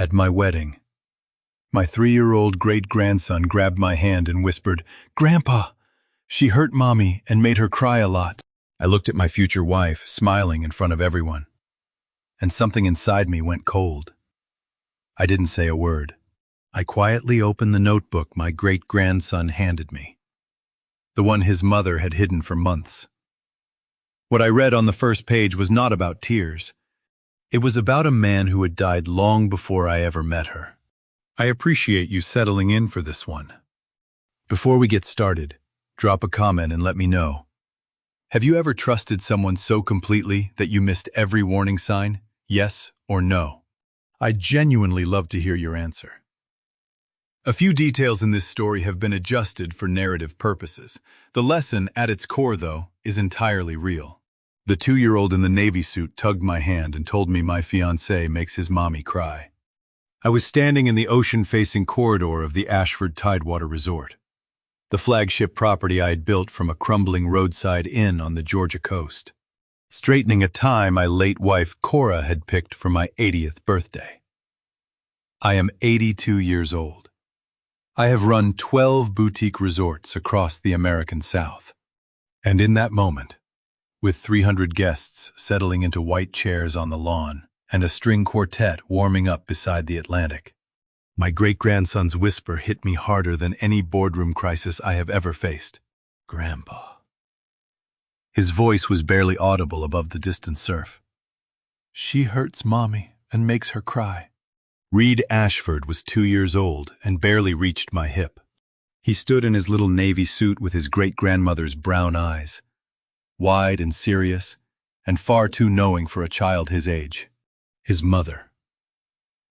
At my wedding, my 3-year-old great-grandson grabbed my hand and whispered, "Grandpa, she hurt Mommy and made her cry a lot." I looked at my future wife, smiling in front of everyone, and something inside me went cold. I didn't say a word. I quietly opened the notebook my great-grandson handed me, the one his mother had hidden for months. What I read on the first page was not about tears. It was about a man who had died long before I ever met her. I appreciate you settling in for this one. Before we get started, drop a comment and let me know. Have you ever trusted someone so completely that you missed every warning sign, yes or no? I'd genuinely love to hear your answer. A few details in this story have been adjusted for narrative purposes. The lesson, at its core, though, is entirely real. The 2-year-old in the Navy suit tugged my hand and told me my fiancé makes his mommy cry. I was standing in the ocean-facing corridor of the Ashford Tidewater Resort, the flagship property I had built from a crumbling roadside inn on the Georgia coast, straightening a tie my late wife Cora had picked for my 80th birthday. I am 82 years old. I have run 12 boutique resorts across the American South. And in that moment, with 300 guests settling into white chairs on the lawn and a string quartet warming up beside the Atlantic, my great-grandson's whisper hit me harder than any boardroom crisis I have ever faced. "Grandpa." His voice was barely audible above the distant surf. "She hurts Mommy and makes her cry." Reed Ashford was 2 years old and barely reached my hip. He stood in his little navy suit with his great-grandmother's brown eyes, wide and serious, and far too knowing for a child his age. His mother.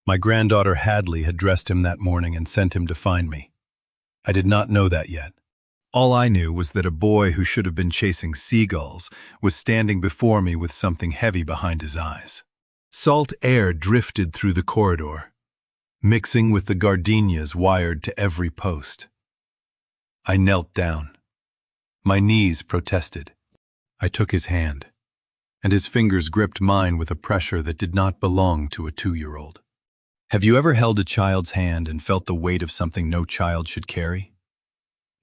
My granddaughter Hadley had dressed him that morning and sent him to find me. I did not know that yet. All I knew was that a boy who should have been chasing seagulls was standing before me with something heavy behind his eyes. Salt air drifted through the corridor, mixing with the gardenias wired to every post. I knelt down. My knees protested. I took his hand, and his fingers gripped mine with a pressure that did not belong to a 2-year-old. Have you ever held a child's hand and felt the weight of something no child should carry?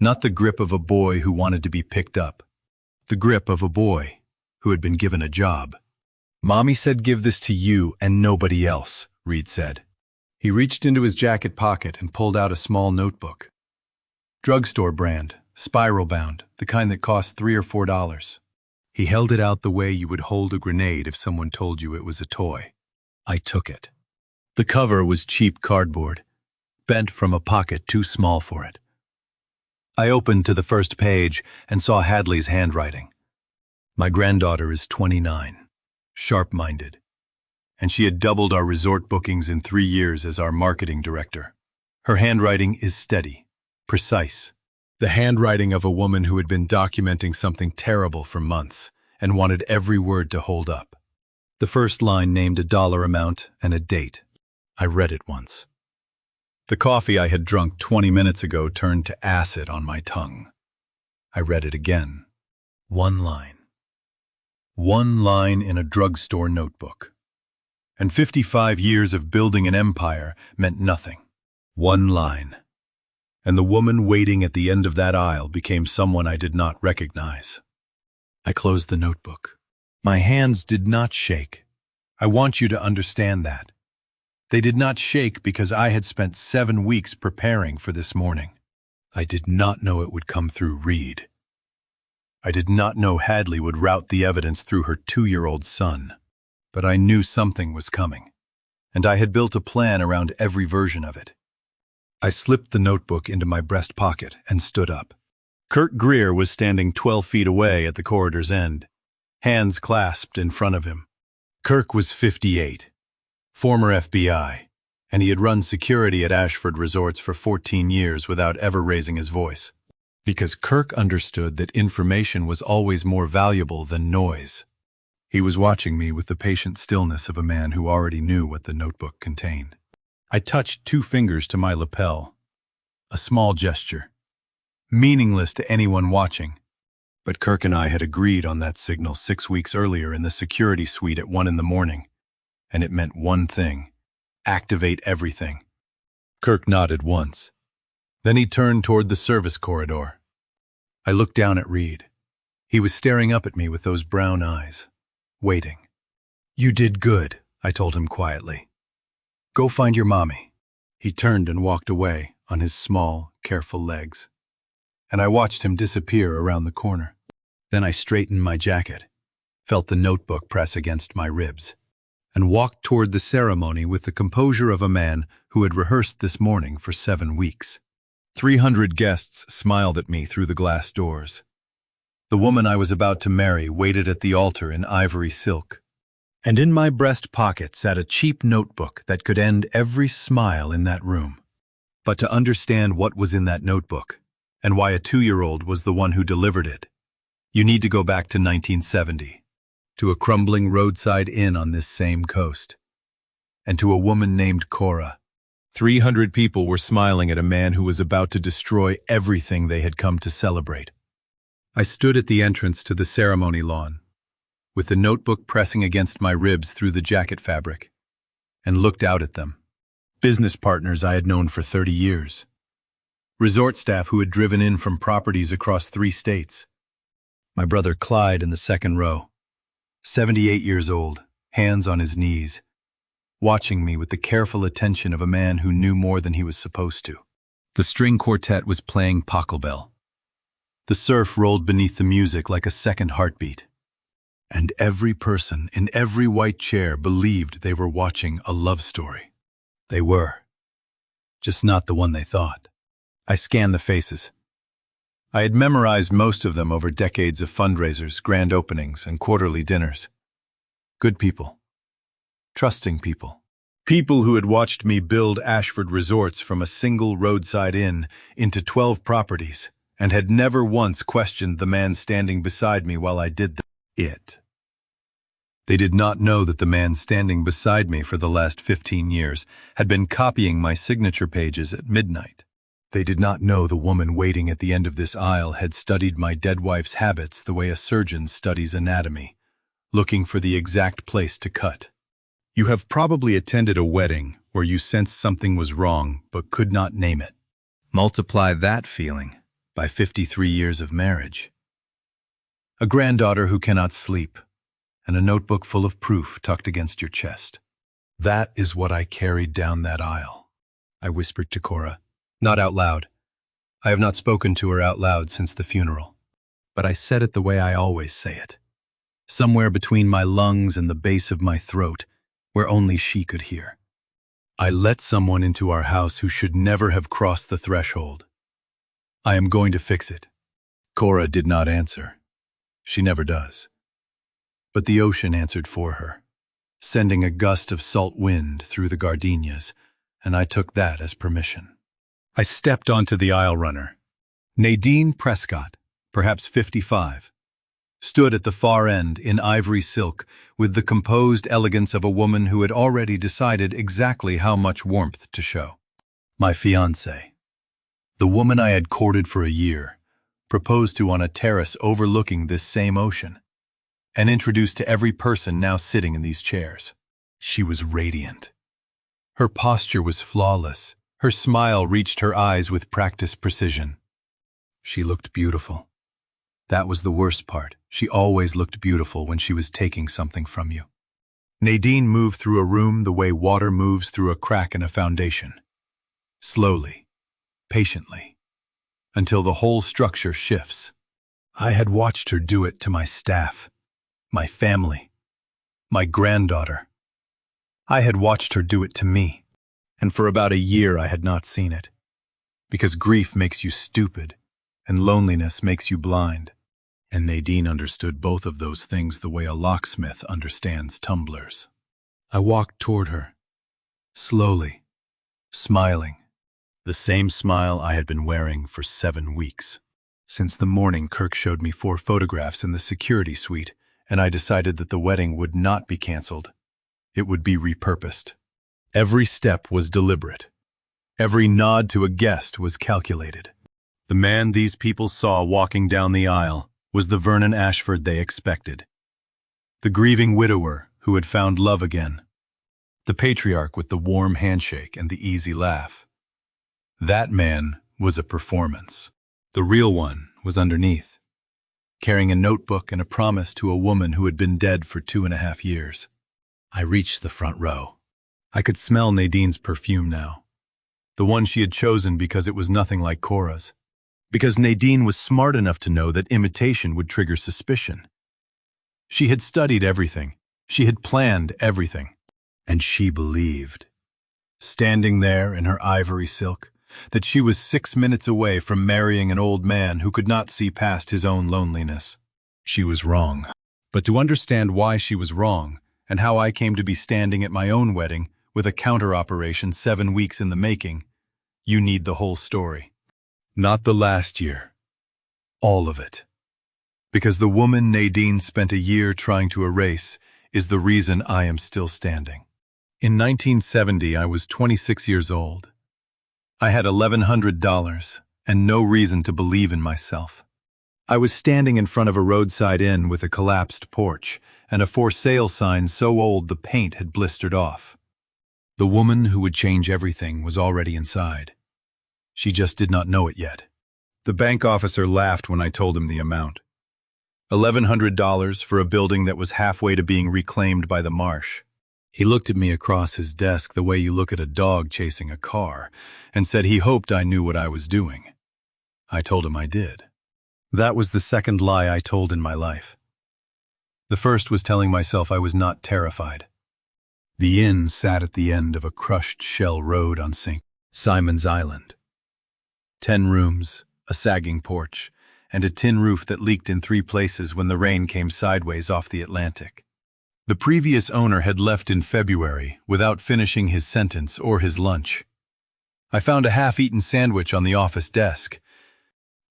Not the grip of a boy who wanted to be picked up, the grip of a boy who had been given a job. "Mommy said give this to you and nobody else," Reed said. He reached into his jacket pocket and pulled out a small notebook. Drugstore brand, spiral-bound, the kind that cost $3 or $4. He held it out the way you would hold a grenade if someone told you it was a toy. I took it. The cover was cheap cardboard, bent from a pocket too small for it. I opened to the first page and saw Hadley's handwriting. My granddaughter is 29, sharp-minded, and she had doubled our resort bookings in 3 years as our marketing director. Her handwriting is steady, precise, the handwriting of a woman who had been documenting something terrible for months and wanted every word to hold up. The first line named a dollar amount and a date. I read it once. The coffee I had drunk 20 minutes ago turned to acid on my tongue. I read it again. One line. One line in a drugstore notebook. And 55 years of building an empire meant nothing. One line. And the woman waiting at the end of that aisle became someone I did not recognize. I closed the notebook. My hands did not shake. I want you to understand that. They did not shake because I had spent 7 weeks preparing for this morning. I did not know it would come through Reed. I did not know Hadley would route the evidence through her 2-year-old son. But I knew something was coming, and I had built a plan around every version of it. I slipped the notebook into my breast pocket and stood up. Kurt Greer was standing 12 feet away at the corridor's end, hands clasped in front of him. Kirk was 58. Former FBI, and he had run security at Ashford Resorts for 14 years without ever raising his voice. Because Kirk understood that information was always more valuable than noise. He was watching me with the patient stillness of a man who already knew what the notebook contained. I touched 2 fingers to my lapel, a small gesture, meaningless to anyone watching. But Kirk and I had agreed on that signal 6 weeks earlier in the security suite at 1 in the morning. And it meant one thing. Activate everything. Kirk nodded once. Then he turned toward the service corridor. I looked down at Reed. He was staring up at me with those brown eyes, waiting. "You did good," I told him quietly. "Go find your mommy." He turned and walked away on his small, careful legs, and I watched him disappear around the corner. Then I straightened my jacket, felt the notebook press against my ribs, and walked toward the ceremony with the composure of a man who had rehearsed this morning for 7 weeks. 300 guests smiled at me through the glass doors. The woman I was about to marry waited at the altar in ivory silk, and in my breast pocket sat a cheap notebook that could end every smile in that room. But to understand what was in that notebook, and why a 2-year-old was the one who delivered it, you need to go back to 1970, to a crumbling roadside inn on this same coast, and to a woman named Cora. 300 people were smiling at a man who was about to destroy everything they had come to celebrate. I stood at the entrance to the ceremony lawn, with the notebook pressing against my ribs through the jacket fabric, and looked out at them. Business partners I had known for 30 years. Resort staff who had driven in from properties across 3 states. My brother Clyde in the second row, 78 years old, hands on his knees, watching me with the careful attention of a man who knew more than he was supposed to. The string quartet was playing Pachelbel. The surf rolled beneath the music like a second heartbeat. And every person in every white chair believed they were watching a love story. They were. Just not the one they thought. I scanned the faces. I had memorized most of them over decades of fundraisers, grand openings, and quarterly dinners. Good people. Trusting people. People who had watched me build Ashford resorts from a single roadside inn into 12 properties and had never once questioned the man standing beside me while I did it. They did not know that the man standing beside me for the last 15 years had been copying my signature pages at midnight. They did not know the woman waiting at the end of this aisle had studied my dead wife's habits the way a surgeon studies anatomy, looking for the exact place to cut. You have probably attended a wedding where you sensed something was wrong but could not name it. Multiply that feeling by 53 years of marriage. A granddaughter who cannot sleep, and a notebook full of proof tucked against your chest. That is what I carried down that aisle, I whispered to Cora. Not out loud. I have not spoken to her out loud since the funeral. But I said it the way I always say it. Somewhere between my lungs and the base of my throat, where only she could hear. I let someone into our house who should never have crossed the threshold. I am going to fix it. Cora did not answer. She never does. But the ocean answered for her, sending a gust of salt wind through the gardenias, and I took that as permission. I stepped onto the aisle runner. Nadine Prescott, perhaps 55, stood at the far end in ivory silk with the composed elegance of a woman who had already decided exactly how much warmth to show. My fiancée, the woman I had courted for a year, proposed to on a terrace overlooking this same ocean, and introduced to every person now sitting in these chairs. She was radiant. Her posture was flawless. Her smile reached her eyes with practiced precision. She looked beautiful. That was the worst part. She always looked beautiful when she was taking something from you. Nadine moved through a room the way water moves through a crack in a foundation. Slowly, patiently, until the whole structure shifts. I had watched her do it to my staff, my family, my granddaughter. I had watched her do it to me. And for about a year I had not seen it. Because grief makes you stupid, and loneliness makes you blind. And Nadine understood both of those things the way a locksmith understands tumblers. I walked toward her, slowly, smiling, the same smile I had been wearing for 7 weeks. Since the morning Kirk showed me 4 photographs in the security suite, and I decided that the wedding would not be canceled. It would be repurposed. Every step was deliberate. Every nod to a guest was calculated. The man these people saw walking down the aisle was the Vernon Ashford they expected. The grieving widower who had found love again. The patriarch with the warm handshake and the easy laugh. That man was a performance. The real one was underneath, carrying a notebook and a promise to a woman who had been dead for 2.5 years. I reached the front row. I could smell Nadine's perfume now. The one she had chosen because it was nothing like Cora's. Because Nadine was smart enough to know that imitation would trigger suspicion. She had studied everything. She had planned everything. And she believed, standing there in her ivory silk, that she was 6 minutes away from marrying an old man who could not see past his own loneliness. She was wrong. But to understand why she was wrong, and how I came to be standing at my own wedding with a counter-operation 7 weeks in the making, you need the whole story. Not the last year. All of it. Because the woman Nadine spent a year trying to erase is the reason I am still standing. In 1970, I was 26 years old. I had $1,100 and no reason to believe in myself. I was standing in front of a roadside inn with a collapsed porch and a for sale sign so old the paint had blistered off. The woman who would change everything was already inside. She just did not know it yet. The bank officer laughed when I told him the amount. $1,100 for a building that was halfway to being reclaimed by the marsh. He looked at me across his desk the way you look at a dog chasing a car, and said he hoped I knew what I was doing. I told him I did. That was the second lie I told in my life. The first was telling myself I was not terrified. The inn sat at the end of a crushed shell road on St. Simon's Island. 10 rooms, a sagging porch, and a tin roof that leaked in 3 places when the rain came sideways off the Atlantic. The previous owner had left in February without finishing his sentence or his lunch. I found a half-eaten sandwich on the office desk.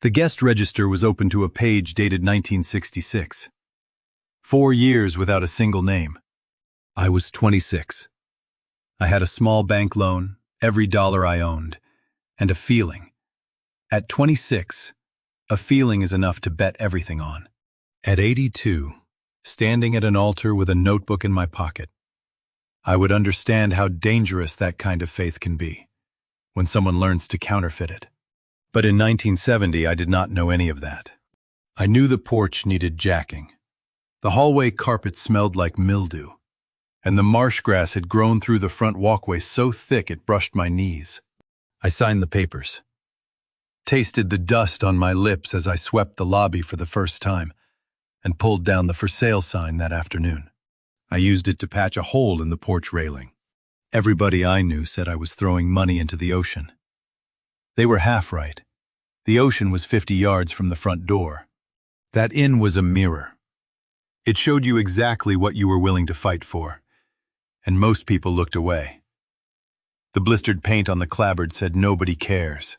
The guest register was open to a page dated 1966. 4 years without a single name. I was 26. I had a small bank loan, every dollar I owned, and a feeling. At 26, a feeling is enough to bet everything on. At 82, standing at an altar with a notebook in my pocket, I would understand how dangerous that kind of faith can be when someone learns to counterfeit it. But in 1970, I did not know any of that. I knew the porch needed jacking. The hallway carpet smelled like mildew, and the marsh grass had grown through the front walkway so thick it brushed my knees. I signed the papers, tasted the dust on my lips as I swept the lobby for the first time, and pulled down the for sale sign that afternoon. I used it to patch a hole in the porch railing. Everybody I knew said I was throwing money into the ocean. They were half right. The ocean was 50 yards from the front door. That inn was a mirror. It showed you exactly what you were willing to fight for, and most people looked away. The blistered paint on the clapboard said nobody cares.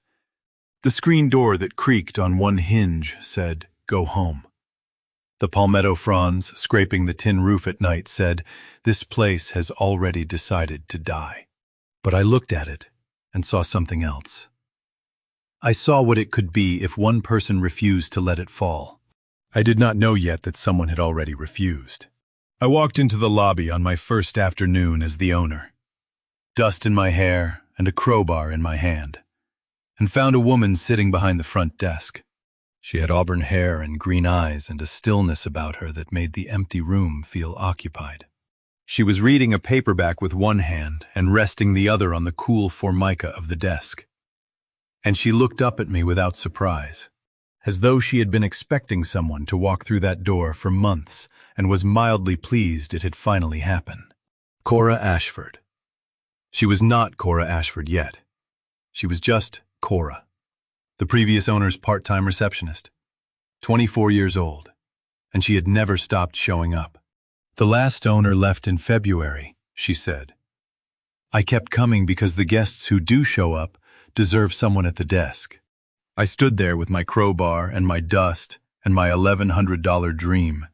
The screen door that creaked on one hinge said, "Go home." The palmetto fronds scraping the tin roof at night said, "This place has already decided to die." But I looked at it and saw something else. I saw what it could be if one person refused to let it fall. I did not know yet that someone had already refused. I walked into the lobby on my first afternoon as the owner, dust in my hair and a crowbar in my hand, and found a woman sitting behind the front desk. She had auburn hair and green eyes and a stillness about her that made the empty room feel occupied. She was reading a paperback with one hand and resting the other on the cool formica of the desk. And she looked up at me without surprise, as though she had been expecting someone to walk through that door for months and was mildly pleased it had finally happened. Cora Ashford. She was not Cora Ashford yet. She was just Cora, the previous owner's part-time receptionist, 24 years old, and she had never stopped showing up. "The last owner left in February," she said. "I kept coming because the guests who do show up deserve someone at the desk." I stood there with my crowbar and my dust and my $1,100 dream,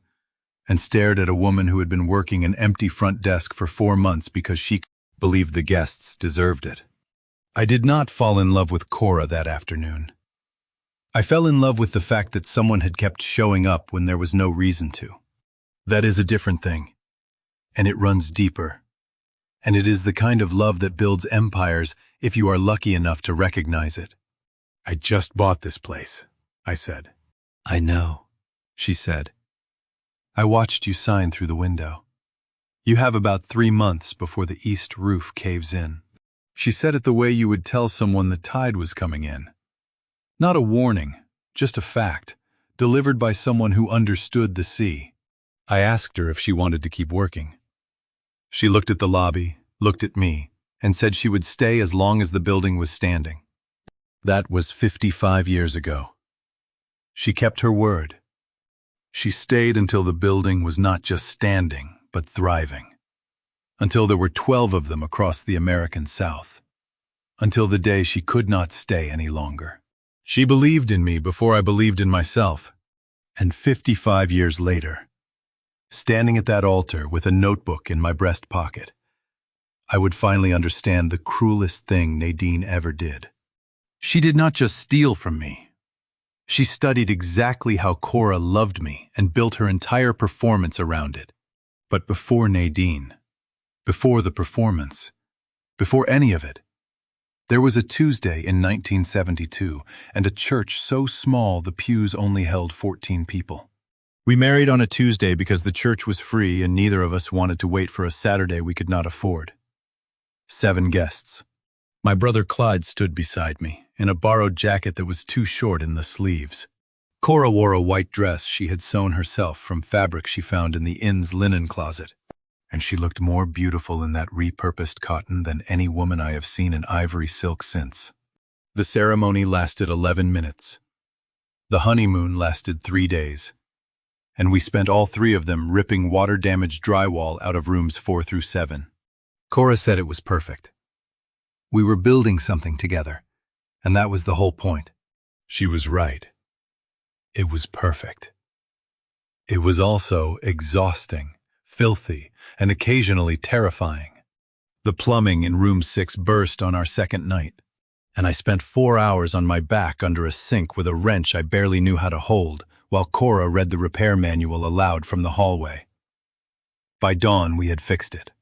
and stared at a woman who had been working an empty front desk for 4 months because she believed the guests deserved it. I did not fall in love with Cora that afternoon. I fell in love with the fact that someone had kept showing up when there was no reason to. That is a different thing, and it runs deeper. And it is the kind of love that builds empires if you are lucky enough to recognize it. I just bought this place, I said. I know, she said. I watched you sign through the window. You have about 3 months before the east roof caves in. She said it the way you would tell someone the tide was coming in. Not a warning, just a fact, delivered by someone who understood the sea. I asked her if she wanted to keep working. She looked at the lobby, looked at me, and said she would stay as long as the building was standing. That was 55 years ago. She kept her word. She stayed until the building was not just standing, but thriving. Until there were 12 of them across the American South. Until the day she could not stay any longer. She believed in me before I believed in myself. And 55 years later, standing at that altar with a notebook in my breast pocket, I would finally understand the cruelest thing Nadine ever did. She did not just steal from me. She studied exactly how Cora loved me and built her entire performance around it. But before Nadine, before the performance, before any of it, there was a Tuesday in 1972 and a church so small the pews only held 14 people. We married on a Tuesday because the church was free and neither of us wanted to wait for a Saturday we could not afford. 7 guests. My brother Clyde stood beside me, in a borrowed jacket that was too short in the sleeves. Cora wore a white dress she had sewn herself from fabric she found in the inn's linen closet, and she looked more beautiful in that repurposed cotton than any woman I have seen in ivory silk since. The ceremony lasted 11 minutes. The honeymoon lasted 3 days, and we spent all 3 of them ripping water-damaged drywall out of rooms 4 through 7. Cora said it was perfect. We were building something together, and that was the whole point. She was right. It was perfect. It was also exhausting, filthy, and occasionally terrifying. The plumbing in room 6 burst on our second night, and I spent 4 hours on my back under a sink with a wrench I barely knew how to hold, while Cora read the repair manual aloud from the hallway. By dawn, we had fixed it.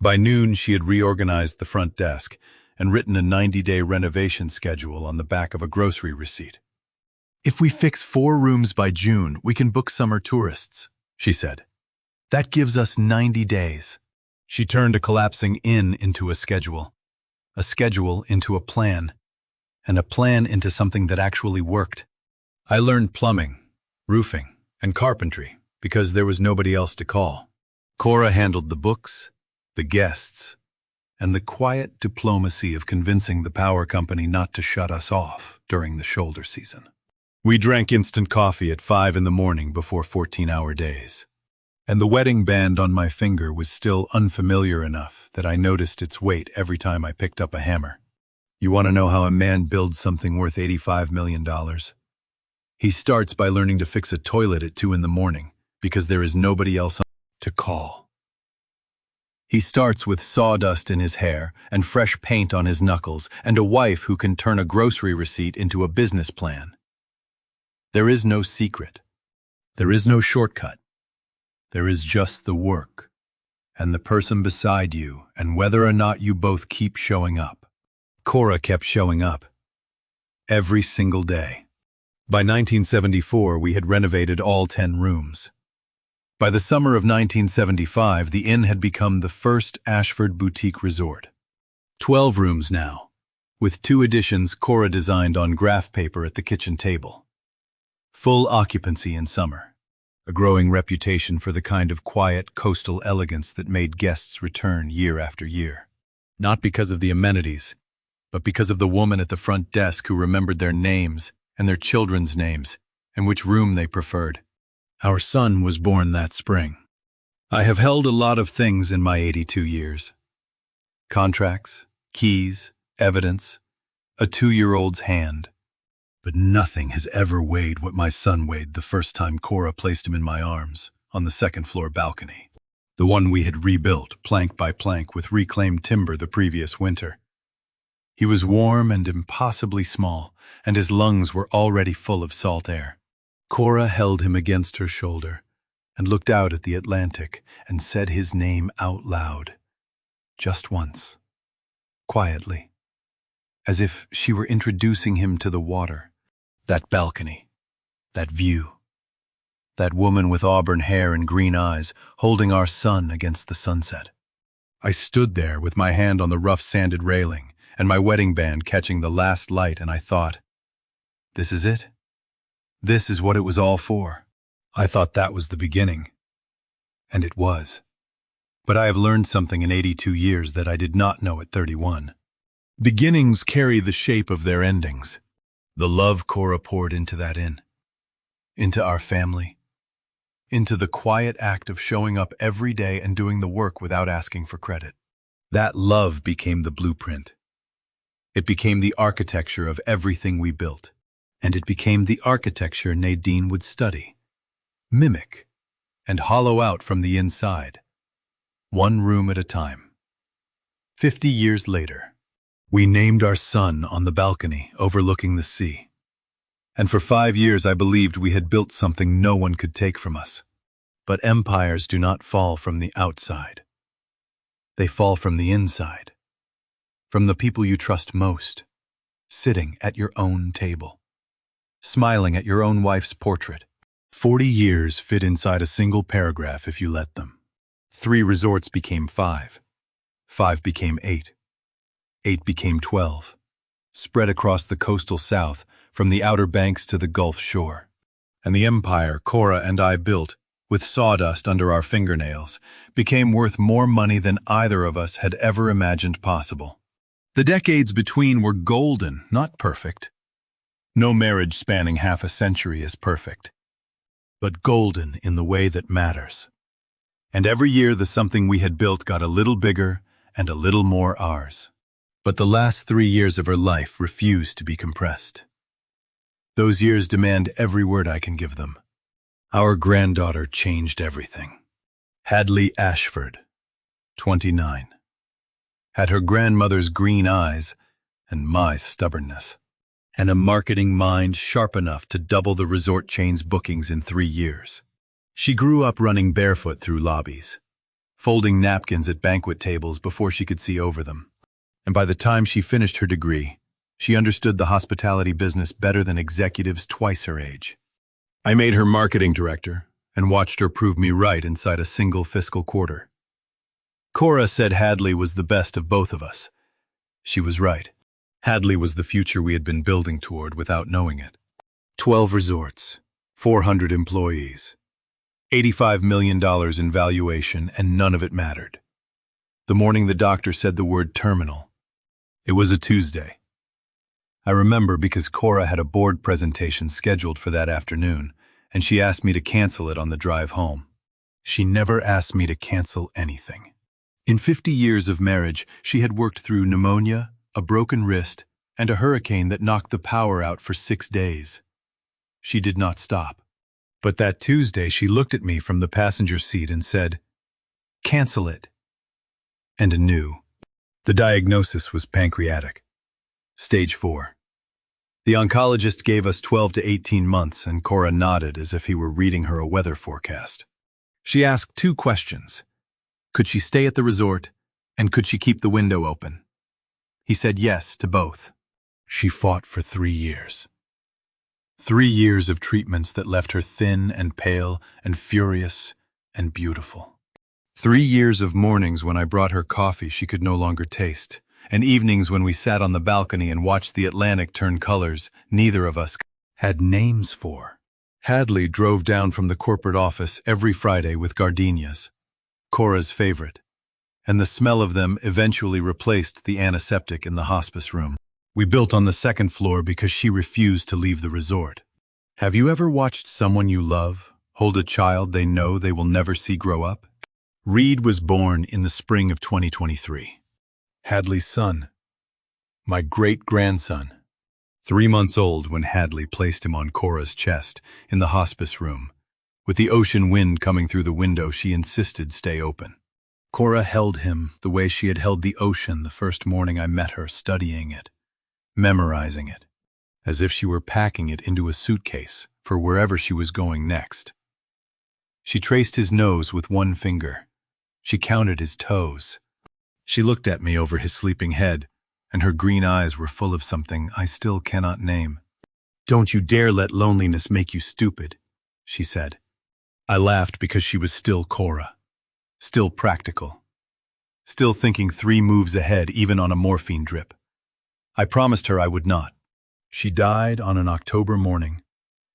By noon, she had reorganized the front desk and written a 90-day renovation schedule on the back of a grocery receipt. If we fix 4 rooms by June, we can book summer tourists, she said. That gives us 90 days. She turned a collapsing inn into a schedule into a plan, and a plan into something that actually worked. I learned plumbing, roofing, and carpentry because there was nobody else to call. Cora handled the books, the guests, and the quiet diplomacy of convincing the power company not to shut us off during the shoulder season. We drank instant coffee at 5 in the morning before 14-hour days. And the wedding band on my finger was still unfamiliar enough that I noticed its weight every time I picked up a hammer. You want to know how a man builds something worth $85 million? He starts by learning to fix a toilet at 2 in the morning because there is nobody else to call. He starts with sawdust in his hair and fresh paint on his knuckles and a wife who can turn a grocery receipt into a business plan. There is no secret. There is no shortcut. There is just the work, and the person beside you, and whether or not you both keep showing up. Cora kept showing up. Every single day. By 1974, we had renovated all 10 rooms. By the summer of 1975, the inn had become the first Ashford boutique resort. 12 rooms now, with 2 additions Cora designed on graph paper at the kitchen table. Full occupancy in summer. A growing reputation for the kind of quiet, coastal elegance that made guests return year after year. Not because of the amenities, but because of the woman at the front desk who remembered their names and their children's names and which room they preferred. Our son was born that spring. I have held a lot of things in my 82 years. Contracts, keys, evidence, a 2-year-old's hand. But nothing has ever weighed what my son weighed the first time Cora placed him in my arms on the second-floor balcony. The one we had rebuilt, plank by plank, with reclaimed timber the previous winter. He was warm and impossibly small, and his lungs were already full of salt air. Cora held him against her shoulder and looked out at the Atlantic and said his name out loud. just once, quietly, as if she were introducing him to the water, that balcony, that view, that woman with auburn hair and green eyes holding our son against the sunset. I stood there with my hand on the rough sanded railing and my wedding band catching the last light, and I thought, this is it. This is what it was all for. I thought that was the beginning. And it was. But I have learned something in 82 years that I did not know at 31. Beginnings carry the shape of their endings. The love Cora poured into that inn, into our family, into the quiet act of showing up every day and doing the work without asking for credit. That love became the blueprint. It became the architecture of everything we built. And it became the architecture Nadine would study, mimic, and hollow out from the inside, one room at a time. 50 years later, we named our son on the balcony overlooking the sea. And for 5 years I believed we had built something no one could take from us. But empires do not fall from the outside. They fall from the inside, from the people you trust most, sitting at your own table, smiling at your own wife's portrait. 40 years fit inside a single paragraph if you let them. 3 resorts became 5. 5 became 8. 8 became 12. Spread across the coastal south, from the Outer Banks to the Gulf shore. And the empire Cora and I built, with sawdust under our fingernails, became worth more money than either of us had ever imagined possible. The decades between were golden, not perfect. No marriage spanning half a century is perfect, but golden in the way that matters. And every year the something we had built got a little bigger and a little more ours. But the last 3 years of her life refused to be compressed. Those years demand every word I can give them. Our granddaughter changed everything. Hadley Ashford, 29, had her grandmother's green eyes and my stubbornness, and a marketing mind sharp enough to double the resort chain's bookings in 3 years. She grew up running barefoot through lobbies, folding napkins at banquet tables before she could see over them. And by the time she finished her degree, she understood the hospitality business better than executives twice her age. I made her marketing director and watched her prove me right inside a single fiscal quarter. Cora said Hadley was the best of both of us. She was right. Hadley was the future we had been building toward without knowing it. 12 resorts, 400 employees, $85 million in valuation, and none of it mattered. The morning the doctor said the word terminal, it was a Tuesday. I remember because Cora had a board presentation scheduled for that afternoon, and she asked me to cancel it on the drive home. She never asked me to cancel anything. In 50 years of marriage, she had worked through pneumonia, a broken wrist, and a hurricane that knocked the power out for 6 days. She did not stop. But that Tuesday she looked at me from the passenger seat and said, "Cancel it." And anew. The diagnosis was pancreatic. Stage 4. The oncologist gave us 12 to 18 months, and Cora nodded as if he were reading her a weather forecast. She asked 2 questions. Could she stay at the resort, and could she keep the window open? He said yes to both. She fought for 3 years. 3 years of treatments that left her thin and pale and furious and beautiful. 3 years of mornings when I brought her coffee she could no longer taste, and evenings when we sat on the balcony and watched the Atlantic turn colors neither of us had names for. Hadley drove down from the corporate office every Friday with gardenias, Cora's favorite, and the smell of them eventually replaced the antiseptic in the hospice room. We built on the 2nd floor because she refused to leave the resort. Have you ever watched someone you love hold a child they know they will never see grow up? Reed was born in the spring of 2023. Hadley's son, my great-grandson, 3 months old when Hadley placed him on Cora's chest in the hospice room. With the ocean wind coming through the window, she insisted stay open. Cora held him the way she had held the ocean the first morning I met her, studying it, memorizing it, as if she were packing it into a suitcase for wherever she was going next. She traced his nose with one finger. She counted his toes. She looked at me over his sleeping head, and her green eyes were full of something I still cannot name. "Don't you dare let loneliness make you stupid," she said. I laughed because she was still Cora, still practical, still thinking 3 moves ahead even on a morphine drip. I promised her I would not. She died on an October morning,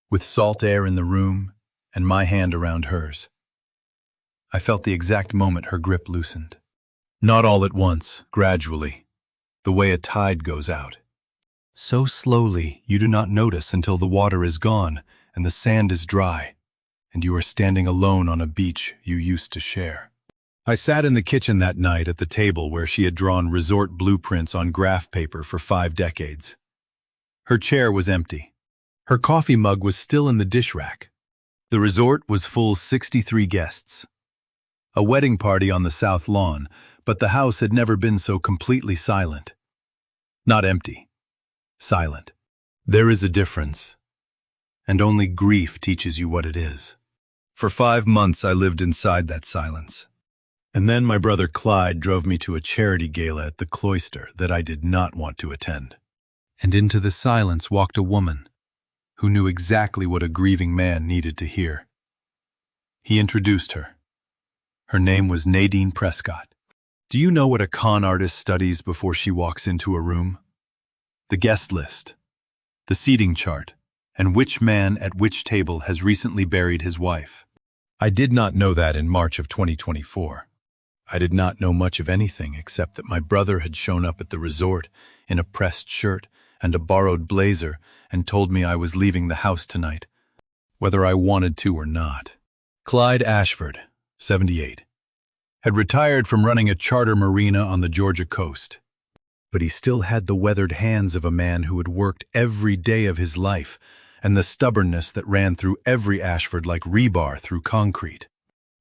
with salt air in the room and my hand around hers. I felt the exact moment her grip loosened. Not all at once, gradually, the way a tide goes out. So slowly you do not notice until the water is gone and the sand is dry, and you are standing alone on a beach you used to share. I sat in the kitchen that night at the table where she had drawn resort blueprints on graph paper for 5 decades. Her chair was empty. Her coffee mug was still in the dish rack. The resort was full 63 guests. A wedding party on the south lawn, but the house had never been so completely silent. Not empty. Silent. There is a difference, and only grief teaches you what it is. For 5 months I lived inside that silence. And then my brother Clyde drove me to a charity gala at the cloister that I did not want to attend. And into the silence walked a woman who knew exactly what a grieving man needed to hear. He introduced her. Her name was Nadine Prescott. Do you know what a con artist studies before she walks into a room? The guest list, the seating chart, and which man at which table has recently buried his wife. I did not know that in March of 2024. I did not know much of anything except that my brother had shown up at the resort in a pressed shirt and a borrowed blazer and told me I was leaving the house tonight, whether I wanted to or not. Clyde Ashford, 78, had retired from running a charter marina on the Georgia coast. But he still had the weathered hands of a man who had worked every day of his life, and the stubbornness that ran through every Ashford like rebar through concrete.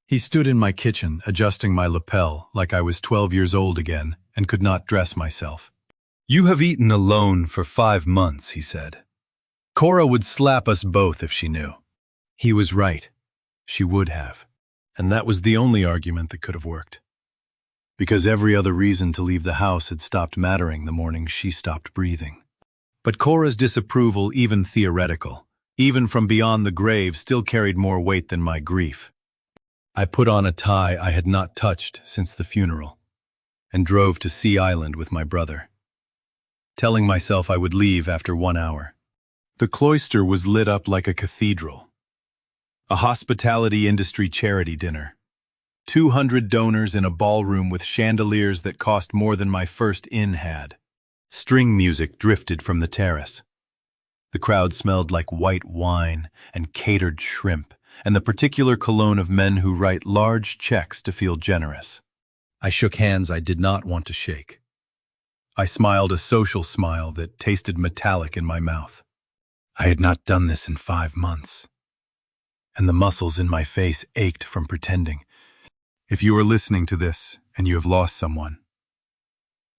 He stood in my kitchen, adjusting my lapel like I was 12 years old again and could not dress myself. "You have eaten alone for 5 months," he said. Cora would slap us both if she knew. He was right. She would have. And that was the only argument that could have worked. Because every other reason to leave the house had stopped mattering the morning she stopped breathing. But Cora's disapproval, even theoretical, even from beyond the grave, still carried more weight than my grief. I put on a tie I had not touched since the funeral, and drove to Sea Island with my brother, telling myself I would leave after 1 hour. The cloister was lit up like a cathedral. A hospitality industry charity dinner. 200 donors in a ballroom with chandeliers that cost more than my first inn had. String music drifted from the terrace. The crowd smelled like white wine and catered shrimp, and the particular cologne of men who write large checks to feel generous. I shook hands I did not want to shake. I smiled a social smile that tasted metallic in my mouth. I had not done this in 5 months, and the muscles in my face ached from pretending. If you are listening to this and you have lost someone,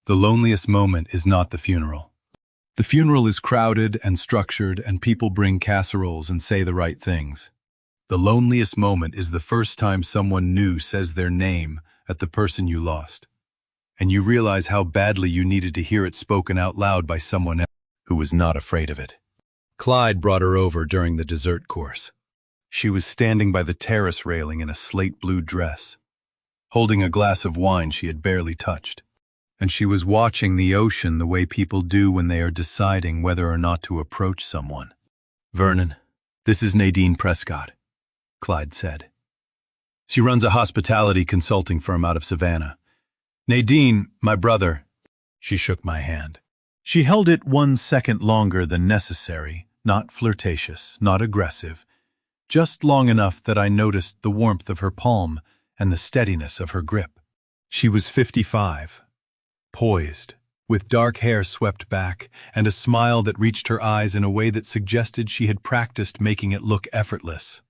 the loneliest moment is not the funeral. The funeral is crowded and structured, and people bring casseroles and say the right things. The loneliest moment is the first time someone new says their name at the person you lost, and you realize how badly you needed to hear it spoken out loud by someone else who was not afraid of it. Clyde brought her over during the dessert course. She was standing by the terrace railing in a slate blue dress, holding a glass of wine she had barely touched. And she was watching the ocean the way people do when they are deciding whether or not to approach someone. "Vernon, this is Nadine Prescott," Clyde said. "She runs a hospitality consulting firm out of Savannah. Nadine, my brother." She shook my hand. She held it 1 second longer than necessary, not flirtatious, not aggressive, just long enough that I noticed the warmth of her palm and the steadiness of her grip. She was 55, poised, with dark hair swept back and a smile that reached her eyes in a way that suggested she had practiced making it look effortless.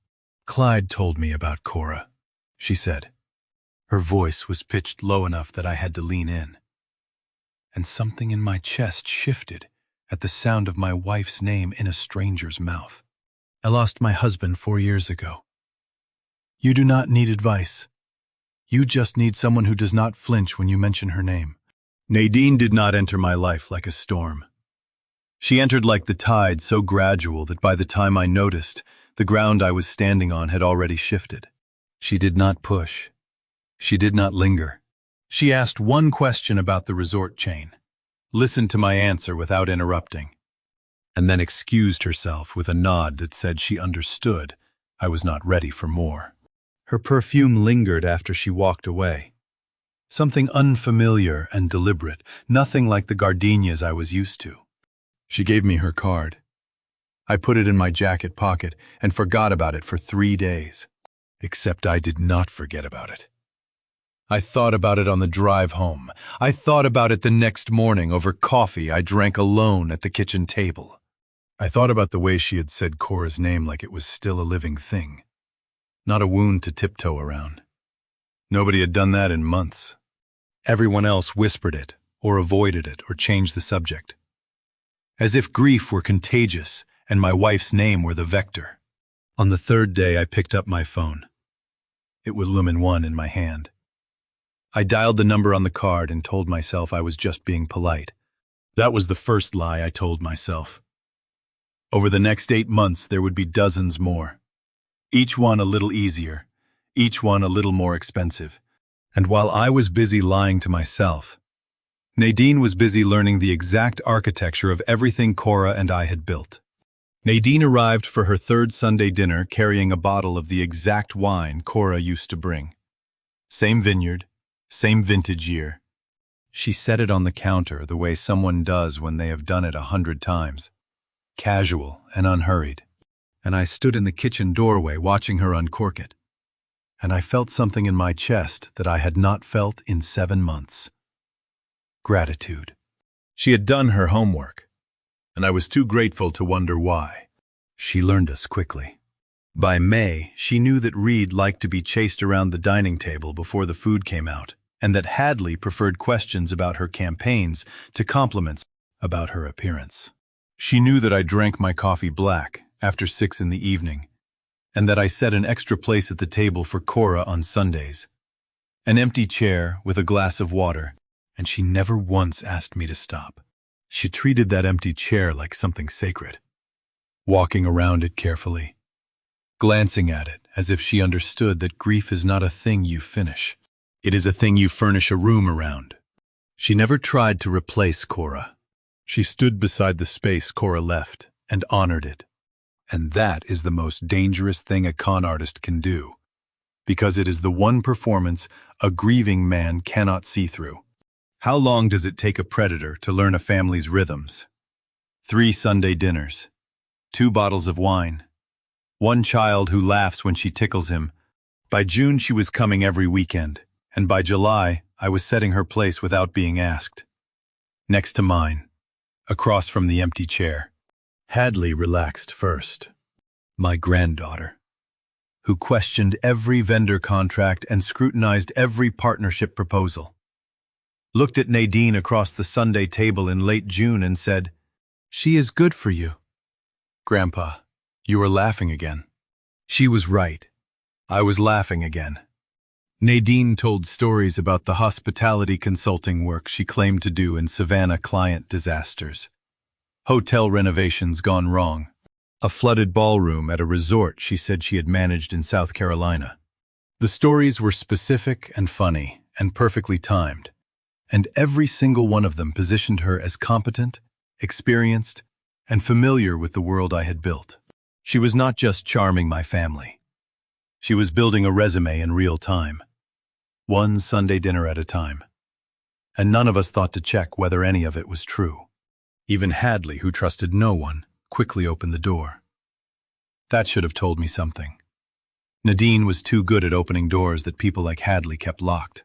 "Clyde told me about Cora," she said. Her voice was pitched low enough that I had to lean in. And something in my chest shifted at the sound of my wife's name in a stranger's mouth. "I lost my husband 4 years ago. You do not need advice. You just need someone who does not flinch when you mention her name. Nadine did not enter my life like a storm. She entered like the tide, so gradual that by the time I noticed, the ground I was standing on had already shifted. She did not push. She did not linger. She asked one question about the resort chain, listened to my answer without interrupting, and then excused herself with a nod that said she understood I was not ready for more. Her perfume lingered after she walked away. Something unfamiliar and deliberate, nothing like the gardenias I was used to. She gave me her card. I put it in my jacket pocket and forgot about it for 3 days. Except I did not forget about it. I thought about it on the drive home. I thought about it the next morning over coffee I drank alone at the kitchen table. I thought about the way she had said Cora's name like it was still a living thing, not a wound to tiptoe around. Nobody had done that in months. Everyone else whispered it, or avoided it, or changed the subject. As if grief were contagious and my wife's name were the vector. On the 3rd day, I picked up my phone. It was Lumen 1 in my hand. I dialed the number on the card and told myself I was just being polite. That was the first lie I told myself. Over the next 8 months, there would be dozens more. Each one a little easier, each one a little more expensive. And while I was busy lying to myself, Nadine was busy learning the exact architecture of everything Cora and I had built. Nadine arrived for her 3rd Sunday dinner carrying a bottle of the exact wine Cora used to bring. Same vineyard, same vintage year. She set it on the counter the way someone does when they have done it 100 times. Casual and unhurried. And I stood in the kitchen doorway watching her uncork it. And I felt something in my chest that I had not felt in 7 months. Gratitude. She had done her homework, and I was too grateful to wonder why. She learned us quickly. By May, she knew that Reed liked to be chased around the dining table before the food came out, and that Hadley preferred questions about her campaigns to compliments about her appearance. She knew that I drank my coffee black after 6 in the evening, and that I set an extra place at the table for Cora on Sundays. An empty chair with a glass of water, and she never once asked me to stop. She treated that empty chair like something sacred, walking around it carefully, glancing at it as if she understood that grief is not a thing you finish. It is a thing you furnish a room around. She never tried to replace Cora. She stood beside the space Cora left and honored it. And that is the most dangerous thing a con artist can do, because it is the one performance a grieving man cannot see through. How long does it take a predator to learn a family's rhythms? 3 Sunday dinners, 2 bottles of wine, 1 child who laughs when she tickles him. By June, she was coming every weekend, and by July, I was setting her place without being asked. Next to mine, across from the empty chair. Hadley relaxed first. My granddaughter, who questioned every vendor contract and scrutinized every partnership proposal, looked at Nadine across the Sunday table in late June and said, "She is good for you." Grandpa, you are laughing again. She was right. I was laughing again. Nadine told stories about the hospitality consulting work she claimed to do in Savannah client disasters. Hotel renovations gone wrong. A flooded ballroom at a resort she said she had managed in South Carolina. The stories were specific and funny and perfectly timed, and every single one of them positioned her as competent, experienced, and familiar with the world I had built. She was not just charming my family. She was building a resume in real time, 1 Sunday dinner at a time. And none of us thought to check whether any of it was true. Even Hadley, who trusted no one, quickly opened the door. That should have told me something. Nadine was too good at opening doors that people like Hadley kept locked.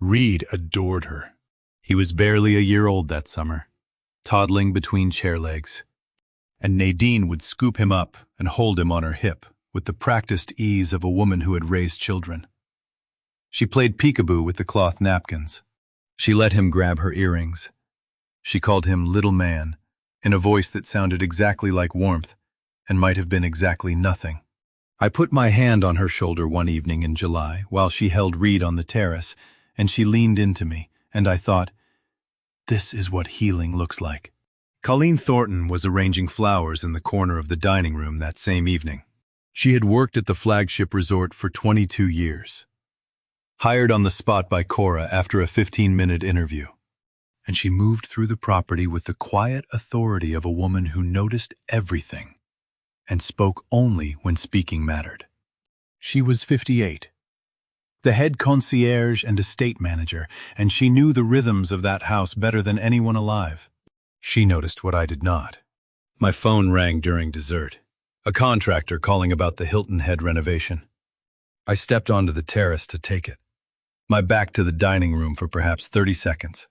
Reed adored her. He was barely a year old that summer, toddling between chair legs, and Nadine would scoop him up and hold him on her hip with the practiced ease of a woman who had raised children. She played peekaboo with the cloth napkins. She let him grab her earrings. She called him little man, in a voice that sounded exactly like warmth and might have been exactly nothing. I put my hand on her shoulder one evening in July while she held Reed on the terrace, and she leaned into me, and I thought, this is what healing looks like. Colleen Thornton was arranging flowers in the corner of the dining room that same evening. She had worked at the flagship resort for 22 years. Hired on the spot by Cora after a 15-minute interview. And she moved through the property with the quiet authority of a woman who noticed everything and spoke only when speaking mattered. She was 58, the head concierge and estate manager, and she knew the rhythms of that house better than anyone alive. She noticed what I did not. My phone rang during dessert. A contractor calling about the Hilton Head renovation. I stepped onto the terrace to take it, my back to the dining room for perhaps 30 seconds.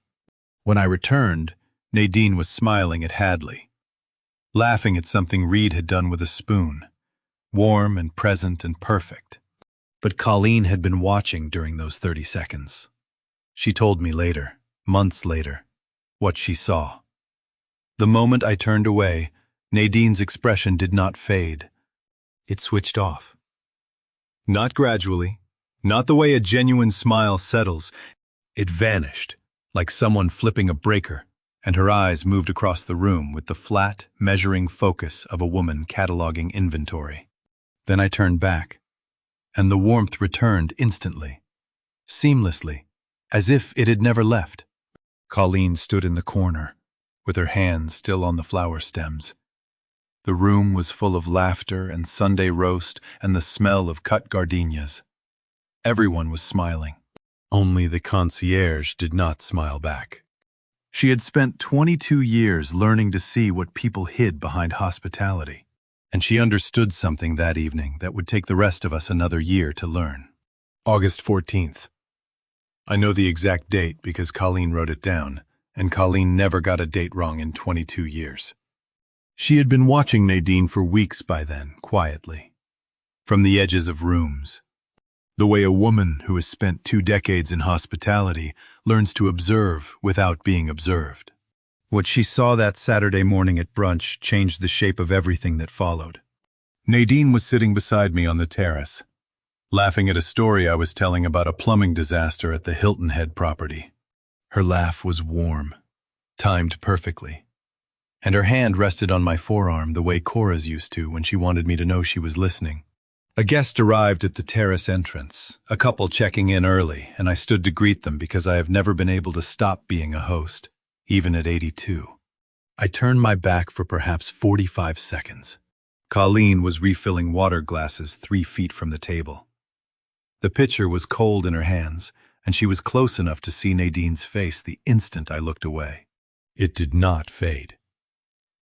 When I returned, Nadine was smiling at Hadley, laughing at something Reed had done with a spoon, warm and present and perfect. But Colleen had been watching during those 30 seconds. She told me later, months later, what she saw. The moment I turned away, Nadine's expression did not fade. It switched off. Not gradually, not the way a genuine smile settles. It vanished, like someone flipping a breaker, and her eyes moved across the room with the flat, measuring focus of a woman cataloging inventory. Then I turned back, and the warmth returned instantly, seamlessly, as if it had never left. Colleen stood in the corner, with her hands still on the flower stems. The room was full of laughter and Sunday roast and the smell of cut gardenias. Everyone was smiling. Only the concierge did not smile back. She had spent 22 years learning to see what people hid behind hospitality, and she understood something that evening that would take the rest of us another year to learn. August 14th. I know the exact date because Colleen wrote it down, and Colleen never got a date wrong in 22 years. She had been watching Nadine for weeks by then, quietly, from the edges of rooms. The way a woman who has spent 2 decades in hospitality learns to observe without being observed. What she saw that Saturday morning at brunch changed the shape of everything that followed. Nadine was sitting beside me on the terrace, laughing at a story I was telling about a plumbing disaster at the Hilton Head property. Her laugh was warm, timed perfectly, and her hand rested on my forearm the way Cora's used to when she wanted me to know she was listening. A guest arrived at the terrace entrance, a couple checking in early, and I stood to greet them because I have never been able to stop being a host, even at 82. I turned my back for perhaps 45 seconds. Colleen was refilling water glasses 3 feet from the table. The pitcher was cold in her hands, and she was close enough to see Nadine's face the instant I looked away. It did not fade.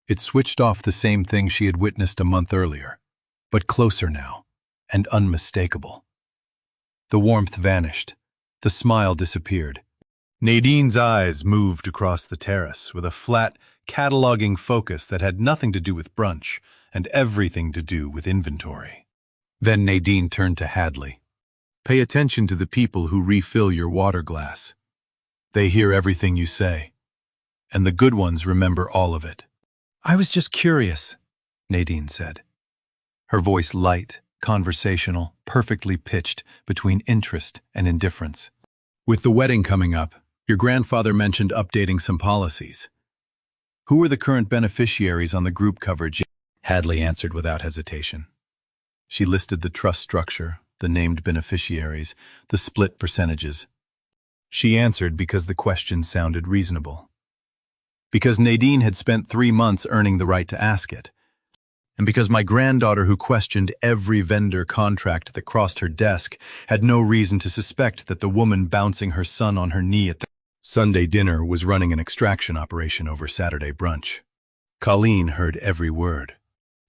It switched off the same thing she had witnessed a month earlier, but closer now, and unmistakable. The warmth vanished. The smile disappeared. Nadine's eyes moved across the terrace with a flat, cataloging focus that had nothing to do with brunch and everything to do with inventory. Then Nadine turned to Hadley. Pay attention to the people who refill your water glass. They hear everything you say, and the good ones remember all of it. I was just curious, Nadine said. Her voice light, conversational, perfectly pitched between interest and indifference. With the wedding coming up, your grandfather mentioned updating some policies. Who are the current beneficiaries on the group coverage? Hadley answered without hesitation. She listed the trust structure, the named beneficiaries, the split percentages. She answered because the question sounded reasonable. Because Nadine had spent 3 months earning the right to ask it. And because my granddaughter, who questioned every vendor contract that crossed her desk, had no reason to suspect that the woman bouncing her son on her knee at the Sunday dinner was running an extraction operation over Saturday brunch. Colleen heard every word.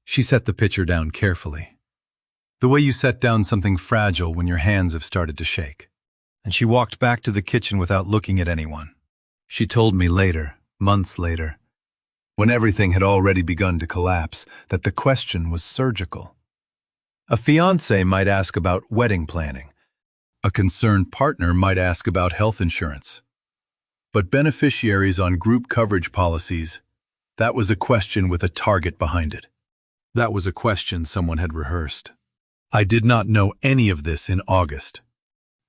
She set the pitcher down carefully, the way you set down something fragile when your hands have started to shake. And she walked back to the kitchen without looking at anyone. She told me later, months later, when everything had already begun to collapse, that the question was surgical. A fiancé might ask about wedding planning. A concerned partner might ask about health insurance. But beneficiaries on group coverage policies, that was a question with a target behind it. That was a question someone had rehearsed. I did not know any of this in August.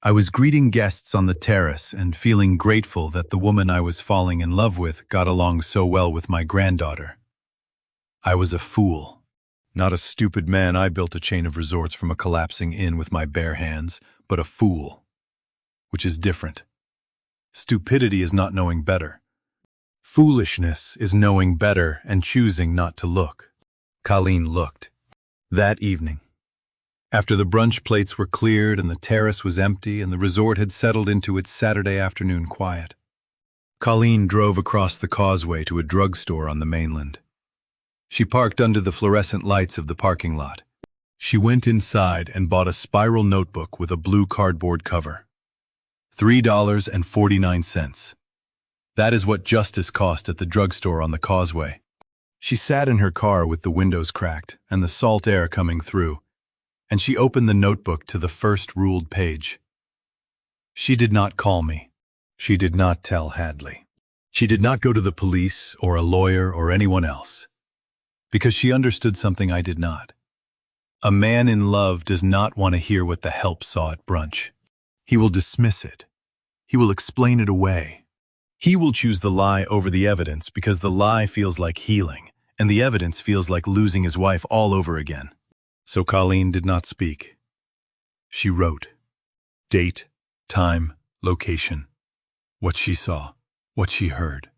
I was greeting guests on the terrace and feeling grateful that the woman I was falling in love with got along so well with my granddaughter. I was a fool. Not a stupid man. I built a chain of resorts from a collapsing inn with my bare hands, but a fool, which is different. Stupidity is not knowing better. Foolishness is knowing better and choosing not to look. Colleen looked. That evening, after the brunch plates were cleared and the terrace was empty and the resort had settled into its Saturday afternoon quiet, Colleen drove across the causeway to a drugstore on the mainland. She parked under the fluorescent lights of the parking lot. She went inside and bought a spiral notebook with a blue cardboard cover. $3.49. That is what justice cost at the drugstore on the causeway. She sat in her car with the windows cracked and the salt air coming through, and she opened the notebook to the first ruled page. She did not call me. She did not tell Hadley. She did not go to the police or a lawyer or anyone else, because she understood something I did not. A man in love does not want to hear what the help saw at brunch. He will dismiss it. He will explain it away. He will choose the lie over the evidence because the lie feels like healing, and the evidence feels like losing his wife all over again. So Colleen did not speak. She wrote. Date, time, location. What she saw, what she heard.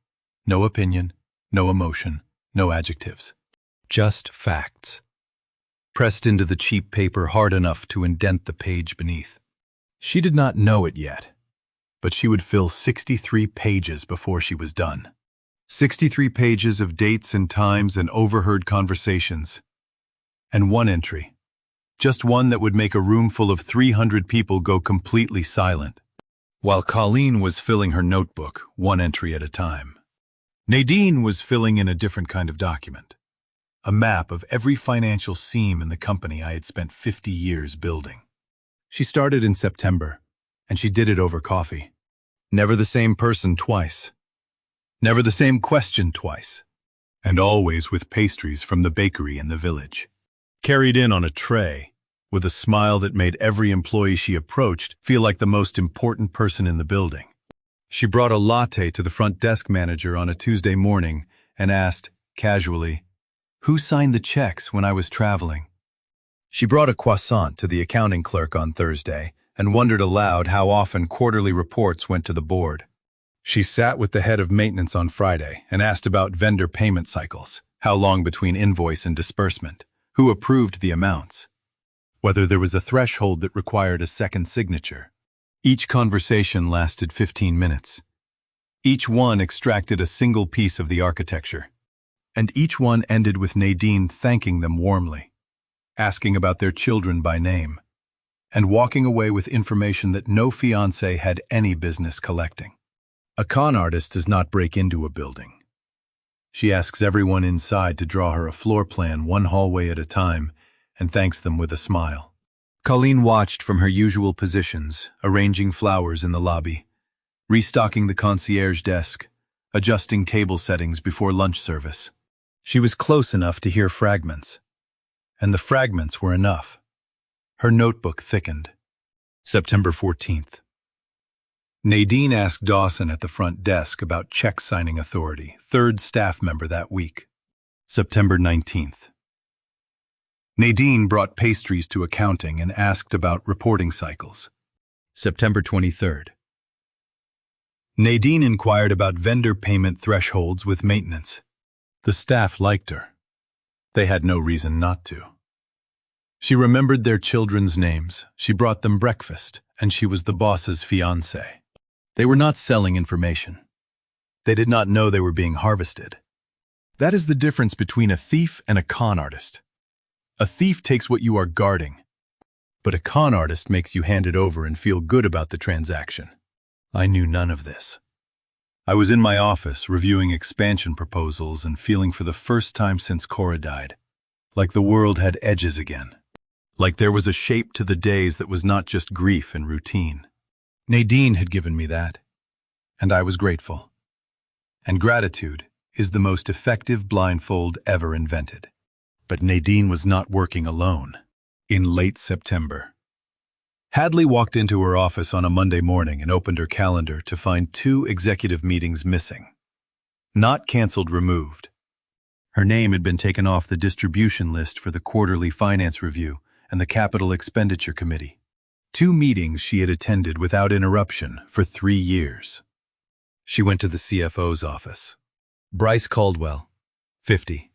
No opinion, no emotion, no adjectives. Just facts. Pressed into the cheap paper hard enough to indent the page beneath. She did not know it yet, but she would fill 63 pages before she was done. 63 pages of dates and times and overheard conversations. And one entry. Just one that would make a room full of 300 people go completely silent. While Colleen was filling her notebook, one entry at a time, Nadine was filling in a different kind of document. A map of every financial seam in the company I had spent 50 years building. She started in September, and she did it over coffee. Never the same person twice. Never the same question twice. And always with pastries from the bakery in the village. Carried in on a tray, with a smile that made every employee she approached feel like the most important person in the building. She brought a latte to the front desk manager on a Tuesday morning and asked, casually, who signed the checks when I was traveling? She brought a croissant to the accounting clerk on Thursday and wondered aloud how often quarterly reports went to the board. She sat with the head of maintenance on Friday and asked about vendor payment cycles, how long between invoice and disbursement, who approved the amounts, whether there was a threshold that required a second signature. Each conversation lasted 15 minutes. Each one extracted a single piece of the architecture, and each one ended with Nadine thanking them warmly, asking about their children by name, and walking away with information that no fiancé had any business collecting. A con artist does not break into a building. She asks everyone inside to draw her a floor plan one hallway at a time and thanks them with a smile. Colleen watched from her usual positions, arranging flowers in the lobby, restocking the concierge desk, adjusting table settings before lunch service. She was close enough to hear fragments, and the fragments were enough. Her notebook thickened. September 14th. Nadine asked Dawson at the front desk about check signing authority, third staff member that week. September 19th. Nadine brought pastries to accounting and asked about reporting cycles. September 23rd. Nadine inquired about vendor payment thresholds with maintenance. The staff liked her. They had no reason not to. She remembered their children's names, she brought them breakfast, and she was the boss's fiancé. They were not selling information. They did not know they were being harvested. That is the difference between a thief and a con artist. A thief takes what you are guarding, but a con artist makes you hand it over and feel good about the transaction. I knew none of this. I was in my office reviewing expansion proposals and feeling for the first time since Cora died, like the world had edges again, like there was a shape to the days that was not just grief and routine. Nadine had given me that, and I was grateful. And gratitude is the most effective blindfold ever invented. But Nadine was not working alone. In late September. Hadley walked into her office on a Monday morning and opened her calendar to find 2 executive meetings missing. Not canceled, removed. Her name had been taken off the distribution list for the quarterly finance review and the capital expenditure committee. 2 meetings she had attended without interruption for 3 years. She went to the CFO's office. Bryce Caldwell, 50,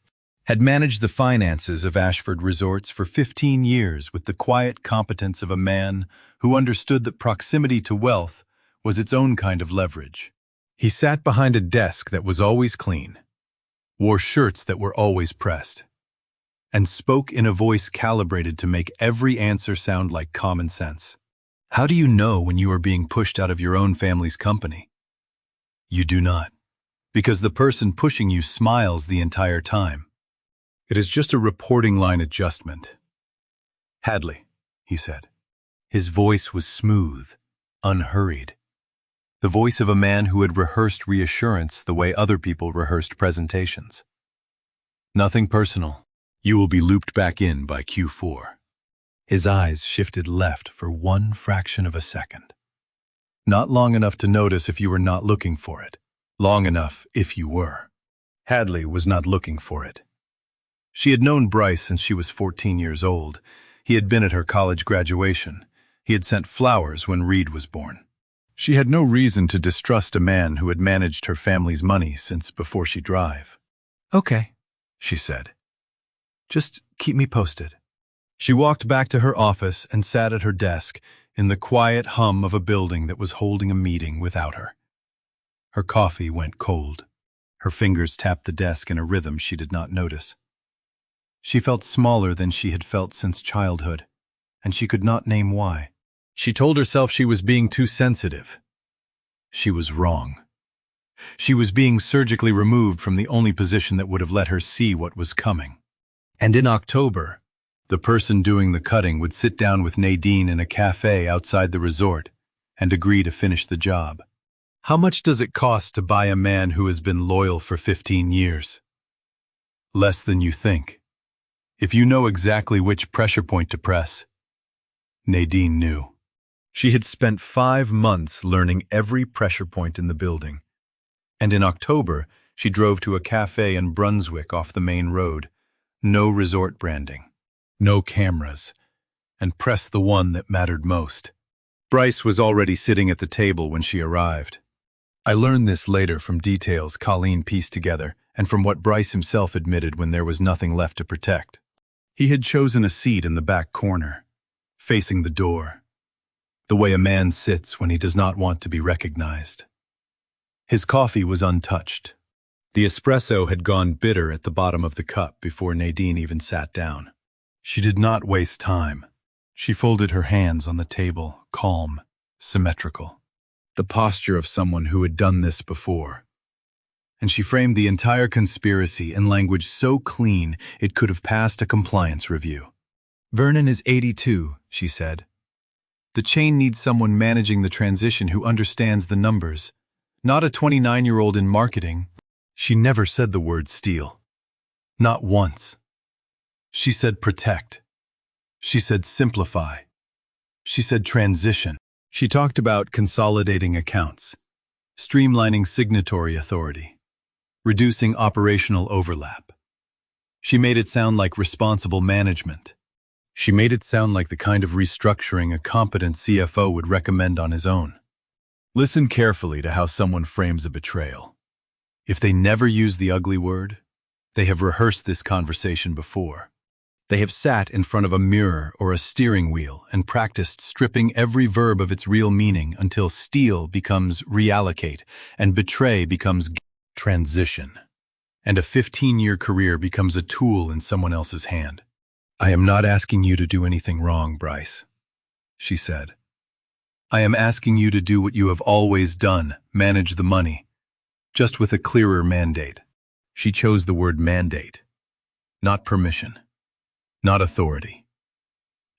had managed the finances of Ashford Resorts for 15 years with the quiet competence of a man who understood that proximity to wealth was its own kind of leverage. He sat behind a desk that was always clean, wore shirts that were always pressed, and spoke in a voice calibrated to make every answer sound like common sense. How do you know when you are being pushed out of your own family's company? You do not, because the person pushing you smiles the entire time. It is just a reporting line adjustment. Hadley, he said. His voice was smooth, unhurried. The voice of a man who had rehearsed reassurance the way other people rehearsed presentations. Nothing personal. You will be looped back in by Q4. His eyes shifted left for 1 fraction of a second. Not long enough to notice if you were not looking for it. Long enough if you were. Hadley was not looking for it. She had known Bryce since she was 14 years old. He had been at her college graduation. He had sent flowers when Reed was born. She had no reason to distrust a man who had managed her family's money since before she drive. Okay, she said. Just keep me posted. She walked back to her office and sat at her desk in the quiet hum of a building that was holding a meeting without her. Her coffee went cold. Her fingers tapped the desk in a rhythm she did not notice. She felt smaller than she had felt since childhood, and she could not name why. She told herself she was being too sensitive. She was wrong. She was being surgically removed from the only position that would have let her see what was coming. And in October, the person doing the cutting would sit down with Nadine in a cafe outside the resort and agree to finish the job. How much does it cost to buy a man who has been loyal for 15 years? Less than you think. If you know exactly which pressure point to press. Nadine knew. She had spent 5 months learning every pressure point in the building. And in October, she drove to a cafe in Brunswick off the main road. No resort branding. No cameras. And pressed the one that mattered most. Bryce was already sitting at the table when she arrived. I learned this later from details Colleen pieced together and from what Bryce himself admitted when there was nothing left to protect. He had chosen a seat in the back corner, facing the door, the way a man sits when he does not want to be recognized. His coffee was untouched. The espresso had gone bitter at the bottom of the cup before Nadine even sat down. She did not waste time. She folded her hands on the table, calm, symmetrical. The posture of someone who had done this before. And she framed the entire conspiracy in language so clean it could have passed a compliance review. Vernon is 82, she said. The chain needs someone managing the transition who understands the numbers, not a 29-year-old in marketing. She never said the word steal. Not once. She said protect. She said simplify. She said transition. She talked about consolidating accounts, streamlining signatory authority, reducing operational overlap. She made it sound like responsible management. She made it sound like the kind of restructuring a competent CFO would recommend on his own. Listen carefully to how someone frames a betrayal. If they never use the ugly word, they have rehearsed this conversation before. They have sat in front of a mirror or a steering wheel and practiced stripping every verb of its real meaning until steal becomes reallocate and betray becomes transition. And a 15-year career becomes a tool in someone else's hand. I am not asking you to do anything wrong, Bryce, she said. I am asking you to do what you have always done, manage the money, just with a clearer mandate. She chose the word mandate, not permission. Not authority.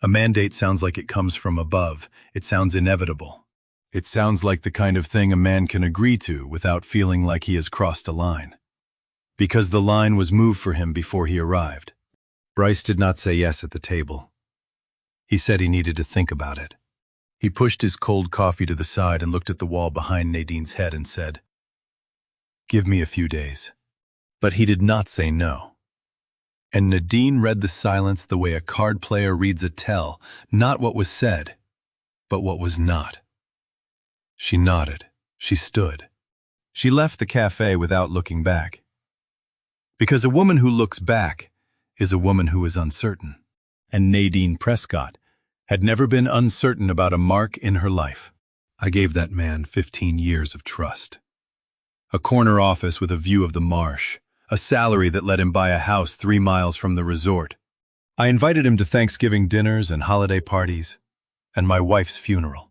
A mandate sounds like it comes from above. It sounds inevitable. It sounds like the kind of thing a man can agree to without feeling like he has crossed a line. Because the line was moved for him before he arrived. Bryce did not say yes at the table. He said he needed to think about it. He pushed his cold coffee to the side and looked at the wall behind Nadine's head and said, "Give me a few days." But he did not say no. And Nadine read the silence the way a card player reads a tell, not what was said, but what was not. She nodded. She stood. She left the cafe without looking back. Because a woman who looks back is a woman who is uncertain. And Nadine Prescott had never been uncertain about a mark in her life. I gave that man 15 years of trust. A corner office with a view of the marsh, a salary that let him buy a house 3 miles from the resort. I invited him to Thanksgiving dinners and holiday parties, and my wife's funeral.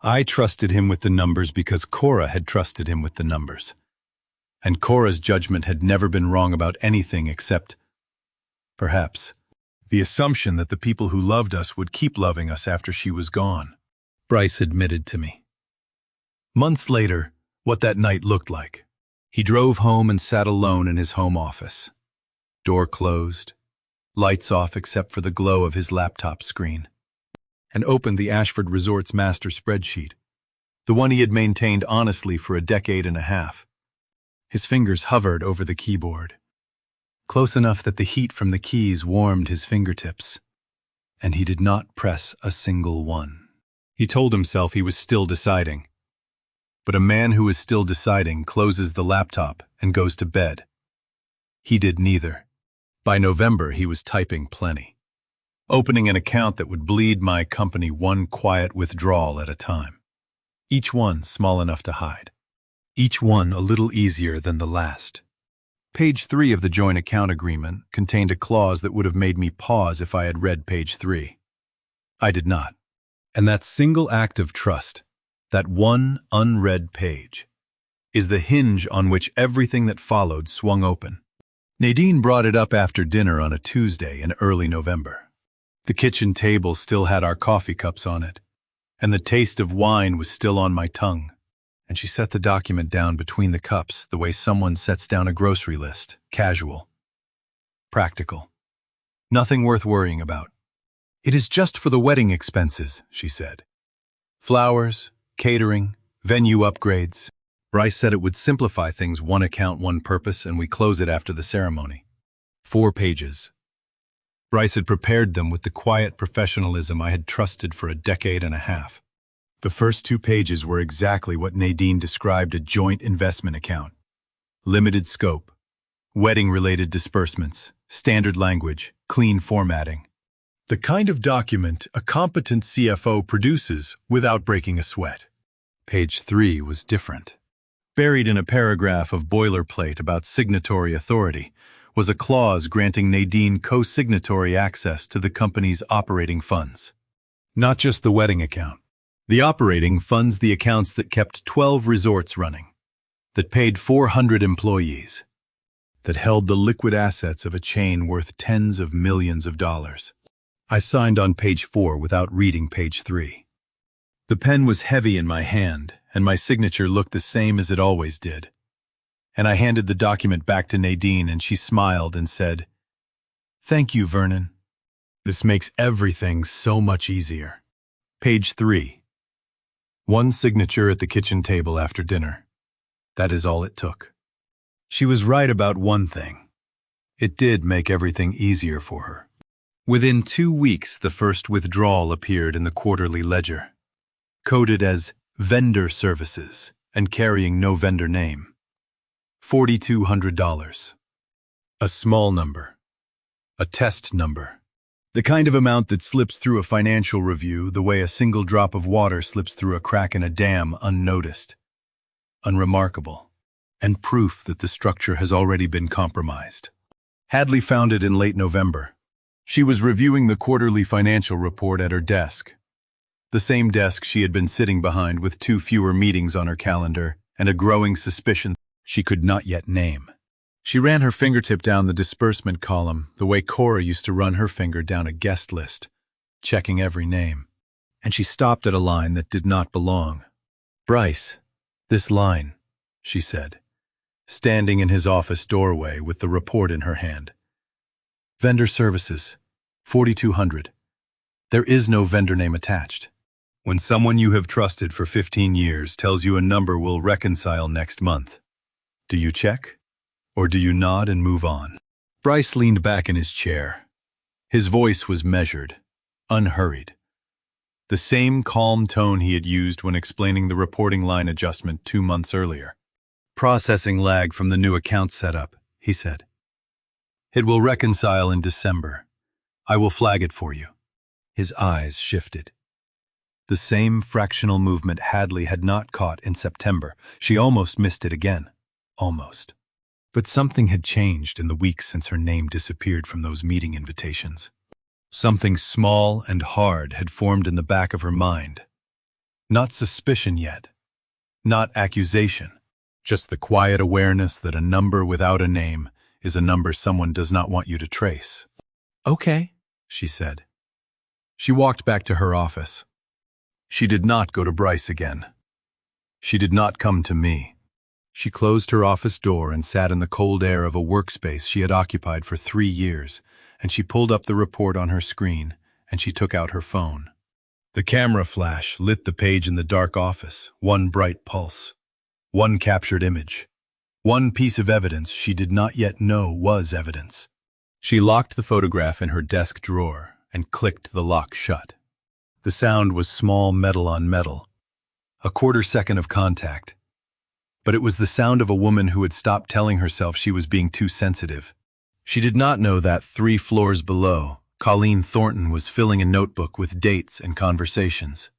I trusted him with the numbers because Cora had trusted him with the numbers. And Cora's judgment had never been wrong about anything except, perhaps, the assumption that the people who loved us would keep loving us after she was gone. Bryce admitted to me. Months later, what that night looked like. He drove home and sat alone in his home office. Door closed, lights off except for the glow of his laptop screen, and opened the Ashford Resort's master spreadsheet, the one he had maintained honestly for a decade and a half. His fingers hovered over the keyboard, close enough that the heat from the keys warmed his fingertips, and he did not press a single one. He told himself he was still deciding. But a man who is still deciding closes the laptop and goes to bed. He did neither. By November, he was typing plenty, opening an account that would bleed my company one quiet withdrawal at a time. Each one small enough to hide. Each one a little easier than the last. Page 3 of the joint account agreement contained a clause that would have made me pause if I had read page 3. I did not. And that single act of trust, that one unread page, is the hinge on which everything that followed swung open. Nadine brought it up after dinner on a Tuesday in early November. The kitchen table still had our coffee cups on it, and the taste of wine was still on my tongue. And she set the document down between the cups the way someone sets down a grocery list, casual, practical. Nothing worth worrying about. "It is just for the wedding expenses," she said. "Flowers, catering, venue upgrades." Bryce said it would simplify things, one account, one purpose, and we close it after the ceremony. 4 pages. Bryce had prepared them with the quiet professionalism I had trusted for a decade and a half. The first 2 pages were exactly what Nadine described a joint investment account. Limited scope, wedding-related disbursements, standard language, clean formatting. The kind of document a competent CFO produces without breaking a sweat. Page 3 was different. Buried in a paragraph of boilerplate about signatory authority was a clause granting Nadine co-signatory access to the company's operating funds. Not just the wedding account. The operating funds the accounts that kept 12 resorts running, that paid 400 employees, that held the liquid assets of a chain worth tens of millions of dollars. I signed on page 4 without reading page 3. The pen was heavy in my hand, and my signature looked the same as it always did. And I handed the document back to Nadine, and she smiled and said, "Thank you, Vernon. This makes everything so much easier." Page 3. One signature at the kitchen table after dinner. That is all it took. She was right about one thing. It did make everything easier for her. Within 2 weeks, the first withdrawal appeared in the quarterly ledger, coded as vendor services and carrying no vendor name. $4,200. A small number. A test number. The kind of amount that slips through a financial review the way a single drop of water slips through a crack in a dam unnoticed. Unremarkable. And proof that the structure has already been compromised. Hadley found it in late November. She was reviewing the quarterly financial report at her desk. The same desk she had been sitting behind with 2 fewer meetings on her calendar and a growing suspicion she could not yet name. She ran her fingertip down the disbursement column the way Cora used to run her finger down a guest list, checking every name. And she stopped at a line that did not belong. "Bryce, this line," she said, standing in his office doorway with the report in her hand. "Vendor services, $4,200. There is no vendor name attached. When someone you have trusted for 15 years tells you a number will reconcile next month, do you check? Or do you nod and move on? Bryce leaned back in his chair. His voice was measured, unhurried. The same calm tone he had used when explaining the reporting line adjustment 2 months earlier. Processing lag from the new account setup, he said. It will reconcile in December. I will flag it for you. His eyes shifted. The same fractional movement Hadley had not caught in September. She almost missed it again. Almost. But something had changed in the weeks since her name disappeared from those meeting invitations. Something small and hard had formed in the back of her mind. Not suspicion yet. Not accusation. Just the quiet awareness that a number without a name is a number someone does not want you to trace. Okay, she said. She walked back to her office. She did not go to Bryce again. She did not come to me. She closed her office door and sat in the cold air of a workspace she had occupied for 3 years, and she pulled up the report on her screen, and she took out her phone. The camera flash lit the page in the dark office, one bright pulse, one captured image, one piece of evidence she did not yet know was evidence. She locked the photograph in her desk drawer and clicked the lock shut. The sound was small metal on metal, a quarter second of contact. But it was the sound of a woman who had stopped telling herself she was being too sensitive. She did not know that 3 floors below, Colleen Thornton was filling a notebook with dates and conversations.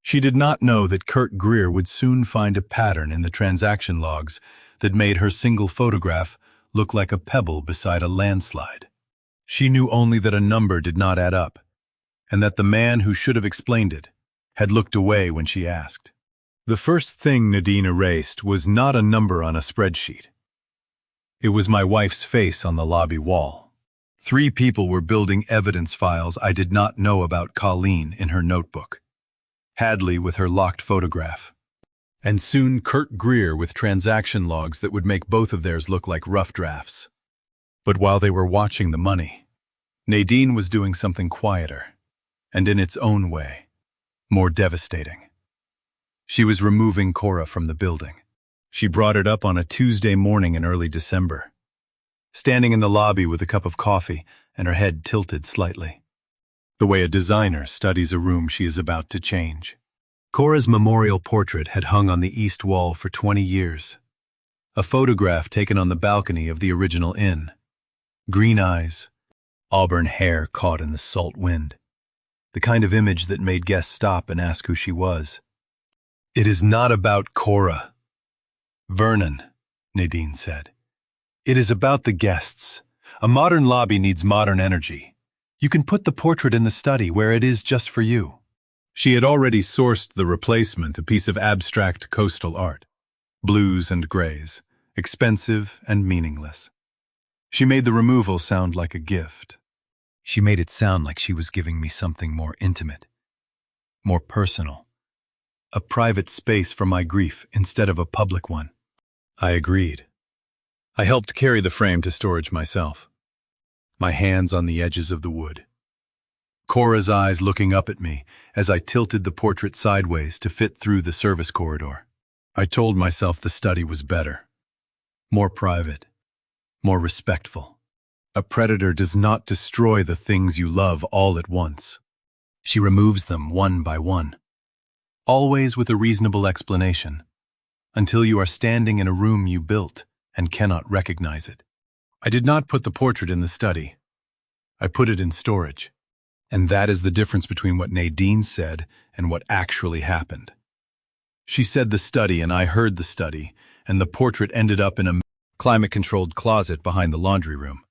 She did not know that Kurt Greer would soon find a pattern in the transaction logs that made her single photograph look like a pebble beside a landslide. She knew only that a number did not add up, and that the man who should have explained it had looked away when she asked. The first thing Nadine erased was not a number on a spreadsheet. It was my wife's face on the lobby wall. 3 people were building evidence files I did not know about Colleen in her notebook. Hadley with her locked photograph. And soon Kurt Greer with transaction logs that would make both of theirs look like rough drafts. But while they were watching the money, Nadine was doing something quieter, and in its own way, more devastating. She was removing Cora from the building. She brought it up on a Tuesday morning in early December, standing in the lobby with a cup of coffee and her head tilted slightly, the way a designer studies a room she is about to change. Cora's memorial portrait had hung on the east wall for 20 years, a photograph taken on the balcony of the original inn. Green eyes, auburn hair caught in the salt wind, the kind of image that made guests stop and ask who she was. It is not about Cora. Vernon, Nadine said. It is about the guests. A modern lobby needs modern energy. You can put the portrait in the study where it is just for you. She had already sourced the replacement, a piece of abstract coastal art. Blues and grays, expensive and meaningless. She made the removal sound like a gift. She made it sound like she was giving me something more intimate, more personal. A private space for my grief instead of a public one. I agreed. I helped carry the frame to storage myself, my hands on the edges of the wood. Cora's eyes looking up at me as I tilted the portrait sideways to fit through the service corridor. I told myself the study was better, more private, more respectful. A predator does not destroy the things you love all at once. She removes them one by one. Always with a reasonable explanation, until you are standing in a room you built and cannot recognize it. I did not put the portrait in the study. I put it in storage. And that is the difference between what Nadine said and what actually happened. She said the study and I heard the study, and the portrait ended up in a climate-controlled closet behind the laundry room.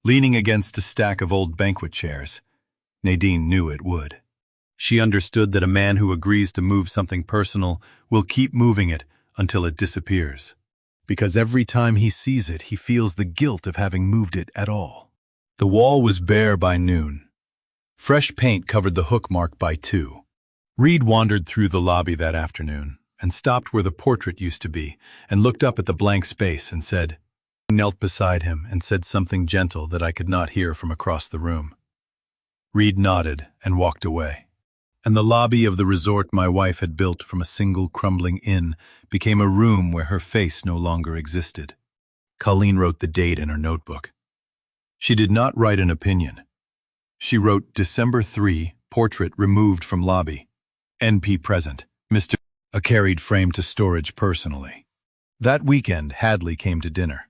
Leaning against a stack of old banquet chairs, Nadine knew it would. She understood that a man who agrees to move something personal will keep moving it until it disappears. Because every time he sees it, he feels the guilt of having moved it at all. The wall was bare by noon. Fresh paint covered the hook mark by 2. Reed wandered through the lobby that afternoon and stopped where the portrait used to be and looked up at the blank space and said, knelt beside him and said something gentle that I could not hear from across the room. Reed nodded and walked away. And the lobby of the resort my wife had built from a single crumbling inn became a room where her face no longer existed. Colleen wrote the date in her notebook. She did not write an opinion. She wrote December 3, portrait removed from lobby. NP present, Mr. A carried frame to storage personally. That weekend, Hadley came to dinner.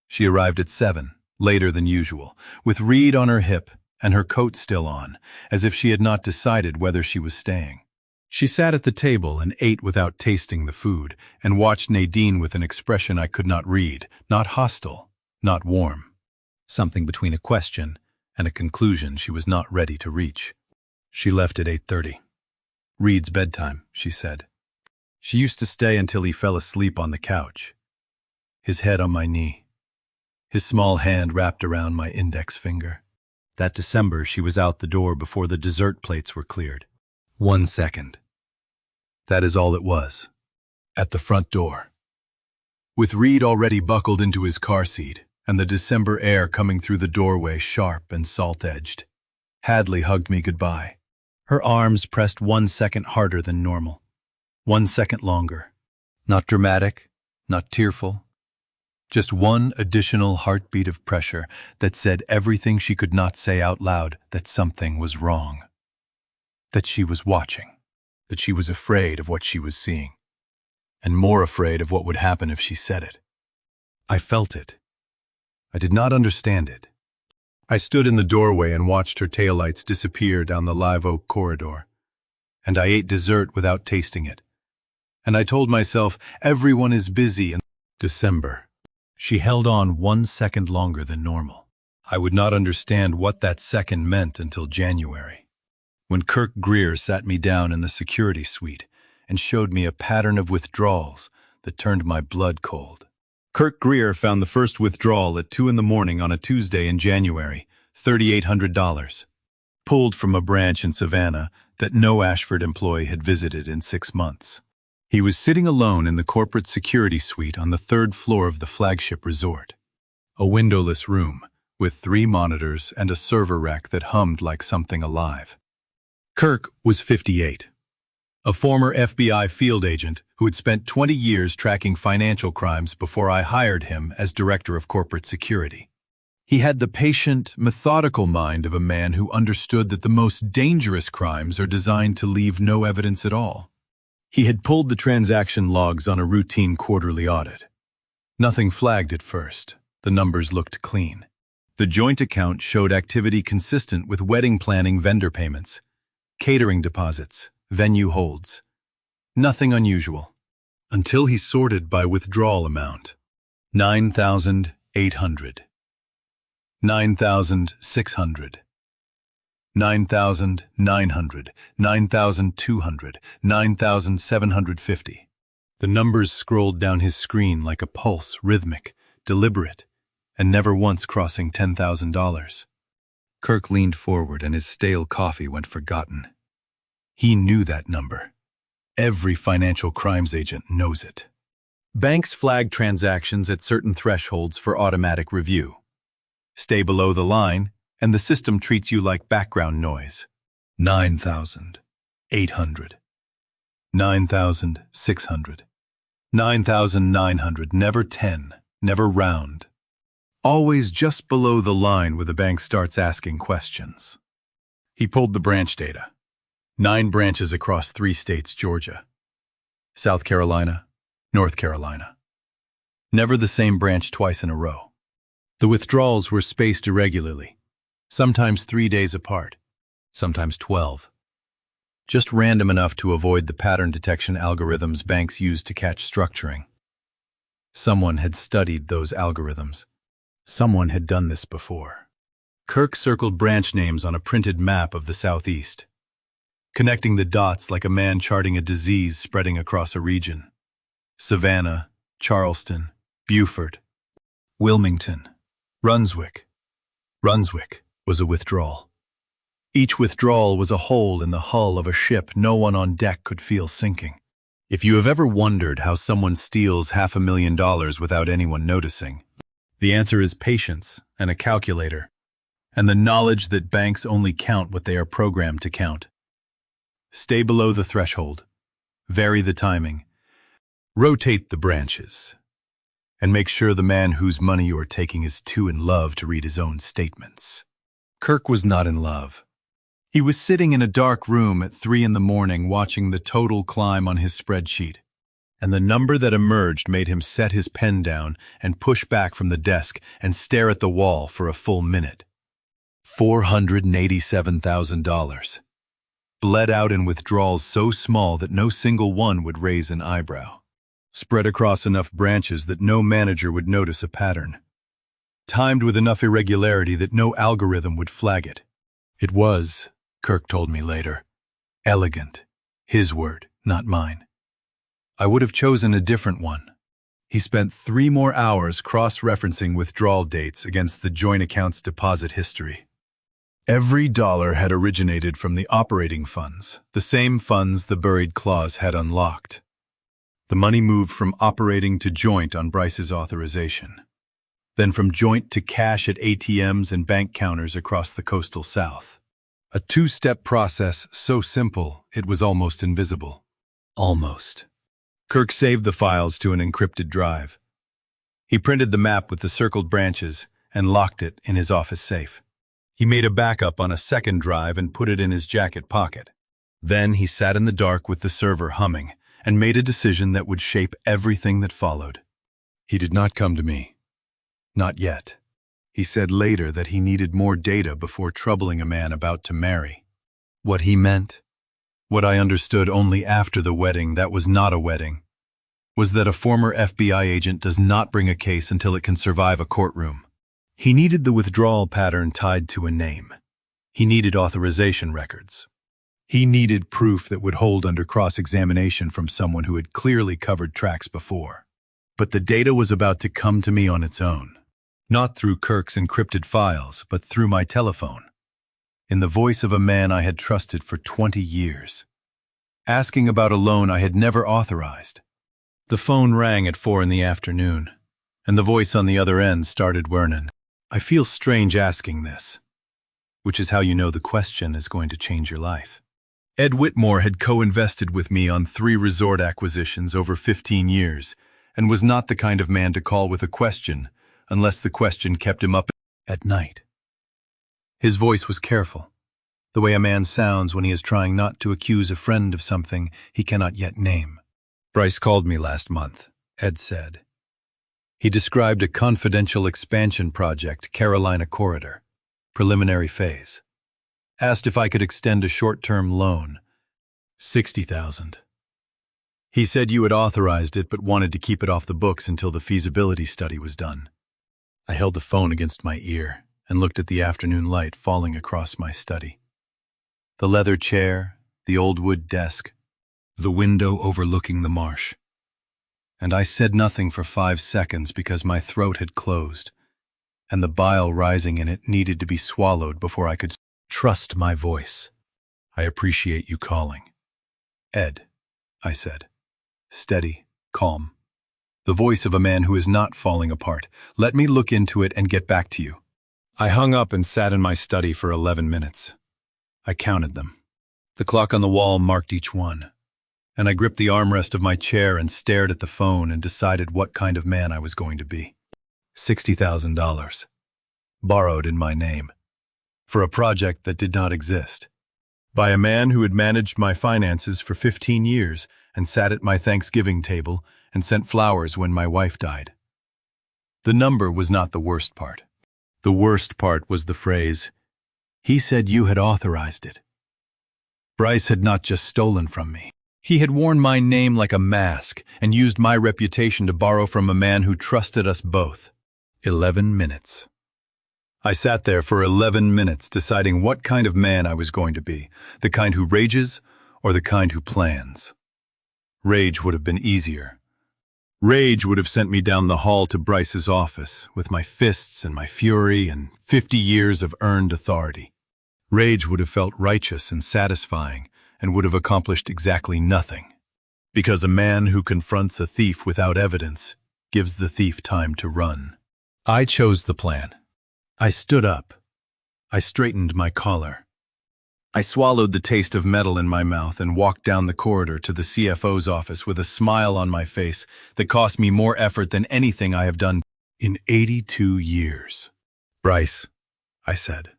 She arrived at 7, later than usual, with Reed on her hip and her coat still on, as if she had not decided whether she was staying. She sat at the table and ate without tasting the food, and watched Nadine with an expression I could not read, not hostile, not warm. Something between a question and a conclusion she was not ready to reach. She left at 8:30. Reed's bedtime, she said. She used to stay until he fell asleep on the couch, his head on my knee, his small hand wrapped around my index finger. That December, she was out the door before the dessert plates were cleared. 1 second. That is all it was. At the front door. With Reed already buckled into his car seat, and the December air coming through the doorway sharp and salt-edged, Hadley hugged me goodbye. Her arms pressed 1 second harder than normal. 1 second longer. Not dramatic, not tearful. Just one additional heartbeat of pressure that said everything she could not say out loud, that something was wrong. That she was watching. That she was afraid of what she was seeing. And more afraid of what would happen if she said it. I felt it. I did not understand it. I stood in the doorway and watched her taillights disappear down the live oak corridor. And I ate dessert without tasting it. And I told myself, everyone is busy in December. She held on 1 second longer than normal. I would not understand what that second meant until January, when Kirk Greer sat me down in the security suite and showed me a pattern of withdrawals that turned my blood cold. Kirk Greer found the first withdrawal at 2 in the morning on a Tuesday in January, $3,800, pulled from a branch in Savannah that no Ashford employee had visited in 6 months. He was sitting alone in the corporate security suite on the 3rd floor of the flagship resort. A windowless room, with 3 monitors and a server rack that hummed like something alive. Kirk was 58, a former FBI field agent who had spent 20 years tracking financial crimes before I hired him as director of corporate security. He had the patient, methodical mind of a man who understood that the most dangerous crimes are designed to leave no evidence at all. He had pulled the transaction logs on a routine quarterly audit. Nothing flagged at first. The numbers looked clean. The joint account showed activity consistent with wedding planning vendor payments, catering deposits, venue holds. Nothing unusual. Until he sorted by withdrawal amount. 9,800. 9,600. 9,900, 9,200, 9,750. The numbers scrolled down his screen like a pulse, rhythmic, deliberate, and never once crossing $10,000. Kirk leaned forward and his stale coffee went forgotten. He knew that number. Every financial crimes agent knows it. Banks flag transactions at certain thresholds for automatic review. Stay below the line, and the system treats you like background noise. 9,800. 9,600. 9,900, never 10, never round. Always just below the line where the bank starts asking questions. He pulled the branch data. 9 branches across 3 states, Georgia, South Carolina, North Carolina. Never the same branch twice in a row. The withdrawals were spaced irregularly. Sometimes 3 days apart, sometimes 12. Just random enough to avoid the pattern detection algorithms banks use to catch structuring. Someone had studied those algorithms. Someone had done this before. Kirk circled branch names on a printed map of the Southeast, connecting the dots like a man charting a disease spreading across a region. Savannah, Charleston, Beaufort, Wilmington, Brunswick. Brunswick was a withdrawal. Each withdrawal was a hole in the hull of a ship no one on deck could feel sinking. If you have ever wondered how someone steals $500,000 without anyone noticing, the answer is patience and a calculator and the knowledge that banks only count what they are programmed to count. Stay below the threshold. Vary the timing. Rotate the branches. And make sure the man whose money you are taking is too in love to read his own statements. Kirk was not in love. He was sitting in a dark room at 3 a.m. watching the total climb on his spreadsheet. And the number that emerged made him set his pen down and push back from the desk and stare at the wall for a full minute. $487,000. Bled out in withdrawals so small that no single one would raise an eyebrow. Spread across enough branches that no manager would notice a pattern. Timed with enough irregularity that no algorithm would flag it. It was, Kirk told me later, elegant. His word, not mine. I would have chosen a different one. He spent 3 more hours cross-referencing withdrawal dates against the joint account's deposit history. Every dollar had originated from the operating funds, the same funds the buried clause had unlocked. The money moved from operating to joint on Bryce's authorization, then from joint to cash at ATMs and bank counters across the coastal South. A 2-step process so simple it was almost invisible. Almost. Kirk saved the files to an encrypted drive. He printed the map with the circled branches and locked it in his office safe. He made a backup on a second drive and put it in his jacket pocket. Then he sat in the dark with the server humming and made a decision that would shape everything that followed. He did not come to me. Not yet. He said later that he needed more data before troubling a man about to marry. What he meant, what I understood only after the wedding that was not a wedding, was that a former FBI agent does not bring a case until it can survive a courtroom. He needed the withdrawal pattern tied to a name. He needed authorization records. He needed proof that would hold under cross-examination from someone who had clearly covered tracks before. But the data was about to come to me on its own. Not through Kirk's encrypted files, but through my telephone. In the voice of a man I had trusted for 20 years. Asking about a loan I had never authorized. The phone rang at 4 p.m, and the voice on the other end started whirring. I feel strange asking this, which is how you know the question is going to change your life. Ed Whitmore had co-invested with me on 3 resort acquisitions over 15 years and was not the kind of man to call with a question unless the question kept him up at night. His voice was careful, the way a man sounds when he is trying not to accuse a friend of something he cannot yet name. Bryce called me last month, Ed said. He described a confidential expansion project, Carolina Corridor, preliminary phase. Asked if I could extend a short-term loan, $60,000. He said you had authorized it but wanted to keep it off the books until the feasibility study was done. I held the phone against my ear and looked at the afternoon light falling across my study. The leather chair, the old wood desk, the window overlooking the marsh. And I said nothing for 5 seconds because my throat had closed, and the bile rising in it needed to be swallowed before I could trust my voice. I appreciate you calling. Ed, I said. Steady, calm. The voice of a man who is not falling apart. Let me look into it and get back to you. I hung up and sat in my study for 11 minutes. I counted them. The clock on the wall marked each one. And I gripped the armrest of my chair and stared at the phone and decided what kind of man I was going to be. $60,000. Borrowed in my name. For a project that did not exist. By a man who had managed my finances for 15 years and sat at my Thanksgiving table and sent flowers when my wife died. The number was not the worst part. The worst part was the phrase, "He said you had authorized it." Bryce had not just stolen from me. He had worn my name like a mask and used my reputation to borrow from a man who trusted us both. 11 minutes. I sat there for 11 minutes deciding what kind of man I was going to be, the kind who rages or the kind who plans. Rage would have been easier. Rage would have sent me down the hall to Bryce's office with my fists and my fury and 50 years of earned authority. Rage would have felt righteous and satisfying and would have accomplished exactly nothing. Because a man who confronts a thief without evidence gives the thief time to run. I chose the plan. I stood up. I straightened my collar. I swallowed the taste of metal in my mouth and walked down the corridor to the CFO's office with a smile on my face that cost me more effort than anything I have done in 82 years. "Bryce," I said,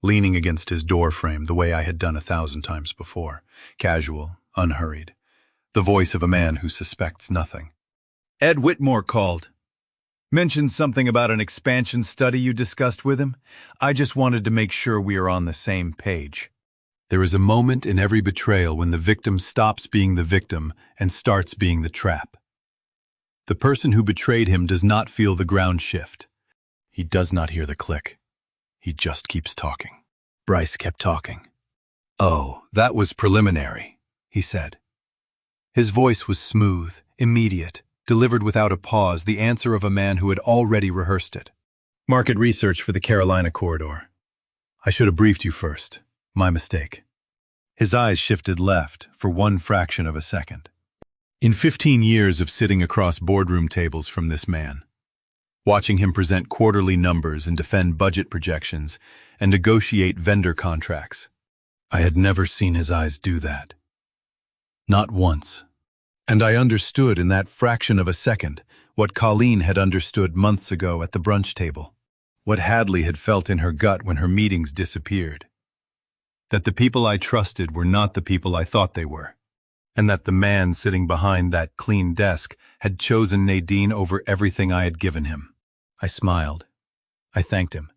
leaning against his door frame the way I had done 1,000 times before, casual, unhurried, the voice of a man who suspects nothing. "Ed Whitmore called. Mentioned something about an expansion study you discussed with him. I just wanted to make sure we are on the same page." There is a moment in every betrayal when the victim stops being the victim and starts being the trap. The person who betrayed him does not feel the ground shift. He does not hear the click. He just keeps talking. Bryce kept talking. "Oh, that was preliminary," he said. His voice was smooth, immediate, delivered without a pause, the answer of a man who had already rehearsed it. "Market research for the Carolina corridor. I should have briefed you first. My mistake." His eyes shifted left for one fraction of a second. In 15 years of sitting across boardroom tables from this man, watching him present quarterly numbers and defend budget projections and negotiate vendor contracts, I had never seen his eyes do that. Not once. And I understood in that fraction of a second what Colleen had understood months ago at the brunch table, what Hadley had felt in her gut when her meetings disappeared. That the people I trusted were not the people I thought they were, and that the man sitting behind that clean desk had chosen Nadine over everything I had given him. I smiled. I thanked him.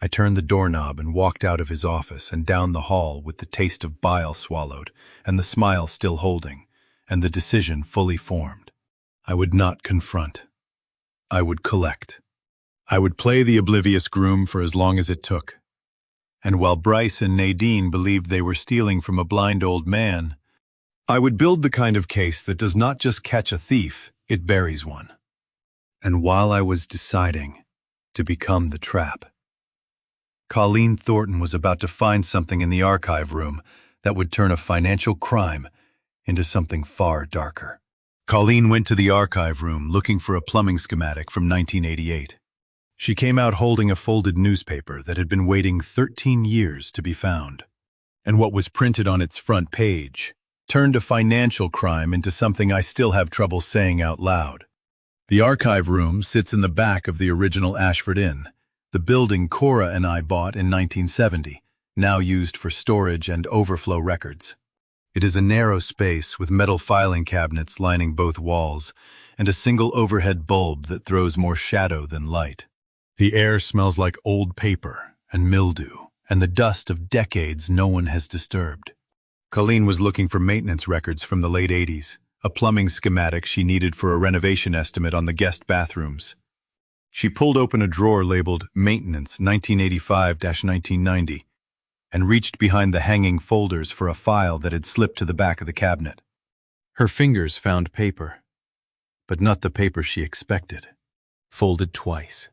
I turned the doorknob and walked out of his office and down the hall with the taste of bile swallowed, and the smile still holding, and the decision fully formed. I would not confront. I would collect. I would play the oblivious groom for as long as it took. And while Bryce and Nadine believed they were stealing from a blind old man, I would build the kind of case that does not just catch a thief, it buries one. And while I was deciding to become the trap, Colleen Thornton was about to find something in the archive room that would turn a financial crime into something far darker. Colleen went to the archive room looking for a plumbing schematic from 1988. She came out holding a folded newspaper that had been waiting 13 years to be found. And what was printed on its front page turned a financial crime into something I still have trouble saying out loud. The archive room sits in the back of the original Ashford Inn, the building Cora and I bought in 1970, now used for storage and overflow records. It is a narrow space with metal filing cabinets lining both walls and a single overhead bulb that throws more shadow than light. The air smells like old paper and mildew and the dust of decades no one has disturbed. Colleen was looking for maintenance records from the late 80s, a plumbing schematic she needed for a renovation estimate on the guest bathrooms. She pulled open a drawer labeled Maintenance 1985-1990 and reached behind the hanging folders for a file that had slipped to the back of the cabinet. Her fingers found paper, but not the paper she expected, folded twice.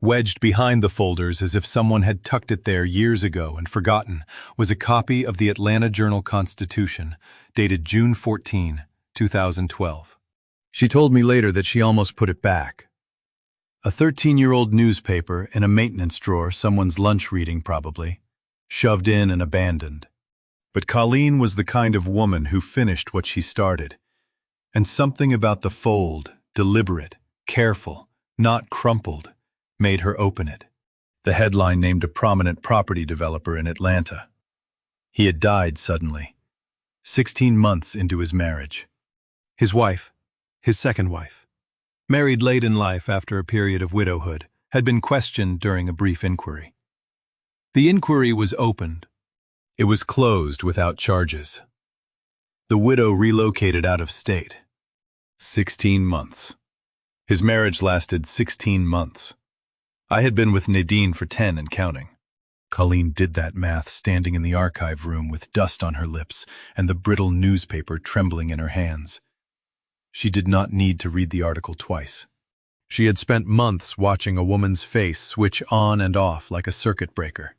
Wedged behind the folders as if someone had tucked it there years ago and forgotten was a copy of the Atlanta Journal-Constitution, dated June 14, 2012. She told me later that she almost put it back. A 13-year-old newspaper in a maintenance drawer, someone's lunch reading probably, shoved in and abandoned. But Colleen was the kind of woman who finished what she started. And something about the fold, deliberate, careful, not crumpled, made her open it. The headline named a prominent property developer in Atlanta. He had died suddenly, 16 months into his marriage. His wife, his second wife, married late in life after a period of widowhood, had been questioned during a brief inquiry. The inquiry was opened. It was closed without charges. The widow relocated out of state. 16 months. His marriage lasted 16 months. I had been with Nadine for 10 and counting. Colleen did that math standing in the archive room with dust on her lips and the brittle newspaper trembling in her hands. She did not need to read the article twice. She had spent months watching a woman's face switch on and off like a circuit breaker.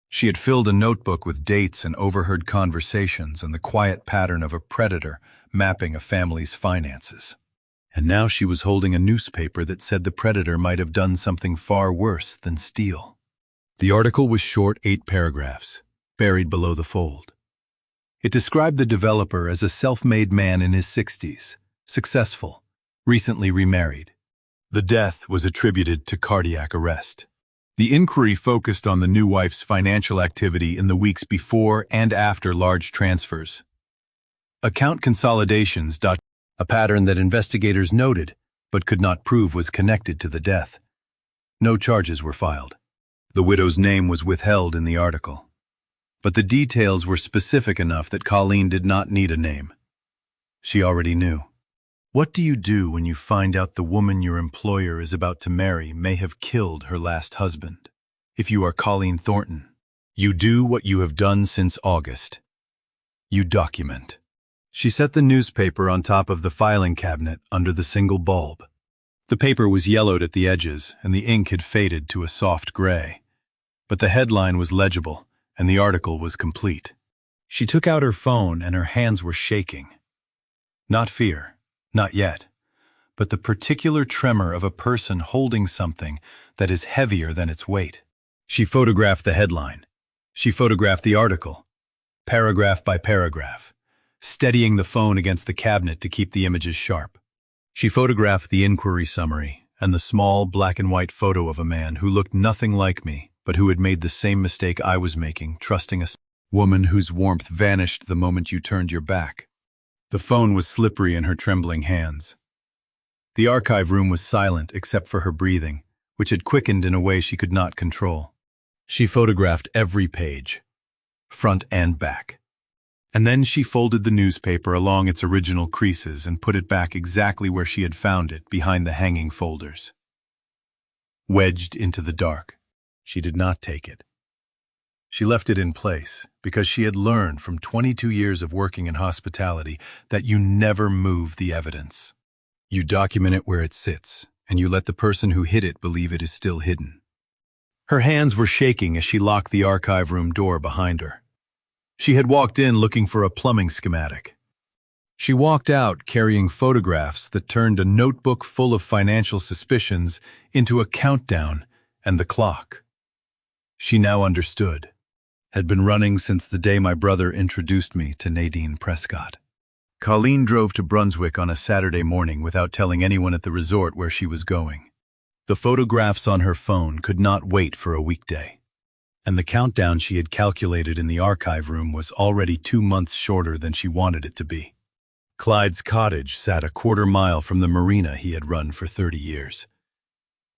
She had filled a notebook with dates and overheard conversations and the quiet pattern of a predator mapping a family's finances. And now she was holding a newspaper that said the predator might have done something far worse than steal. The article was short 8 paragraphs, buried below the fold. It described the developer as a self-made man in his 60s, successful, recently remarried. The death was attributed to cardiac arrest. The inquiry focused on the new wife's financial activity in the weeks before and after large transfers. Account consolidations, a pattern that investigators noted but could not prove was connected to the death. No charges were filed. The widow's name was withheld in the article. But the details were specific enough that Colleen did not need a name. She already knew. What do you do when you find out the woman your employer is about to marry may have killed her last husband? If you are Colleen Thornton, you do what you have done since August. You document. She set the newspaper on top of the filing cabinet under the single bulb. The paper was yellowed at the edges, and the ink had faded to a soft gray. But the headline was legible, and the article was complete. She took out her phone, and her hands were shaking. Not fear, not yet, but the particular tremor of a person holding something that is heavier than its weight. She photographed the headline. She photographed the article, paragraph by paragraph, steadying the phone against the cabinet to keep the images sharp. She photographed the inquiry summary and the small black and white photo of a man who looked nothing like me, but who had made the same mistake I was making, trusting a woman whose warmth vanished the moment you turned your back. The phone was slippery in her trembling hands. The archive room was silent except for her breathing, which had quickened in a way she could not control. She photographed every page, front and back. And then she folded the newspaper along its original creases and put it back exactly where she had found it, behind the hanging folders. Wedged into the dark. She did not take it. She left it in place because she had learned from 22 years of working in hospitality that you never move the evidence. You document it where it sits, and you let the person who hid it believe it is still hidden. Her hands were shaking as she locked the archive room door behind her. She had walked in looking for a plumbing schematic. She walked out carrying photographs that turned a notebook full of financial suspicions into a countdown and the clock. She now understood. Had been running since the day my brother introduced me to Nadine Prescott. Colleen drove to Brunswick on a Saturday morning without telling anyone at the resort where she was going. The photographs on her phone could not wait for a weekday. And the countdown she had calculated in the archive room was already 2 months shorter than she wanted it to be. Clyde's cottage sat a quarter-mile from the marina he had run for 30 years.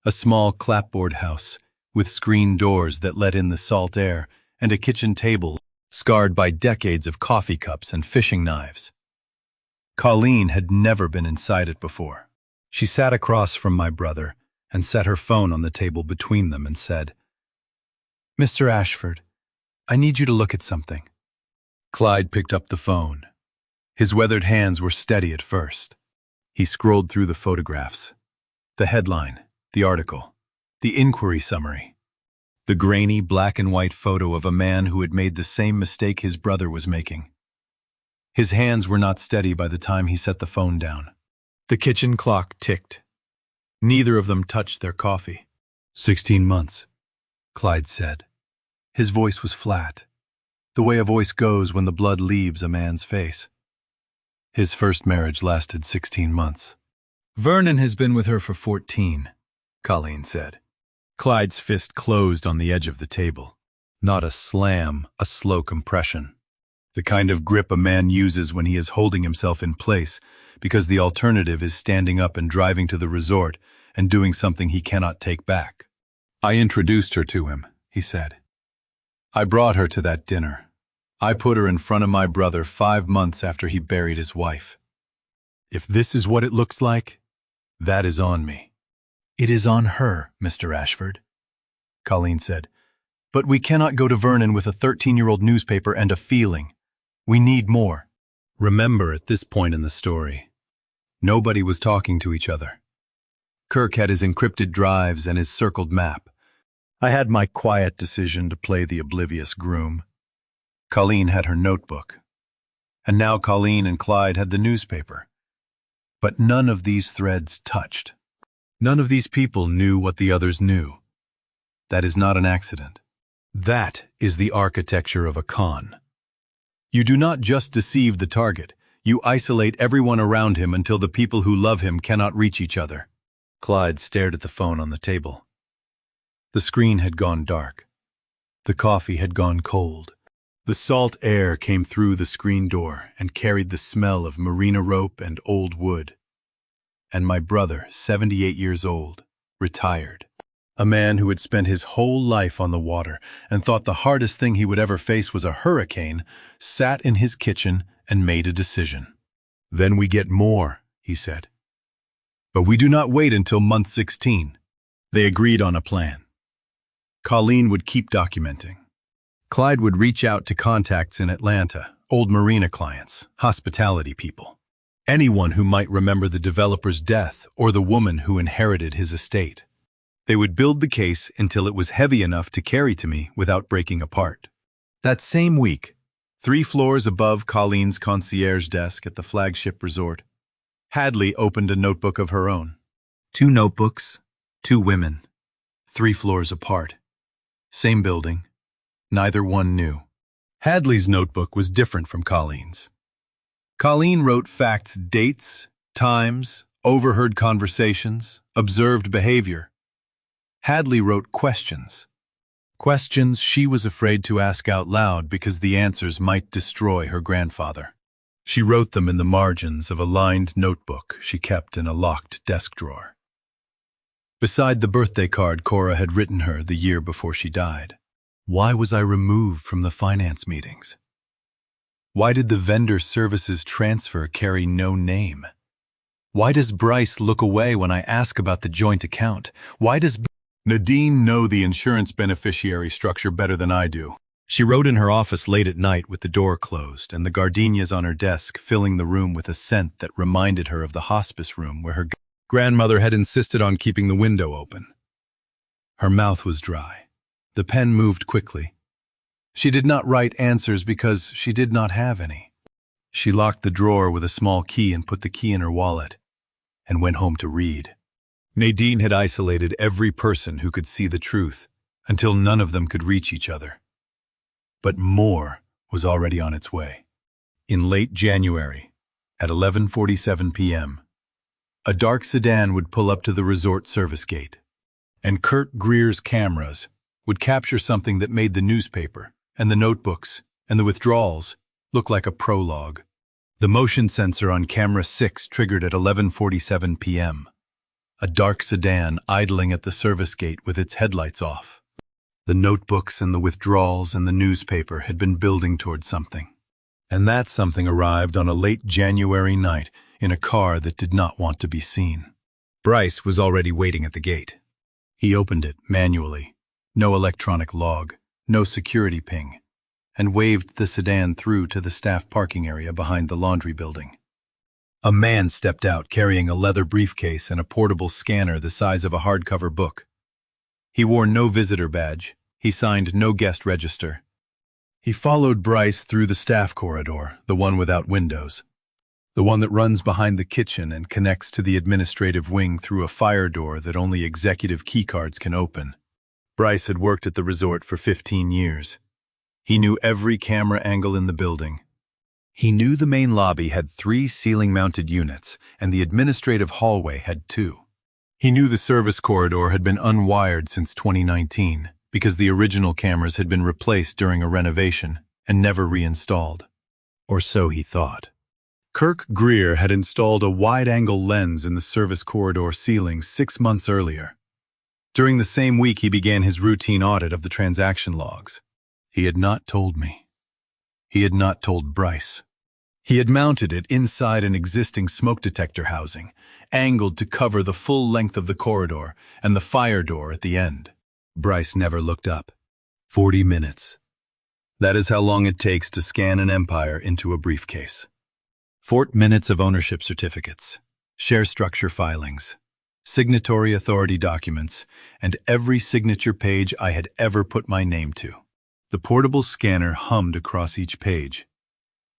A small clapboard house with screened doors that let in the salt air and a kitchen table scarred by decades of coffee cups and fishing knives. Colleen had never been inside it before. She sat across from my brother and set her phone on the table between them and said, "Mr. Ashford, I need you to look at something." Clyde picked up the phone. His weathered hands were steady at first. He scrolled through the photographs. The headline, the article, the inquiry summary. The grainy black and white photo of a man who had made the same mistake his brother was making. His hands were not steady by the time he set the phone down. The kitchen clock ticked. Neither of them touched their coffee. 16 months, Clyde said. His voice was flat, the way a voice goes when the blood leaves a man's face. His first marriage lasted 16 months. Vernon has been with her for 14, Colleen said. Clyde's fist closed on the edge of the table. Not a slam, a slow compression. The kind of grip a man uses when he is holding himself in place, because the alternative is standing up and driving to the resort and doing something he cannot take back. I introduced her to him, he said. I brought her to that dinner. I put her in front of my brother 5 months after he buried his wife. If this is what it looks like, that is on me. It is on her, Mr. Ashford, Colleen said. But we cannot go to Vernon with a 13-year-old newspaper and a feeling. We need more. Remember, at this point in the story, nobody was talking to each other. Kirk had his encrypted drives and his circled map. I had my quiet decision to play the oblivious groom. Colleen had her notebook. And now Colleen and Clyde had the newspaper. But none of these threads touched. None of these people knew what the others knew. That is not an accident. That is the architecture of a con. You do not just deceive the target, you isolate everyone around him until the people who love him cannot reach each other. Clyde stared at the phone on the table. The screen had gone dark. The coffee had gone cold. The salt air came through the screen door and carried the smell of marina rope and old wood. And my brother, 78 years old, retired. A man who had spent his whole life on the water and thought the hardest thing he would ever face was a hurricane, sat in his kitchen and made a decision. "Then we get more," he said. "But we do not wait until month 16. They agreed on a plan. Colleen would keep documenting. Clyde would reach out to contacts in Atlanta, old marina clients, hospitality people, anyone who might remember the developer's death or the woman who inherited his estate. They would build the case until it was heavy enough to carry to me without breaking apart. That same week, 3 floors above Colleen's concierge desk at the flagship resort, Hadley opened a notebook of her own. 2 notebooks, 2 women, 3 floors apart. Same building, neither one knew. Hadley's notebook was different from Colleen's. Colleen wrote facts, dates, times, overheard conversations, observed behavior. Hadley wrote questions. Questions she was afraid to ask out loud because the answers might destroy her grandfather. She wrote them in the margins of a lined notebook she kept in a locked desk drawer. Beside the birthday card Cora had written her the year before she died. Why was I removed from the finance meetings? Why did the vendor services transfer carry no name? Why does Bryce look away when I ask about the joint account? Why does Nadine know the insurance beneficiary structure better than I do? She wrote in her office late at night with the door closed and the gardenias on her desk filling the room with a scent that reminded her of the hospice room where her grandmother had insisted on keeping the window open. Her mouth was dry. The pen moved quickly. She did not write answers because she did not have any. She locked the drawer with a small key and put the key in her wallet and went home to read. Nadine had isolated every person who could see the truth until none of them could reach each other. But more was already on its way. In late January, at 11:47 p.m., a dark sedan would pull up to the resort service gate, and Kurt Greer's cameras would capture something that made the newspaper and the notebooks and the withdrawals look like a prologue. The motion sensor on camera 6 triggered at 11:47 p.m. A dark sedan idling at the service gate with its headlights off. The notebooks and the withdrawals and the newspaper had been building toward something. And that something arrived on a late January night in a car that did not want to be seen. Bryce was already waiting at the gate. He opened it manually, no electronic log, no security ping, and waved the sedan through to the staff parking area behind the laundry building. A man stepped out carrying a leather briefcase and a portable scanner the size of a hardcover book. He wore no visitor badge. He signed no guest register. He followed Bryce through the staff corridor, the one without windows, the one that runs behind the kitchen and connects to the administrative wing through a fire door that only executive keycards can open. Bryce had worked at the resort for 15 years. He knew every camera angle in the building. He knew the main lobby had 3 ceiling-mounted units, and the administrative hallway had 2. He knew the service corridor had been unwired since 2019, because the original cameras had been replaced during a renovation and never reinstalled. Or so he thought. Kirk Greer had installed a wide-angle lens in the service corridor ceiling 6 months earlier. During the same week, he began his routine audit of the transaction logs. He had not told me. He had not told Bryce. He had mounted it inside an existing smoke detector housing, angled to cover the full length of the corridor and the fire door at the end. Bryce never looked up. 40 minutes. That is how long it takes to scan an empire into a briefcase. 4 minutes of ownership certificates, share structure filings, signatory authority documents, and every signature page I had ever put my name to. The portable scanner hummed across each page,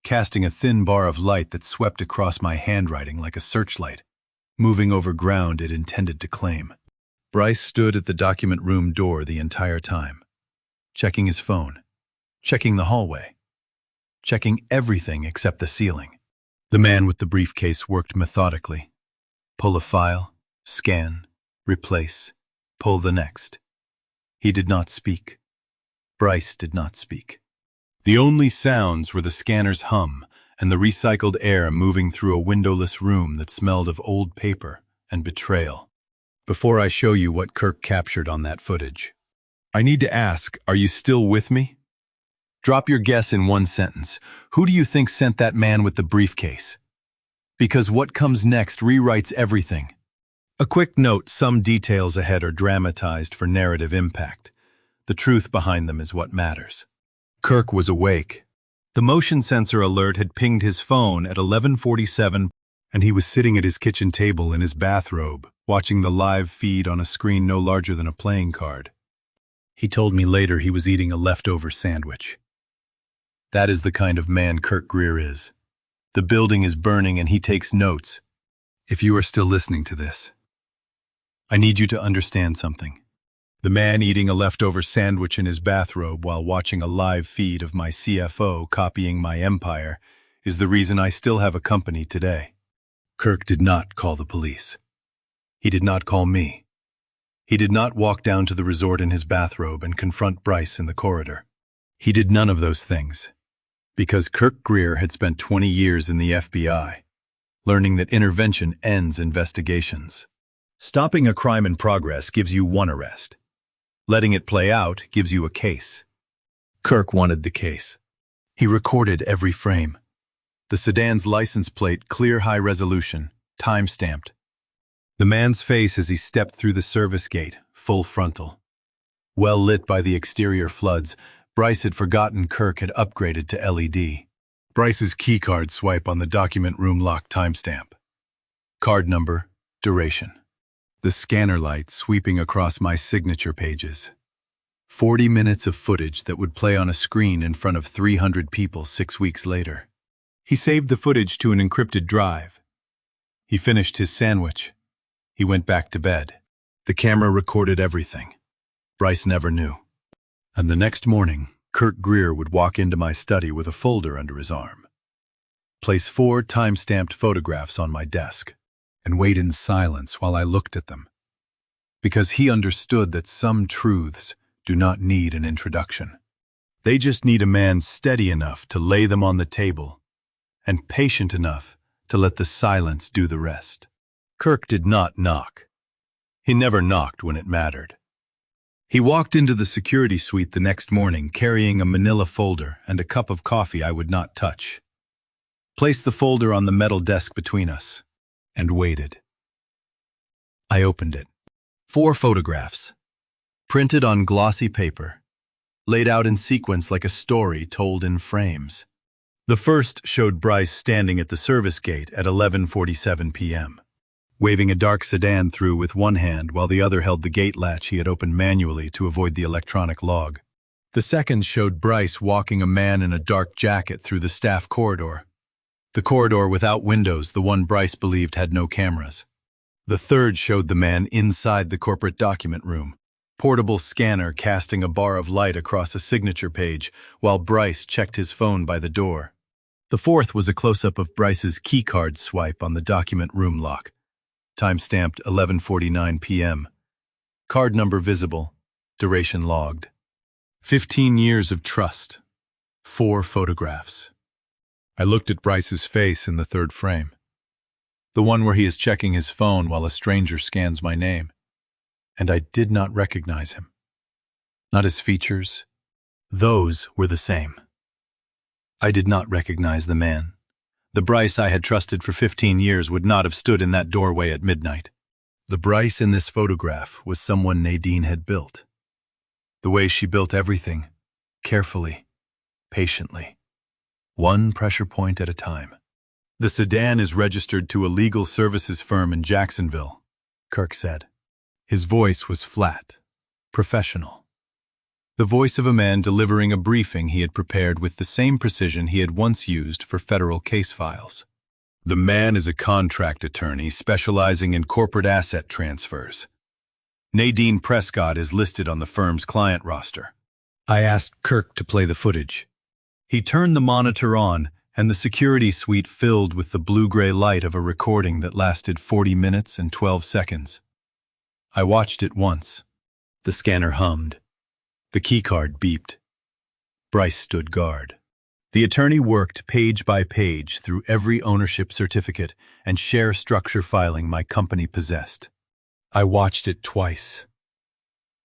casting a thin bar of light that swept across my handwriting like a searchlight, moving over ground it intended to claim. Bryce stood at the document room door the entire time. checking his phone, checking the hallway, checking everything except the ceiling. The man with the briefcase worked methodically. Pull a file, scan, replace, pull the next. He did not speak. Bryce did not speak. The only sounds were the scanner's hum and the recycled air moving through a windowless room that smelled of old paper and betrayal. Before I show you what Kirk captured on that footage, I need to ask, are you still with me? Drop your guess in one sentence. Who do you think sent that man with the briefcase? Because what comes next rewrites everything. A quick note, some details ahead are dramatized for narrative impact. The truth behind them is what matters. Kirk was awake. The motion sensor alert had pinged his phone at 11:47, and he was sitting at his kitchen table in his bathrobe, watching the live feed on a screen no larger than a playing card. He told me later he was eating a leftover sandwich. That is the kind of man Kirk Greer is. The building is burning and he takes notes. If you are still listening to this, I need you to understand something. The man eating a leftover sandwich in his bathrobe while watching a live feed of my CFO copying my empire is the reason I still have a company today. Kirk did not call the police. He did not call me. He did not walk down to the resort in his bathrobe and confront Bryce in the corridor. He did none of those things. Because Kirk Greer had spent 20 years in the FBI, learning that intervention ends investigations. Stopping a crime in progress gives you one arrest. Letting it play out gives you a case. Kirk wanted the case. He recorded every frame. The sedan's license plate, clear high resolution, time-stamped. The man's face as he stepped through the service gate, full frontal. Well lit by the exterior floods, Bryce had forgotten Kirk had upgraded to LED. Bryce's keycard swipe on the document room lock timestamp. Card number, duration. The scanner light sweeping across my signature pages. 40 minutes of footage that would play on a screen in front of 300 people 6 weeks later. He saved the footage to an encrypted drive. He finished his sandwich. He went back to bed. The camera recorded everything. Bryce never knew. And the next morning, Kirk Greer would walk into my study with a folder under his arm, place 4 time-stamped photographs on my desk, and wait in silence while I looked at them. Because he understood that some truths do not need an introduction. They just need a man steady enough to lay them on the table, and patient enough to let the silence do the rest. Kirk did not knock. He never knocked when it mattered. He walked into the security suite the next morning carrying a manila folder and a cup of coffee I would not touch. Placed the folder on the metal desk between us, and waited. I opened it. 4 photographs, printed on glossy paper, laid out in sequence like a story told in frames. The first showed Bryce standing at the service gate at 11:47 p.m. waving a dark sedan through with one hand while the other held the gate latch he had opened manually to avoid the electronic log. The second showed Bryce walking a man in a dark jacket through the staff corridor. The corridor without windows, the one Bryce believed had no cameras. The third showed the man inside the corporate document room, portable scanner casting a bar of light across a signature page while Bryce checked his phone by the door. The fourth was a close-up of Bryce's keycard swipe on the document room lock. Time-stamped 11:49 p.m. Card number visible. Duration logged. 15 years of trust. 4 photographs. I looked at Bryce's face in the third frame. The one where he is checking his phone while a stranger scans my name. And I did not recognize him. Not his features. Those were the same. I did not recognize the man. The Bryce I had trusted for 15 years would not have stood in that doorway at midnight. The Bryce in this photograph was someone Nadine had built. The way she built everything, carefully, patiently, one pressure point at a time. The sedan is registered to a legal services firm in Jacksonville, Kirk said. His voice was flat, professional. The voice of a man delivering a briefing he had prepared with the same precision he had once used for federal case files. The man is a contract attorney specializing in corporate asset transfers. Nadine Prescott is listed on the firm's client roster. I asked Kirk to play the footage. He turned the monitor on, and the security suite filled with the blue-gray light of a recording that lasted 40 minutes and 12 seconds. I watched it once. The scanner hummed. The keycard beeped. Bryce stood guard. The attorney worked page by page through every ownership certificate and share structure filing my company possessed. I watched it twice.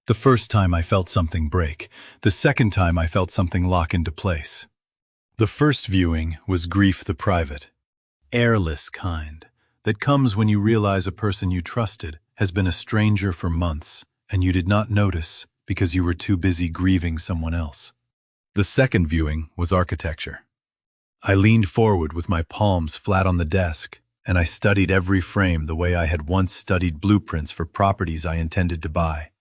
The first time I felt something break. The second time I felt something lock into place. The first viewing was grief the private, airless kind, that comes when you realize a person you trusted has been a stranger for months and you did not notice because you were too busy grieving someone else. The second viewing was architecture. I leaned forward with my palms flat on the desk, and I studied every frame the way I had once studied blueprints for properties I intended to buy.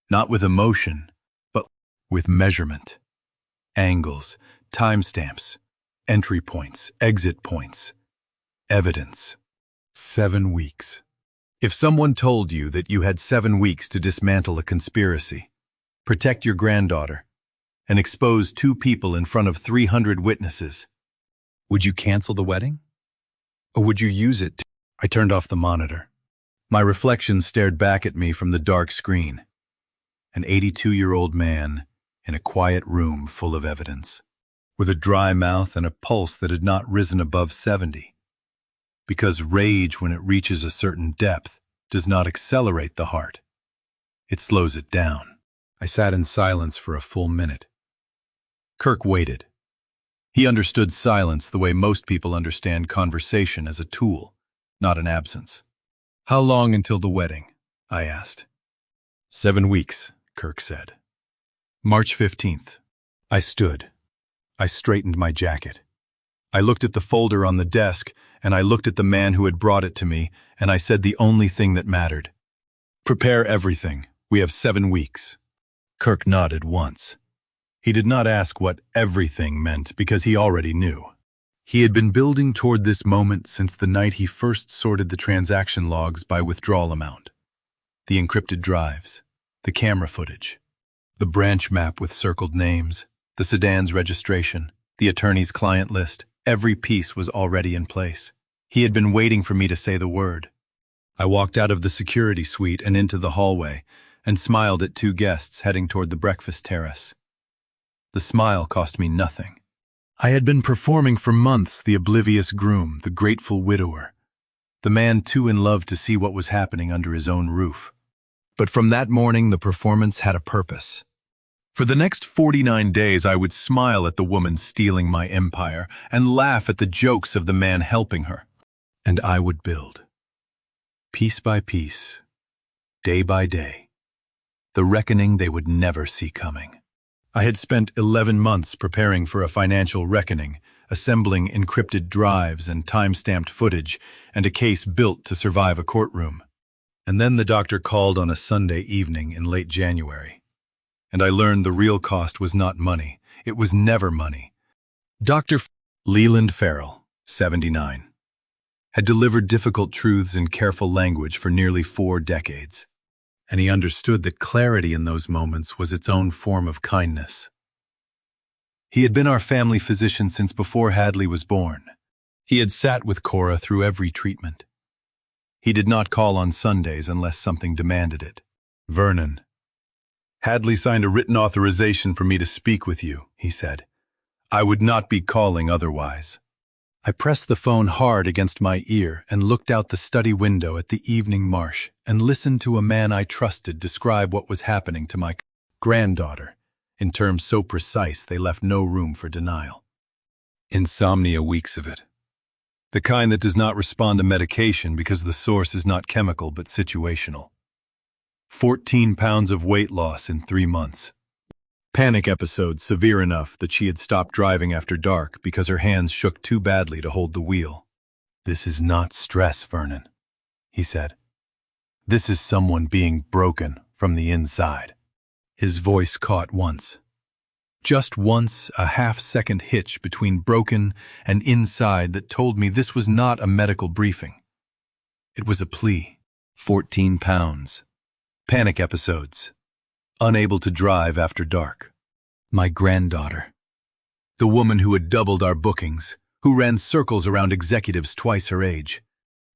Not with emotion, but with measurement. Angles, timestamps, entry points, exit points, evidence. 7 weeks. If someone told you that you had 7 weeks to dismantle a conspiracy, protect your granddaughter, and expose 2 people in front of 300 witnesses, would you cancel the wedding? Or would you use it to— I turned off the monitor. My reflection stared back at me from the dark screen. An 82-year-old man in a quiet room full of evidence, with a dry mouth and a pulse that had not risen above 70. Because rage, when it reaches a certain depth, does not accelerate the heart. It slows it down. I sat in silence for a full minute. Kirk waited. He understood silence the way most people understand conversation, as a tool, not an absence. "How long until the wedding?" I asked. 7 weeks, Kirk said. March 15th. I stood. I straightened my jacket. I looked at the folder on the desk, and I looked at the man who had brought it to me, and I said the only thing that mattered. "Prepare everything. We have 7 weeks." Kirk nodded once. He did not ask what everything meant because he already knew. He had been building toward this moment since the night he first sorted the transaction logs by withdrawal amount. The encrypted drives, the camera footage, the branch map with circled names, the sedan's registration, the attorney's client list, every piece was already in place. He had been waiting for me to say the word. I walked out of the security suite and into the hallway and smiled at 2 guests heading toward the breakfast terrace. The smile cost me nothing. I had been performing for months the oblivious groom, the grateful widower, the man too in love to see what was happening under his own roof. But from that morning, the performance had a purpose. For the next 49 days, I would smile at the woman stealing my empire and laugh at the jokes of the man helping her. And I would build, piece by piece, day by day, the reckoning they would never see coming. I had spent 11 months preparing for a financial reckoning, assembling encrypted drives and time-stamped footage, and a case built to survive a courtroom. And then the doctor called on a Sunday evening in late January. And I learned the real cost was not money. It was never money. Dr. Leland Farrell, 79, had delivered difficult truths in careful language for nearly 4 decades. And he understood that clarity in those moments was its own form of kindness. He had been our family physician since before Hadley was born. He had sat with Cora through every treatment. He did not call on Sundays unless something demanded it. "Vernon, Hadley signed a written authorization for me to speak with you," he said. "I would not be calling otherwise." I pressed the phone hard against my ear and looked out the study window at the evening marsh and listened to a man I trusted describe what was happening to my granddaughter in terms so precise they left no room for denial. Insomnia weeks of it. The kind that does not respond to medication because the source is not chemical but situational. 14 pounds of weight loss in 3 months. Panic episodes severe enough that she had stopped driving after dark because her hands shook too badly to hold the wheel. "This is not stress, Vernon," he said. "This is someone being broken from the inside." His voice caught once. Just once, a half-second hitch between broken and inside that told me this was not a medical briefing. It was a plea. 14 pounds. Panic episodes. Unable to drive after dark. My granddaughter. The woman who had doubled our bookings, who ran circles around executives twice her age,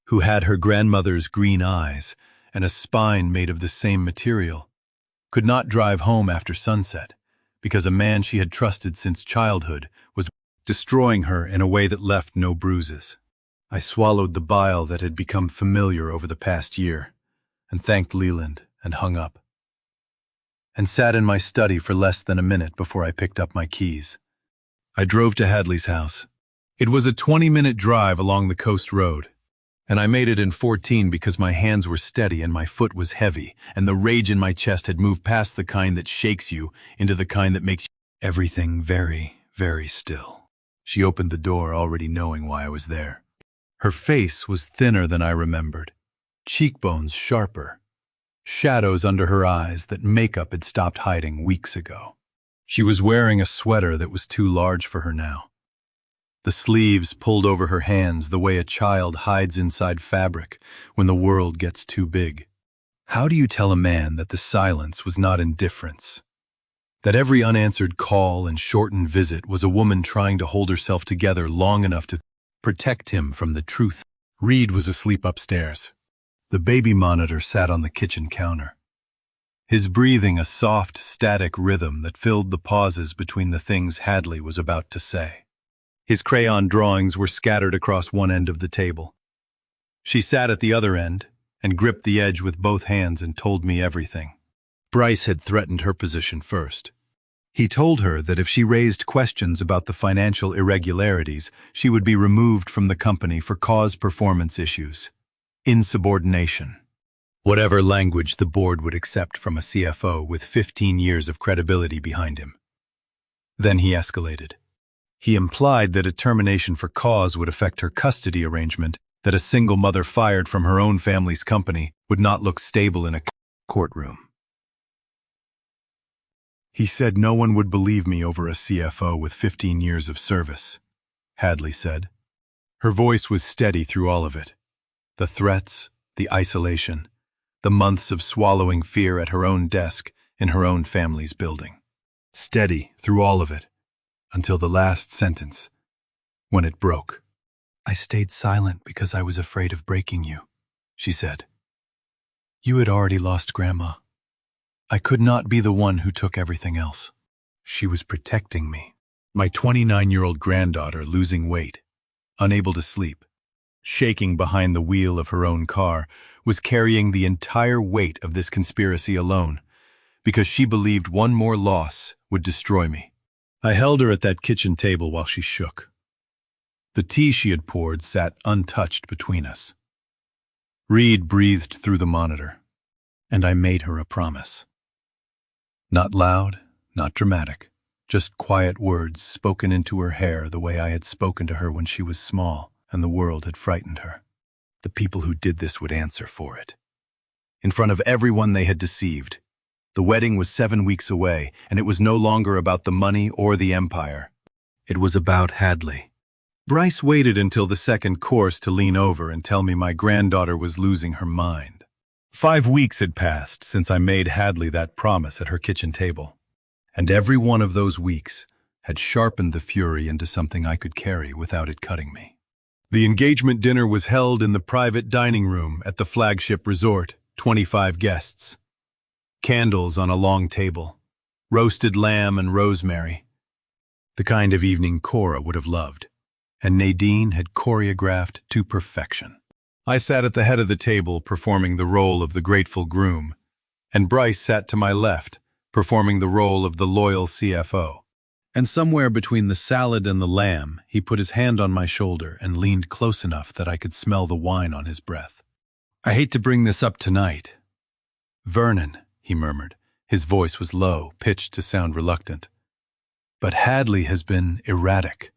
who had her grandmother's green eyes and a spine made of the same material, could not drive home after sunset because a man she had trusted since childhood was destroying her in a way that left no bruises. I swallowed the bile that had become familiar over the past year and thanked Leland and hung up. And sat in my study for less than a minute before I picked up my keys. I drove to Hadley's house. It was a 20-minute drive along the coast road, and I made it in 14 because my hands were steady and my foot was heavy, and the rage in my chest had moved past the kind that shakes you into the kind that makes everything very, very still. She opened the door already knowing why I was there. Her face was thinner than I remembered, cheekbones sharper, shadows under her eyes that makeup had stopped hiding weeks ago. She was wearing a sweater that was too large for her now. The sleeves pulled over her hands the way a child hides inside fabric when the world gets too big. How do you tell a man that the silence was not indifference? That every unanswered call and shortened visit was a woman trying to hold herself together long enough to protect him from the truth? Reed was asleep upstairs. The baby monitor sat on the kitchen counter, his breathing a soft, static rhythm that filled the pauses between the things Hadley was about to say. His crayon drawings were scattered across one end of the table. She sat at the other end and gripped the edge with both hands and told me everything. Bryce had threatened her position first. He told her that if she raised questions about the financial irregularities, she would be removed from the company for cause performance issues. Insubordination. Whatever language the board would accept from a CFO with 15 years of credibility behind him. Then he escalated. He implied that a termination for cause would affect her custody arrangement, that a single mother fired from her own family's company would not look stable in a courtroom. He said no one would believe me over a CFO with 15 years of service, Hadley said. Her voice was steady through all of it. The threats, the isolation, the months of swallowing fear at her own desk in her own family's building. Steady through all of it, until the last sentence, when it broke. I stayed silent because I was afraid of breaking you, she said. You had already lost Grandma. I could not be the one who took everything else. She was protecting me. My 29-year-old granddaughter losing weight, unable to sleep, shaking behind the wheel of her own car, was carrying the entire weight of this conspiracy alone, because she believed one more loss would destroy me. I held her at that kitchen table while she shook. The tea she had poured sat untouched between us. Reed breathed through the monitor, and I made her a promise. Not loud, not dramatic, just quiet words spoken into her hair the way I had spoken to her when she was small and the world had frightened her. The people who did this would answer for it. In front of everyone they had deceived. The wedding was 7 weeks away, and it was no longer about the money or the empire. It was about Hadley. Bryce waited until the second course to lean over and tell me my granddaughter was losing her mind. 5 weeks had passed since I made Hadley that promise at her kitchen table, and every one of those weeks had sharpened the fury into something I could carry without it cutting me. The engagement dinner was held in the private dining room at the flagship resort, 25 guests. Candles on a long table, roasted lamb and rosemary, the kind of evening Cora would have loved, and Nadine had choreographed to perfection. I sat at the head of the table performing the role of the grateful groom, and Bryce sat to my left, performing the role of the loyal CFO. And somewhere between the salad and the lamb, he put his hand on my shoulder and leaned close enough that I could smell the wine on his breath. I hate to bring this up tonight. Vernon, he murmured. His voice was low, pitched to sound reluctant. But Hadley has been erratic,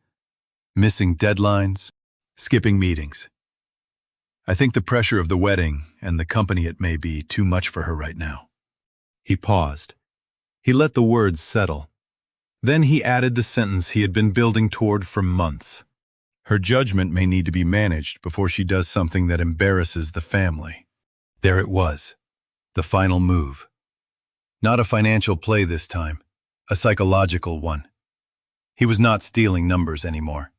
missing deadlines, skipping meetings. I think the pressure of the wedding and the company it may be too much for her right now. He paused. He let the words settle. Then he added the sentence he had been building toward for months. Her judgment may need to be managed before she does something that embarrasses the family. There it was, the final move. Not a financial play this time, A psychological one. He was not stealing numbers anymore.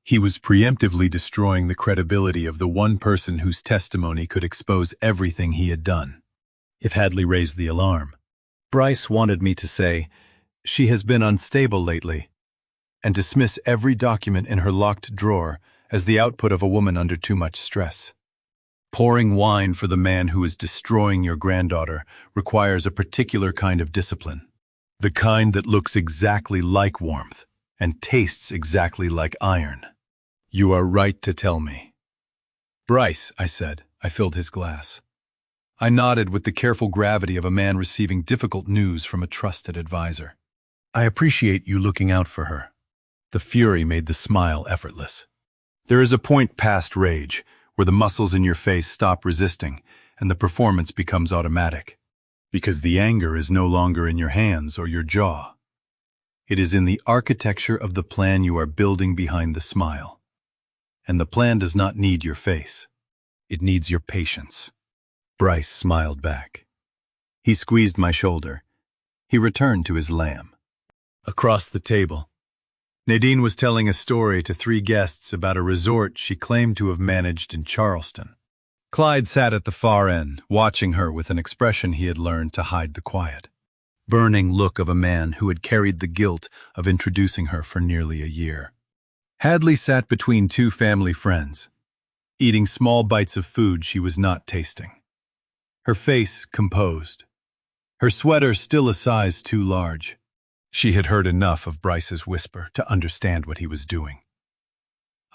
He was preemptively destroying the credibility of the one person whose testimony could expose everything he had done. If Hadley raised the alarm, Bryce wanted me to say, "She has been unstable lately," and dismiss every document in her locked drawer as the output of a woman under too much stress. Pouring wine for the man who is destroying your granddaughter requires a particular kind of discipline. The kind that looks exactly like warmth and tastes exactly like iron. You are right to tell me. Bryce, I said. I filled his glass. I nodded with the careful gravity of a man receiving difficult news from a trusted advisor. I appreciate you looking out for her. The fury made the smile effortless. There is a point past rage where the muscles in your face stop resisting and the performance becomes automatic. Because the anger is no longer in your hands or your jaw. It is in the architecture of the plan you are building behind the smile. And the plan does not need your face. It needs your patience. Bryce smiled back. He squeezed my shoulder. He returned to his lamb. Across the table, Nadine was telling a story to 3 guests about a resort she claimed to have managed in Charleston. Clyde sat at the far end, watching her with an expression he had learned to hide the quiet. Burning look of a man who had carried the guilt of introducing her for nearly a year. Hadley sat between 2 family friends, eating small bites of food she was not tasting. Her face composed. Her sweater still a size too large. She had heard enough of Bryce's whisper to understand what he was doing.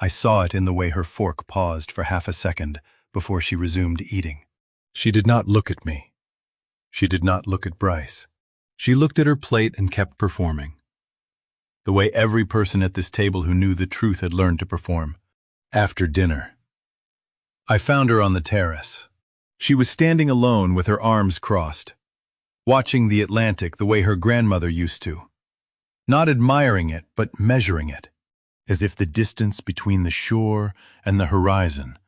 I saw it in the way her fork paused for half a second before she resumed eating. She did not look at me. She did not look at Bryce. She looked at her plate and kept performing. The way every person at this table who knew the truth had learned to perform. After dinner, I found her on the terrace. She was standing alone with her arms crossed, watching the Atlantic the way her grandmother used to. Not admiring it, but measuring it, as if the distance between the shore and the horizon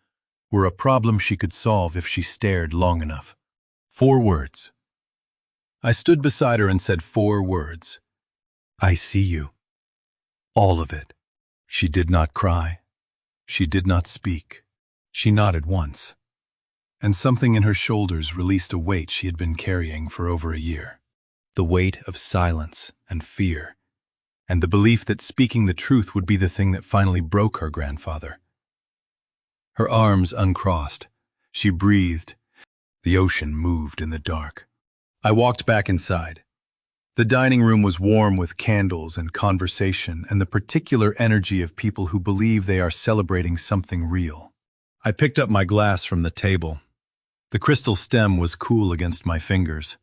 were a problem she could solve if she stared long enough. 4 words. I stood beside her and said 4 words. I see you. All of it. She did not cry. She did not speak. She nodded once. And something in her shoulders released a weight she had been carrying for over a year. The weight of silence and fear, and the belief that speaking the truth would be the thing that finally broke her grandfather. Her arms uncrossed. She breathed. The ocean moved in the dark. I walked back inside. The dining room was warm with candles and conversation and the particular energy of people who believe they are celebrating something real. I picked up my glass from the table. The crystal stem was cool against my fingers.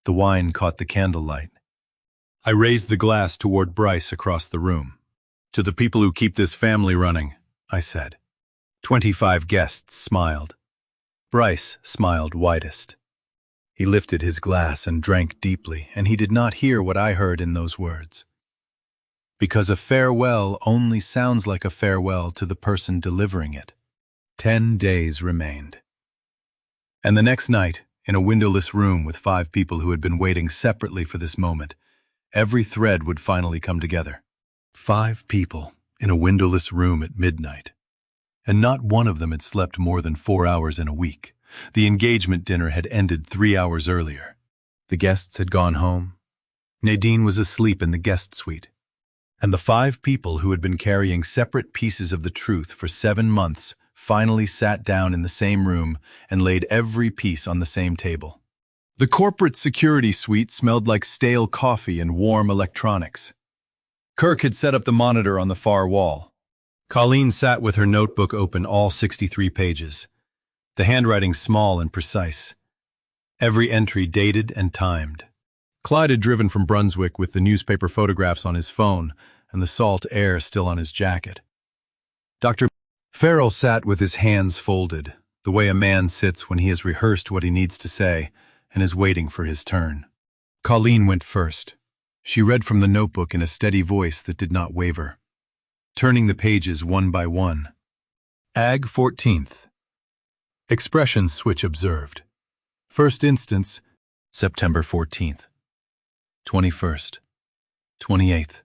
The wine caught the candlelight. I raised the glass toward Bryce across the room. To the people who keep this family running, I said. 25 guests smiled. Bryce smiled widest. He lifted his glass and drank deeply, and he did not hear what I heard in those words. Because a farewell only sounds like a farewell to the person delivering it. 10 days remained. And the next night, in a windowless room with 5 people who had been waiting separately for this moment, every thread would finally come together. 5 people in a windowless room at midnight. And not one of them had slept more than 4 hours in a week. The engagement dinner had ended 3 hours earlier. The guests had gone home. Nadine was asleep in the guest suite. And the 5 people who had been carrying separate pieces of the truth for 7 months finally sat down in the same room and laid every piece on the same table. The corporate security suite smelled like stale coffee and warm electronics. Kirk had set up the monitor on the far wall. Colleen sat with her notebook open all 63 pages. The handwriting small and precise. Every entry dated and timed. Clyde had driven from Brunswick with the newspaper photographs on his phone and the salt air still on his jacket. Dr. Farrell sat with his hands folded, the way a man sits when he has rehearsed what he needs to say and is waiting for his turn. Colleen went first. She read from the notebook in a steady voice that did not waver, turning the pages one by one. Ag 14th. Expression switch observed. First instance, September 14th. 21st. 28th.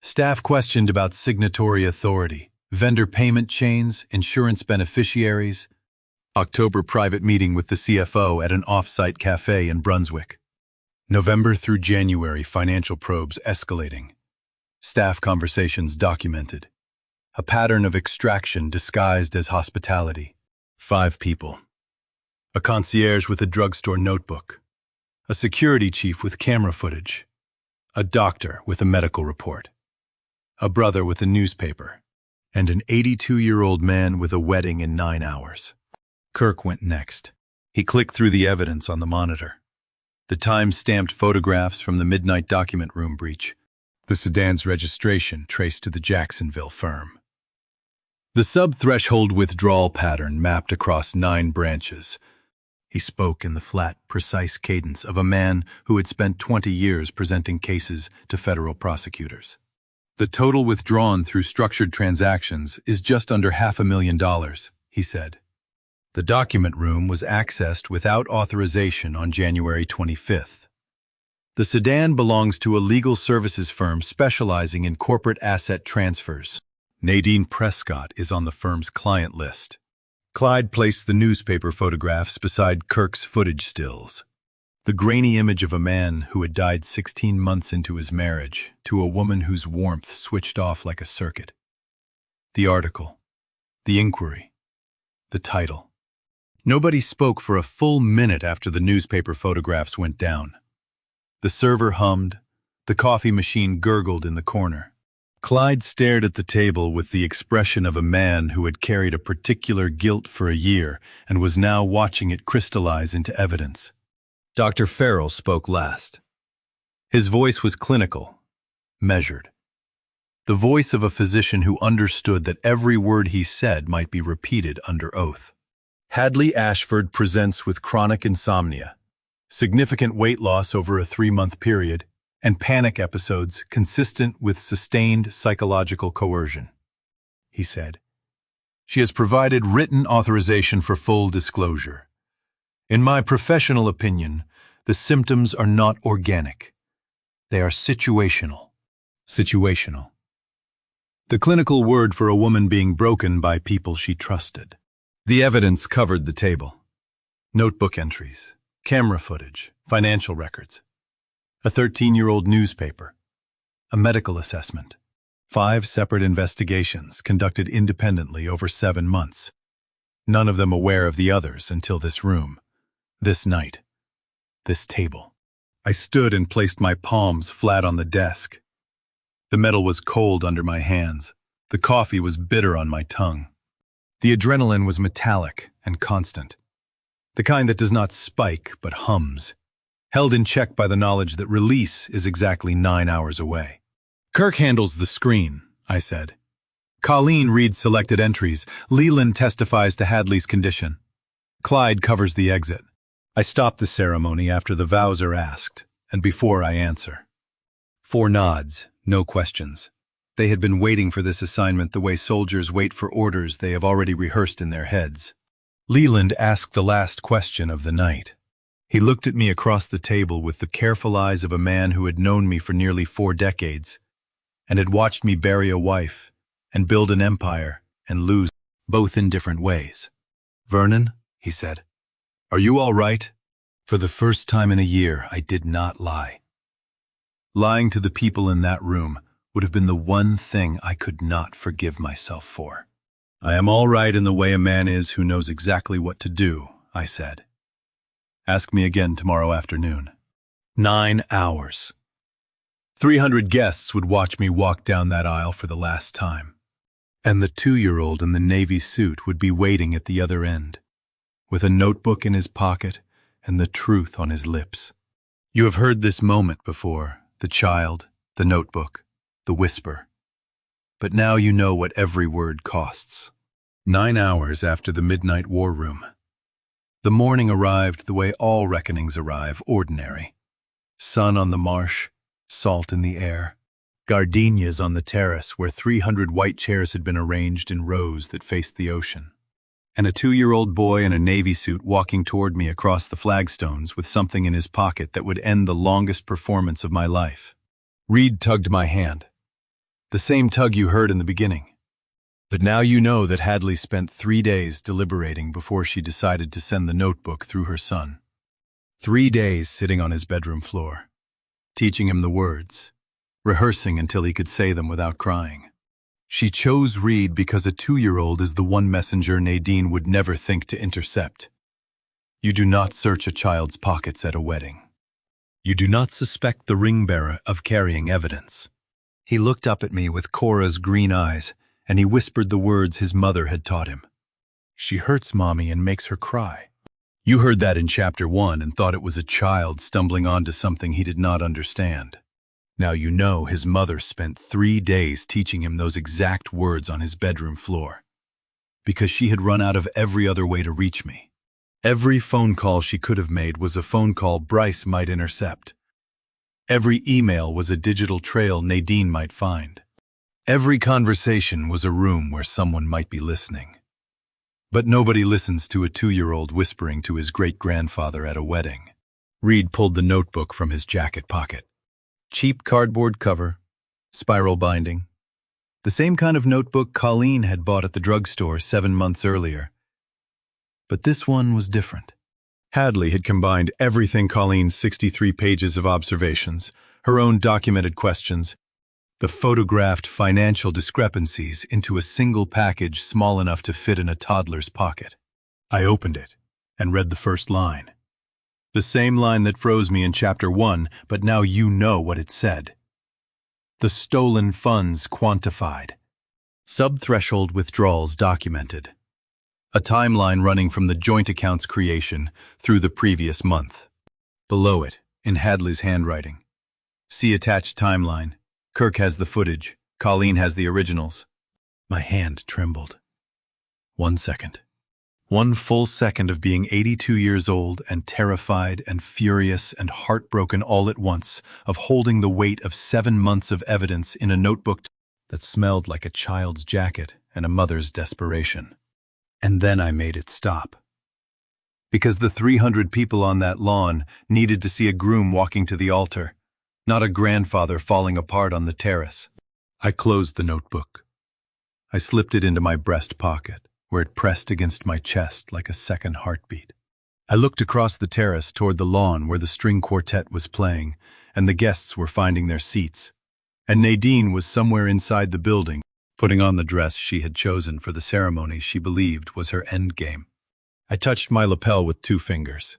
Staff questioned about signatory authority, vendor payment chains, insurance beneficiaries. October private meeting with the CFO at an off-site cafe in Brunswick. November through January financial probes escalating. Staff conversations documented. A pattern of extraction disguised as hospitality. 5 people. A concierge with a drugstore notebook. A security chief with camera footage. A doctor with a medical report. A brother with a newspaper. And an 82-year-old man with a wedding in 9 hours. Kirk went next. He clicked through the evidence on the monitor. The time-stamped photographs from the midnight document room breach. The sedan's registration traced to the Jacksonville firm. The sub-threshold withdrawal pattern mapped across 9 branches. He spoke in the flat, precise cadence of a man who had spent 20 years presenting cases to federal prosecutors. The total withdrawn through structured transactions is just under $500,000, he said. The document room was accessed without authorization on January 25th. The sedan belongs to a legal services firm specializing in corporate asset transfers. Nadine Prescott is on the firm's client list. Clyde placed the newspaper photographs beside Kirk's footage stills. The grainy image of a man who had died 16 months into his marriage to a woman whose warmth switched off like a circuit. The article, the inquiry, the title. Nobody spoke for a full minute after the newspaper photographs went down. The server hummed, the coffee machine gurgled in the corner. Clyde stared at the table with the expression of a man who had carried a particular guilt for a year and was now watching it crystallize into evidence. Dr. Farrell spoke last. His voice was clinical, measured. The voice of a physician who understood that every word he said might be repeated under oath. Hadley Ashford presents with chronic insomnia, significant weight loss over a 3-month period, and panic episodes consistent with sustained psychological coercion, he said. She has provided written authorization for full disclosure. In my professional opinion, the symptoms are not organic. They are situational. Situational. The clinical word for a woman being broken by people she trusted. The evidence covered the table. Notebook entries, camera footage, financial records. A 13-year-old newspaper. A medical assessment. 5 separate investigations conducted independently over 7 months. None of them aware of the others until this room. This night. This table. I stood and placed my palms flat on the desk. The metal was cold under my hands. The coffee was bitter on my tongue. The adrenaline was metallic and constant. The kind that does not spike but hums, held in check by the knowledge that release is exactly 9 hours away. Kirk handles the screen, I said. Colleen reads selected entries. Leland testifies to Hadley's condition. Clyde covers the exit. I stop the ceremony after the vows are asked, and before I answer. 4 nods, no questions. They had been waiting for this assignment the way soldiers wait for orders they have already rehearsed in their heads. Leland asked the last question of the night. He looked at me across the table with the careful eyes of a man who had known me for nearly 4 decades, and had watched me bury a wife, and build an empire, and lose, both in different ways. "Vernon," he said, "are you all right?" For the first time in a year, I did not lie. Lying to the people in that room would have been the one thing I could not forgive myself for. "I am all right in the way a man is who knows exactly what to do," I said. "Ask me again tomorrow afternoon." 9 hours. 300 guests would watch me walk down that aisle for the last time. And the 2-year-old in the navy suit would be waiting at the other end, with a notebook in his pocket and the truth on his lips. You have heard this moment before, the child, the notebook, the whisper. But now you know what every word costs. 9 hours after the midnight war room. The morning arrived the way all reckonings arrive, ordinary. Sun on the marsh, salt in the air, gardenias on the terrace where 300 white chairs had been arranged in rows that faced the ocean. And a 2-year-old boy in a navy suit walking toward me across the flagstones with something in his pocket that would end the longest performance of my life. Reed tugged my hand. The same tug you heard in the beginning. But now you know that Hadley spent 3 days deliberating before she decided to send the notebook through her son. 3 days sitting on his bedroom floor, teaching him the words, rehearsing until he could say them without crying. She chose Reed because a 2-year-old is the one messenger Nadine would never think to intercept. You do not search a child's pockets at a wedding. You do not suspect the ring bearer of carrying evidence. He looked up at me with Cora's green eyes, and he whispered the words his mother had taught him. She hurts Mommy and makes her cry. You heard that in Chapter 1 and thought it was a child stumbling onto something he did not understand. Now you know his mother spent 3 days teaching him those exact words on his bedroom floor. Because she had run out of every other way to reach me. Every phone call she could have made was a phone call Bryce might intercept. Every email was a digital trail Nadine might find. Every conversation was a room where someone might be listening. But nobody listens to a 2-year-old whispering to his great-grandfather at a wedding. Reed pulled the notebook from his jacket pocket. Cheap cardboard cover, spiral binding. The same kind of notebook Colleen had bought at the drugstore 7 months earlier. But this one was different. Hadley had combined everything Colleen's 63 pages of observations, her own documented questions, the photographed financial discrepancies into a single package small enough to fit in a toddler's pocket. I opened it and read the first line. The same line that froze me in Chapter 1, but now you know what it said. The stolen funds quantified. Sub-threshold withdrawals documented. A timeline running from the joint account's creation through the previous month. Below it, in Hadley's handwriting. See attached timeline. Kirk has the footage. Colleen has the originals. My hand trembled. 1 second. 1 full second of being 82 years old and terrified and furious and heartbroken all at once, of holding the weight of 7 months of evidence in a notebook that smelled like a child's jacket and a mother's desperation. And then I made it stop. Because the 300 people on that lawn needed to see a groom walking to the altar, not a grandfather falling apart on the terrace. I closed the notebook. I slipped it into my breast pocket, where it pressed against my chest like a second heartbeat. I looked across the terrace toward the lawn where the string quartet was playing, and the guests were finding their seats. And Nadine was somewhere inside the building, putting on the dress she had chosen for the ceremony she believed was her endgame. I touched my lapel with 2 fingers.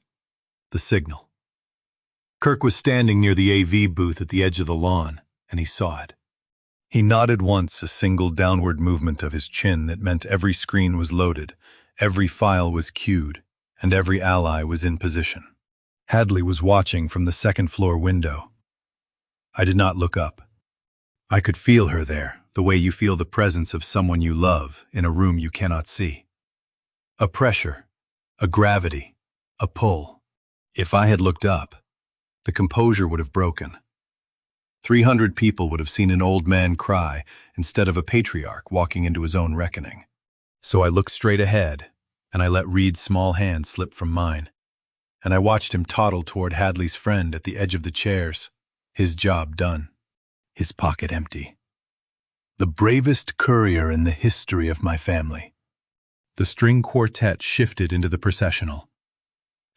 The signal. Kirk was standing near the AV booth at the edge of the lawn, and he saw it. He nodded once, a single downward movement of his chin that meant every screen was loaded, every file was queued, and every ally was in position. Hadley was watching from the second-floor window. I did not look up. I could feel her there, the way you feel the presence of someone you love in a room you cannot see. A pressure, a gravity, a pull. If I had looked up, the composure would have broken. 300 people would have seen an old man cry instead of a patriarch walking into his own reckoning. So I looked straight ahead, and I let Reed's small hand slip from mine, and I watched him toddle toward Hadley's friend at the edge of the chairs, his job done, his pocket empty. The bravest courier in the history of my family. The string quartet shifted into the processional.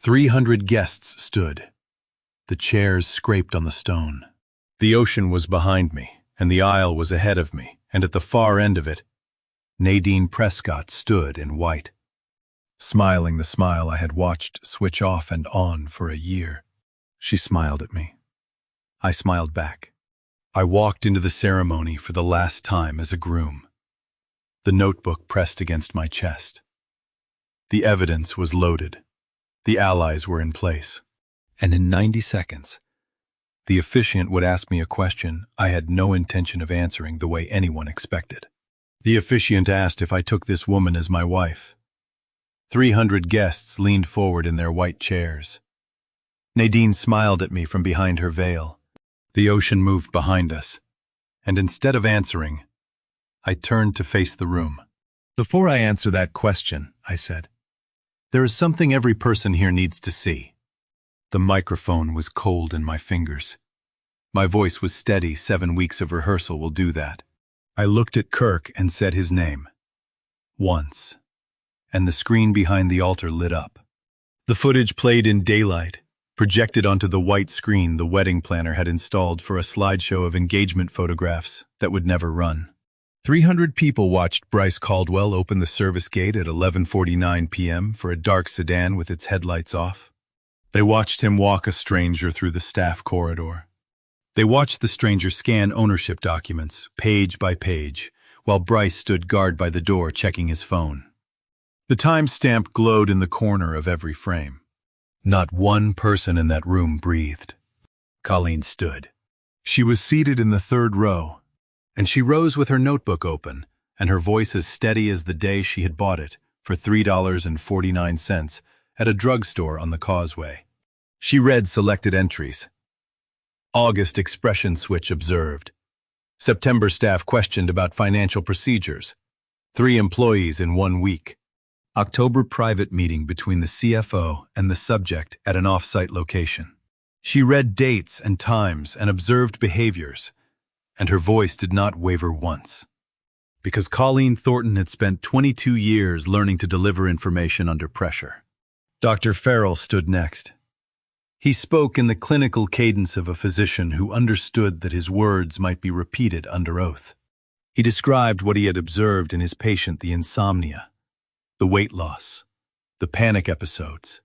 300 guests stood. The chairs scraped on the stone. The ocean was behind me, and the aisle was ahead of me, and at the far end of it, Nadine Prescott stood in white, smiling the smile I had watched switch off and on for a year. She smiled at me. I smiled back. I walked into the ceremony for the last time as a groom. The notebook pressed against my chest. The evidence was loaded. The allies were in place. And in 90 seconds, the officiant would ask me a question I had no intention of answering the way anyone expected. The officiant asked if I took this woman as my wife. 300 guests leaned forward in their white chairs. Nadine smiled at me from behind her veil. The ocean moved behind us, and instead of answering, I turned to face the room. Before I answer that question, I said, there is something every person here needs to see. The microphone was cold in my fingers. My voice was steady. 7 weeks of rehearsal will do that. I looked at Kirk and said his name. Once. And the screen behind the altar lit up. The footage played in daylight, projected onto the white screen the wedding planner had installed for a slideshow of engagement photographs that would never run. 300 people watched Bryce Caldwell open the service gate at 11:49 p.m. for a dark sedan with its headlights off. They watched him walk a stranger through the staff corridor. They watched the stranger scan ownership documents, page by page, while Bryce stood guard by the door checking his phone. The timestamp glowed in the corner of every frame. Not one person in that room breathed. Colleen stood. She was seated in the third row, and she rose with her notebook open, and her voice as steady as the day she had bought it for $3.49 at a drugstore on the Causeway. She read selected entries. August expression switch observed. September staff questioned about financial procedures. 3 employees in 1 week. October private meeting between the CFO and the subject at an off-site location. She read dates and times and observed behaviors, and her voice did not waver once. Because Colleen Thornton had spent 22 years learning to deliver information under pressure. Dr. Farrell stood next. He spoke in the clinical cadence of a physician who understood that his words might be repeated under oath. He described what he had observed in his patient, the insomnia, the weight loss, the panic episodes.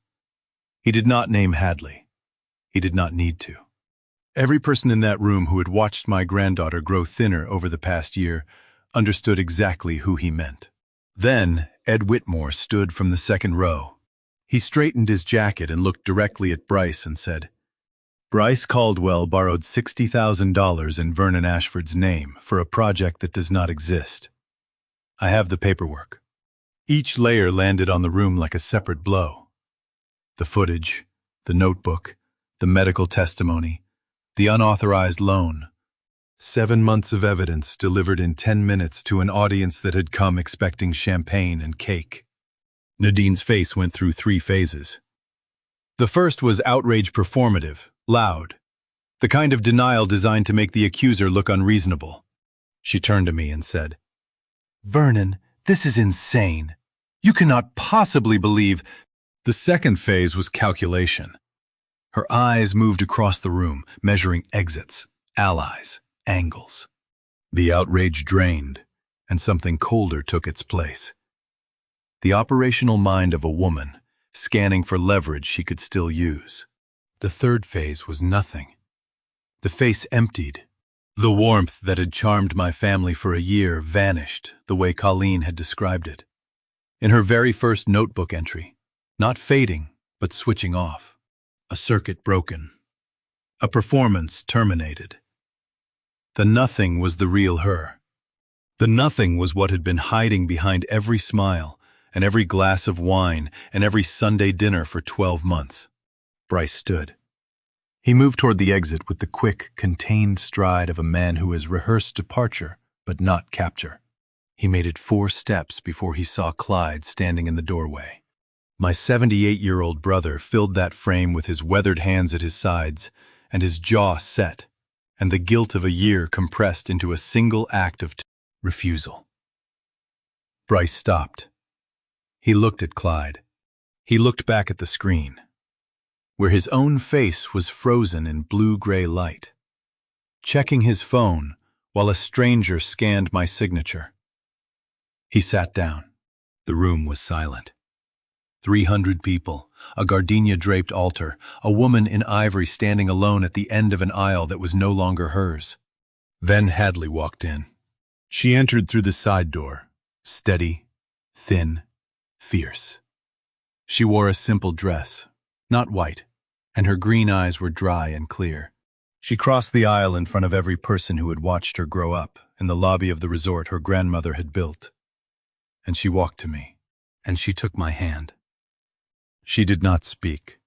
He did not name Hadley. He did not need to. Every person in that room who had watched my granddaughter grow thinner over the past year understood exactly who he meant. Then Ed Whitmore stood from the second row. He straightened his jacket and looked directly at Bryce and said, "Bryce Caldwell borrowed $60,000 in Vernon Ashford's name for a project that does not exist. I have the paperwork." Each layer landed on the room like a separate blow. The footage, the notebook, the medical testimony, the unauthorized loan. 7 months of evidence delivered in 10 minutes to an audience that had come expecting champagne and cake. Nadine's face went through 3 phases. The first was outrage performative, loud, the kind of denial designed to make the accuser look unreasonable. She turned to me and said, "Vernon, this is insane. You cannot possibly believe." The second phase was calculation. Her eyes moved across the room, measuring exits, allies, angles. The outrage drained, and something colder took its place. The operational mind of a woman, scanning for leverage she could still use. The third phase was nothing. The face emptied. The warmth that had charmed my family for a year vanished the way Colleen had described it. In her very first notebook entry, not fading, but switching off. A circuit broken. A performance terminated. The nothing was the real her. The nothing was what had been hiding behind every smile, and every glass of wine, and every Sunday dinner for 12 months. Bryce stood. He moved toward the exit with the quick, contained stride of a man who has rehearsed departure, but not capture. He made it 4 steps before he saw Clyde standing in the doorway. My 78-year-old brother filled that frame with his weathered hands at his sides, and his jaw set, and the guilt of a year compressed into a single act of refusal. Bryce stopped. He looked at Clyde. He looked back at the screen, where his own face was frozen in blue-gray light, checking his phone while a stranger scanned my signature. He sat down. The room was silent. 300 people, a gardenia-draped altar, a woman in ivory standing alone at the end of an aisle that was no longer hers. Then Hadley walked in. She entered through the side door, steady, thin, fierce. She wore a simple dress, not white, and her green eyes were dry and clear. She crossed the aisle in front of every person who had watched her grow up in the lobby of the resort her grandmother had built. And she walked to me, and she took my hand. She did not speak.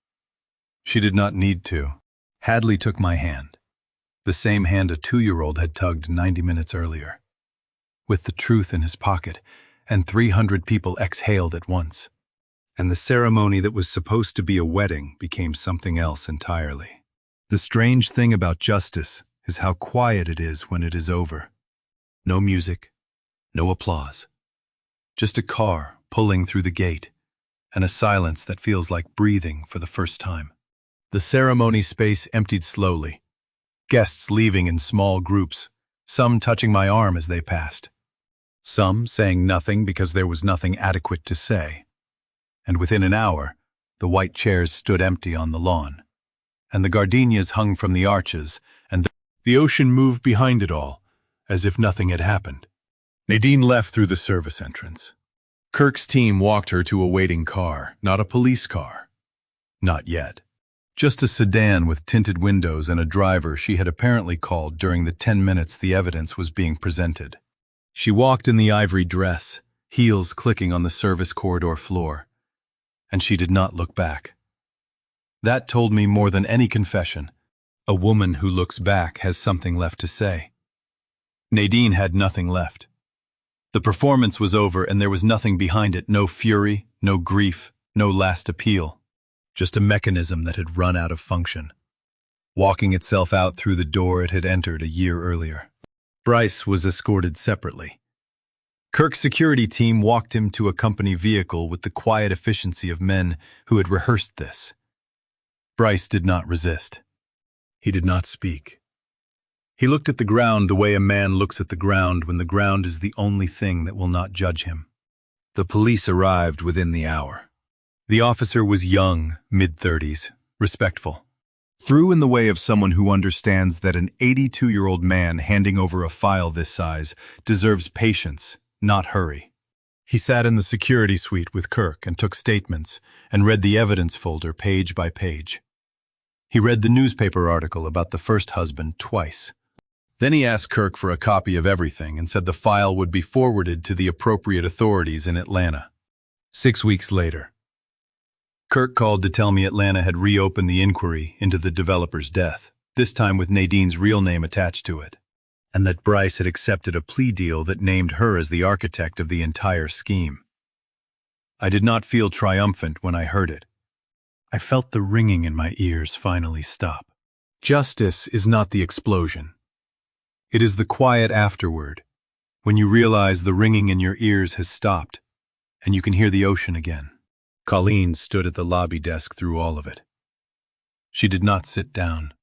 She did not need to. Hadley took my hand, the same hand a 2-year-old had tugged 90 minutes earlier. With the truth in his pocket, and 300 people exhaled at once. And the ceremony that was supposed to be a wedding became something else entirely. The strange thing about justice is how quiet it is when it is over. No music, no applause. Just a car pulling through the gate, and a silence that feels like breathing for the first time. The ceremony space emptied slowly, guests leaving in small groups, some touching my arm as they passed, some saying nothing because there was nothing adequate to say. And within an hour, the white chairs stood empty on the lawn, and the gardenias hung from the arches, and the ocean moved behind it all, as if nothing had happened. Nadine left through the service entrance. Kirk's team walked her to a waiting car, not a police car. Not yet. Just a sedan with tinted windows and a driver she had apparently called during the 10 minutes the evidence was being presented. She walked in the ivory dress, heels clicking on the service corridor floor, and she did not look back. That told me more than any confession. A woman who looks back has something left to say. Nadine had nothing left. The performance was over and there was nothing behind it, no fury, no grief, no last appeal. Just a mechanism that had run out of function, walking itself out through the door it had entered a year earlier. Bryce was escorted separately. Kirk's security team walked him to a company vehicle with the quiet efficiency of men who had rehearsed this. Bryce did not resist. He did not speak. He looked at the ground the way a man looks at the ground when the ground is the only thing that will not judge him. The police arrived within the hour. The officer was young, mid-30s, respectful. Through in the way of someone who understands that an 82-year-old man handing over a file this size deserves patience, not hurry. He sat in the security suite with Kirk and took statements and read the evidence folder page by page. He read the newspaper article about the first husband twice. Then he asked Kirk for a copy of everything and said the file would be forwarded to the appropriate authorities in Atlanta. 6 weeks later, Kirk called to tell me Atlanta had reopened the inquiry into the developer's death, this time with Nadine's real name attached to it, and that Bryce had accepted a plea deal that named her as the architect of the entire scheme. I did not feel triumphant when I heard it. I felt the ringing in my ears finally stop. Justice is not the explosion. It is the quiet afterward, when you realize the ringing in your ears has stopped, and you can hear the ocean again. Colleen stood at the lobby desk through all of it. She did not sit down.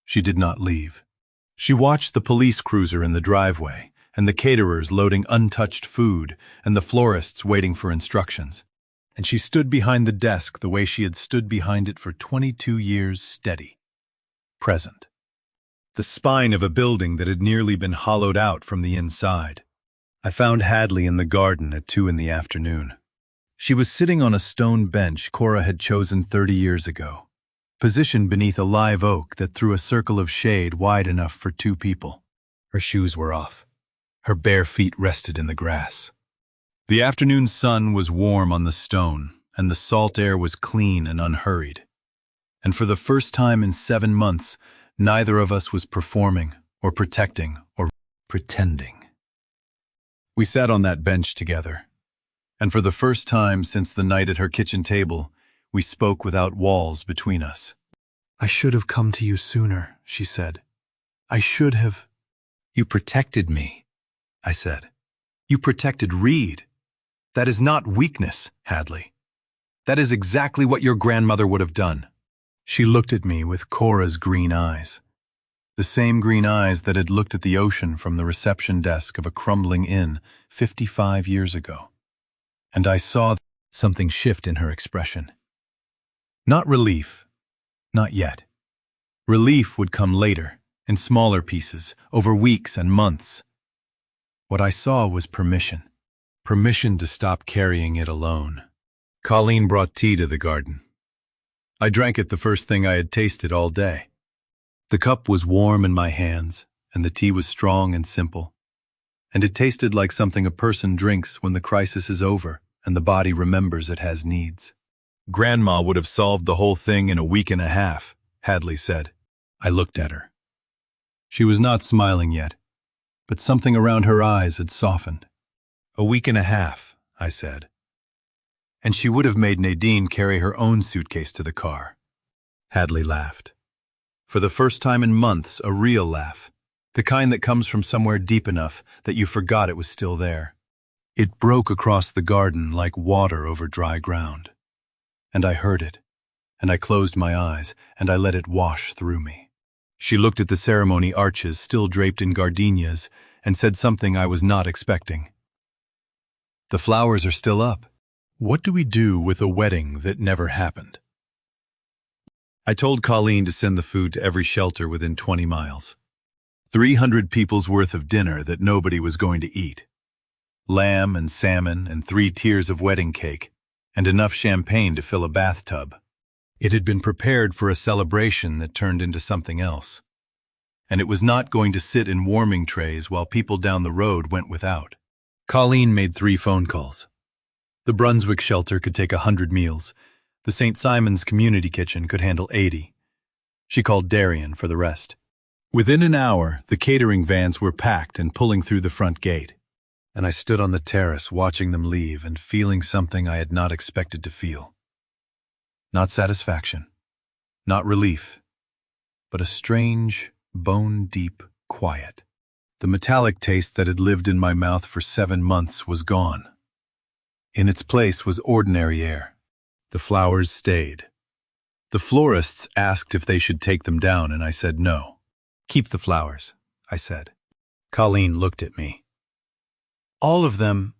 She did not leave. She watched the police cruiser in the driveway, and the caterers loading untouched food, and the florists waiting for instructions. And she stood behind the desk the way she had stood behind it for 22 years steady. Present. The spine of a building that had nearly been hollowed out from the inside. I found Hadley in the garden at 2 in the afternoon. She was sitting on a stone bench Cora had chosen 30 years ago, positioned beneath a live oak that threw a circle of shade wide enough for 2 people. Her shoes were off. Her bare feet rested in the grass. The afternoon sun was warm on the stone, and the salt air was clean and unhurried. And for the first time in 7 months, neither of us was performing, or protecting, or pretending. We sat on that bench together. And for the first time since the night at her kitchen table, we spoke without walls between us. "I should have come to you sooner," she said. "I should have." "You protected me," I said. "You protected Reed. That is not weakness, Hadley. That is exactly what your grandmother would have done." She looked at me with Cora's green eyes, the same green eyes that had looked at the ocean from the reception desk of a crumbling inn 55 years ago. And I saw something shift in her expression. Not relief, not yet. Relief would come later, in smaller pieces, over weeks and months. What I saw was permission. Permission to stop carrying it alone. Colleen brought tea to the garden. I drank it the first thing I had tasted all day. The cup was warm in my hands, and the tea was strong and simple. And it tasted like something a person drinks when the crisis is over and the body remembers it has needs. "Grandma would have solved the whole thing in a week and a half," Hadley said. I looked at her. She was not smiling yet, but something around her eyes had softened. "A week and a half," I said. "And she would have made Nadine carry her own suitcase to the car." Hadley laughed. For the first time in months, a real laugh. The kind that comes from somewhere deep enough that you forgot it was still there. It broke across the garden like water over dry ground. And I heard it, and I closed my eyes, and I let it wash through me. She looked at the ceremony arches still draped in gardenias and said something I was not expecting. The flowers are still up. What do we do with a wedding that never happened? I told Colleen to send the food to every shelter within 20 miles. 300 people's worth of dinner that nobody was going to eat. Lamb and salmon and 3 tiers of wedding cake, and enough champagne to fill a bathtub. It had been prepared for a celebration that turned into something else. And it was not going to sit in warming trays while people down the road went without. Colleen made 3 phone calls. The Brunswick shelter could take 100 meals. The St. Simon's community kitchen could handle 80. She called Darien for the rest. Within an hour, the catering vans were packed and pulling through the front gate. And I stood on the terrace watching them leave and feeling something I had not expected to feel. Not satisfaction, not relief, but a strange, bone-deep quiet. The metallic taste that had lived in my mouth for 7 months was gone. In its place was ordinary air. The flowers stayed. The florists asked if they should take them down, and I said no. Keep the flowers, I said. Colleen looked at me. All of them,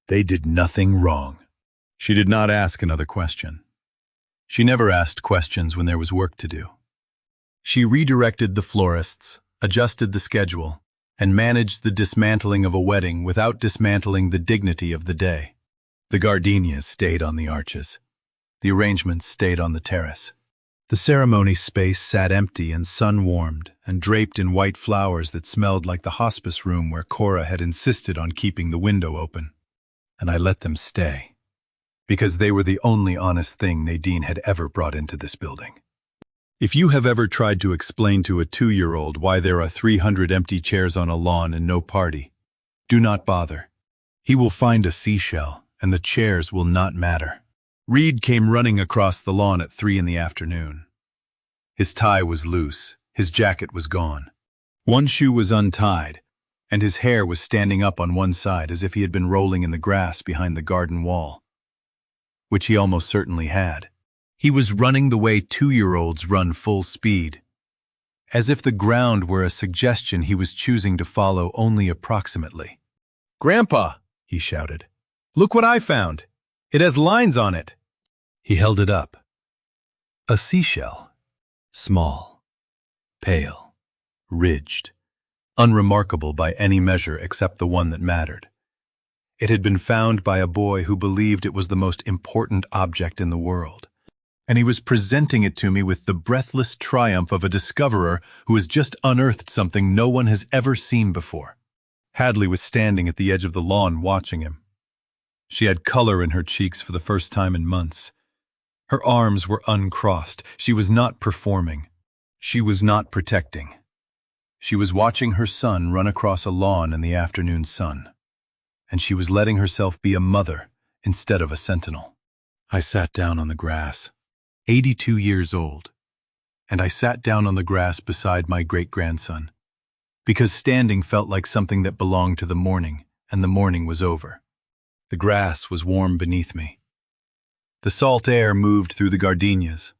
they did nothing wrong. She did not ask another question. She never asked questions when there was work to do. She redirected the florists, adjusted the schedule, and managed the dismantling of a wedding without dismantling the dignity of the day. The gardenias stayed on the arches. The arrangements stayed on the terrace. The ceremony space sat empty and sun-warmed and draped in white flowers that smelled like the hospice room where Cora had insisted on keeping the window open. And I let them stay, because they were the only honest thing Nadine had ever brought into this building. If you have ever tried to explain to a 2-year-old why there are 300 empty chairs on a lawn and no party, do not bother. He will find a seashell, and the chairs will not matter. Reed came running across the lawn at 3 in the afternoon. His tie was loose, his jacket was gone. One shoe was untied, and his hair was standing up on one side as if he had been rolling in the grass behind the garden wall, which he almost certainly had. He was running the way 2-year-olds run full speed, as if the ground were a suggestion he was choosing to follow only approximately. "Grandpa," he shouted, "look what I found! It has lines on it!" He held it up. A seashell. Small, pale, ridged, unremarkable by any measure except the one that mattered. It had been found by a boy who believed it was the most important object in the world, and he was presenting it to me with the breathless triumph of a discoverer who has just unearthed something no one has ever seen before. Hadley was standing at the edge of the lawn watching him. She had color in her cheeks for the first time in months. Her arms were uncrossed. She was not performing. She was not protecting. She was watching her son run across a lawn in the afternoon sun, and she was letting herself be a mother instead of a sentinel. I sat down on the grass, 82 years old, and I sat down on the grass beside my great-grandson, because standing felt like something that belonged to the morning, and the morning was over. The grass was warm beneath me. The salt air moved through the gardenias.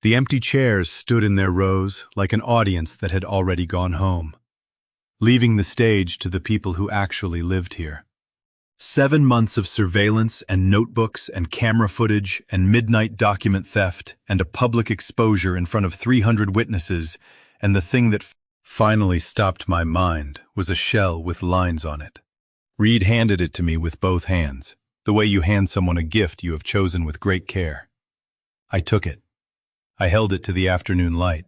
The empty chairs stood in their rows like an audience that had already gone home, leaving the stage to the people who actually lived here. 7 months of surveillance and notebooks and camera footage and midnight document theft and a public exposure in front of 300 witnesses, and the thing that finally stopped my mind was a shell with lines on it. Reed handed it to me with both hands, the way you hand someone a gift you have chosen with great care. I took it. I held it to the afternoon light.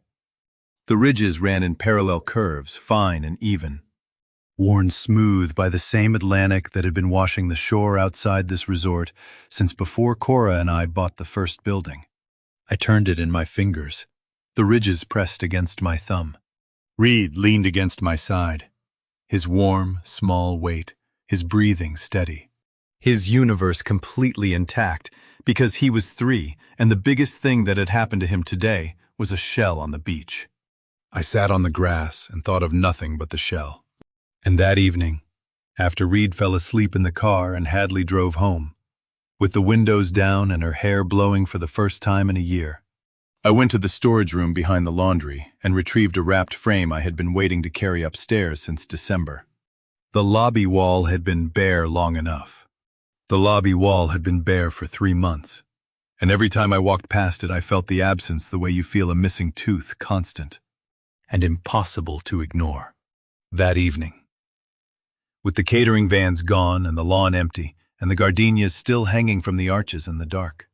The ridges ran in parallel curves, fine and even, worn smooth by the same Atlantic that had been washing the shore outside this resort since before Cora and I bought the first building. I turned it in my fingers, the ridges pressed against my thumb. Reed leaned against my side, his warm, small weight, his breathing steady. His universe completely intact, because he was 3, and the biggest thing that had happened to him today was a shell on the beach. I sat on the grass and thought of nothing but the shell. And that evening, after Reed fell asleep in the car and Hadley drove home, with the windows down and her hair blowing for the first time in a year, I went to the storage room behind the laundry and retrieved a wrapped frame I had been waiting to carry upstairs since December. The lobby wall had been bare long enough. The lobby wall had been bare for 3 months, and every time I walked past it I felt the absence the way you feel a missing tooth, constant and impossible to ignore. That evening, with the catering vans gone and the lawn empty and the gardenias still hanging from the arches in the dark,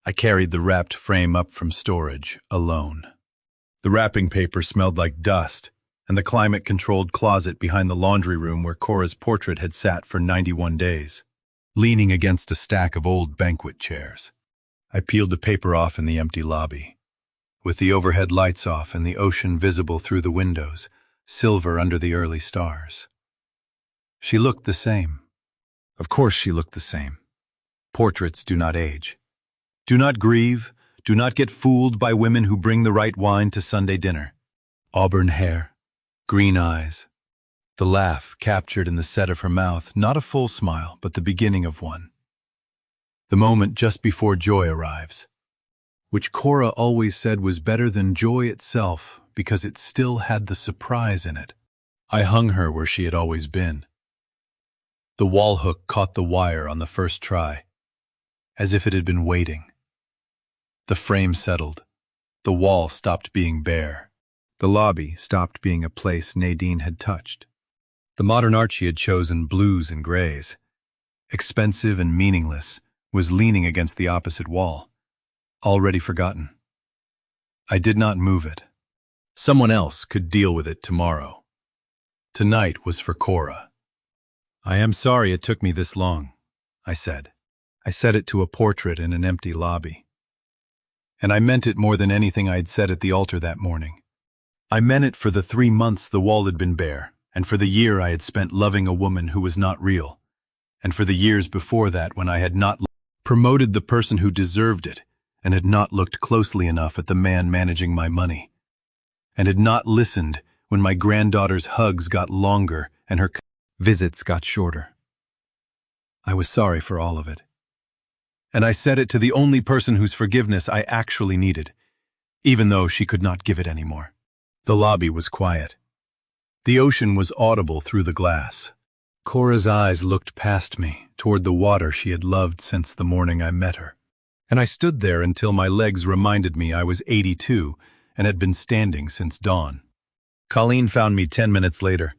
I carried the wrapped frame up from storage, alone. The wrapping paper smelled like dust, and the climate-controlled closet behind the laundry room where Cora's portrait had sat for 91 days, leaning against a stack of old banquet chairs. I peeled the paper off in the empty lobby, with the overhead lights off and the ocean visible through the windows, silver under the early stars. She looked the same. Of course she looked the same. Portraits do not age. Do not grieve, do not get fooled by women who bring the right wine to Sunday dinner. Auburn hair, green eyes, the laugh captured in the set of her mouth, not a full smile, but the beginning of one. The moment just before joy arrives, which Cora always said was better than joy itself because it still had the surprise in it. I hung her where she had always been. The wall hook caught the wire on the first try, as if it had been waiting. The frame settled. The wall stopped being bare. The lobby stopped being a place Nadine had touched. The modern art she had chosen, blues and grays, expensive and meaningless, was leaning against the opposite wall, already forgotten. I did not move it. Someone else could deal with it tomorrow. Tonight was for Cora. I am sorry it took me this long, I said. I said it to a portrait in an empty lobby. And I meant it more than anything I'd said at the altar that morning. I meant it for the 3 months the wall had been bare, and for the year I had spent loving a woman who was not real, and for the years before that when I had not promoted the person who deserved it, and had not looked closely enough at the man managing my money, and had not listened when my granddaughter's hugs got longer and her visits got shorter. I was sorry for all of it. And I said it to the only person whose forgiveness I actually needed, even though she could not give it anymore. The lobby was quiet. The ocean was audible through the glass. Cora's eyes looked past me, toward the water she had loved since the morning I met her. And I stood there until my legs reminded me I was 82 and had been standing since dawn. Colleen found me 10 minutes later.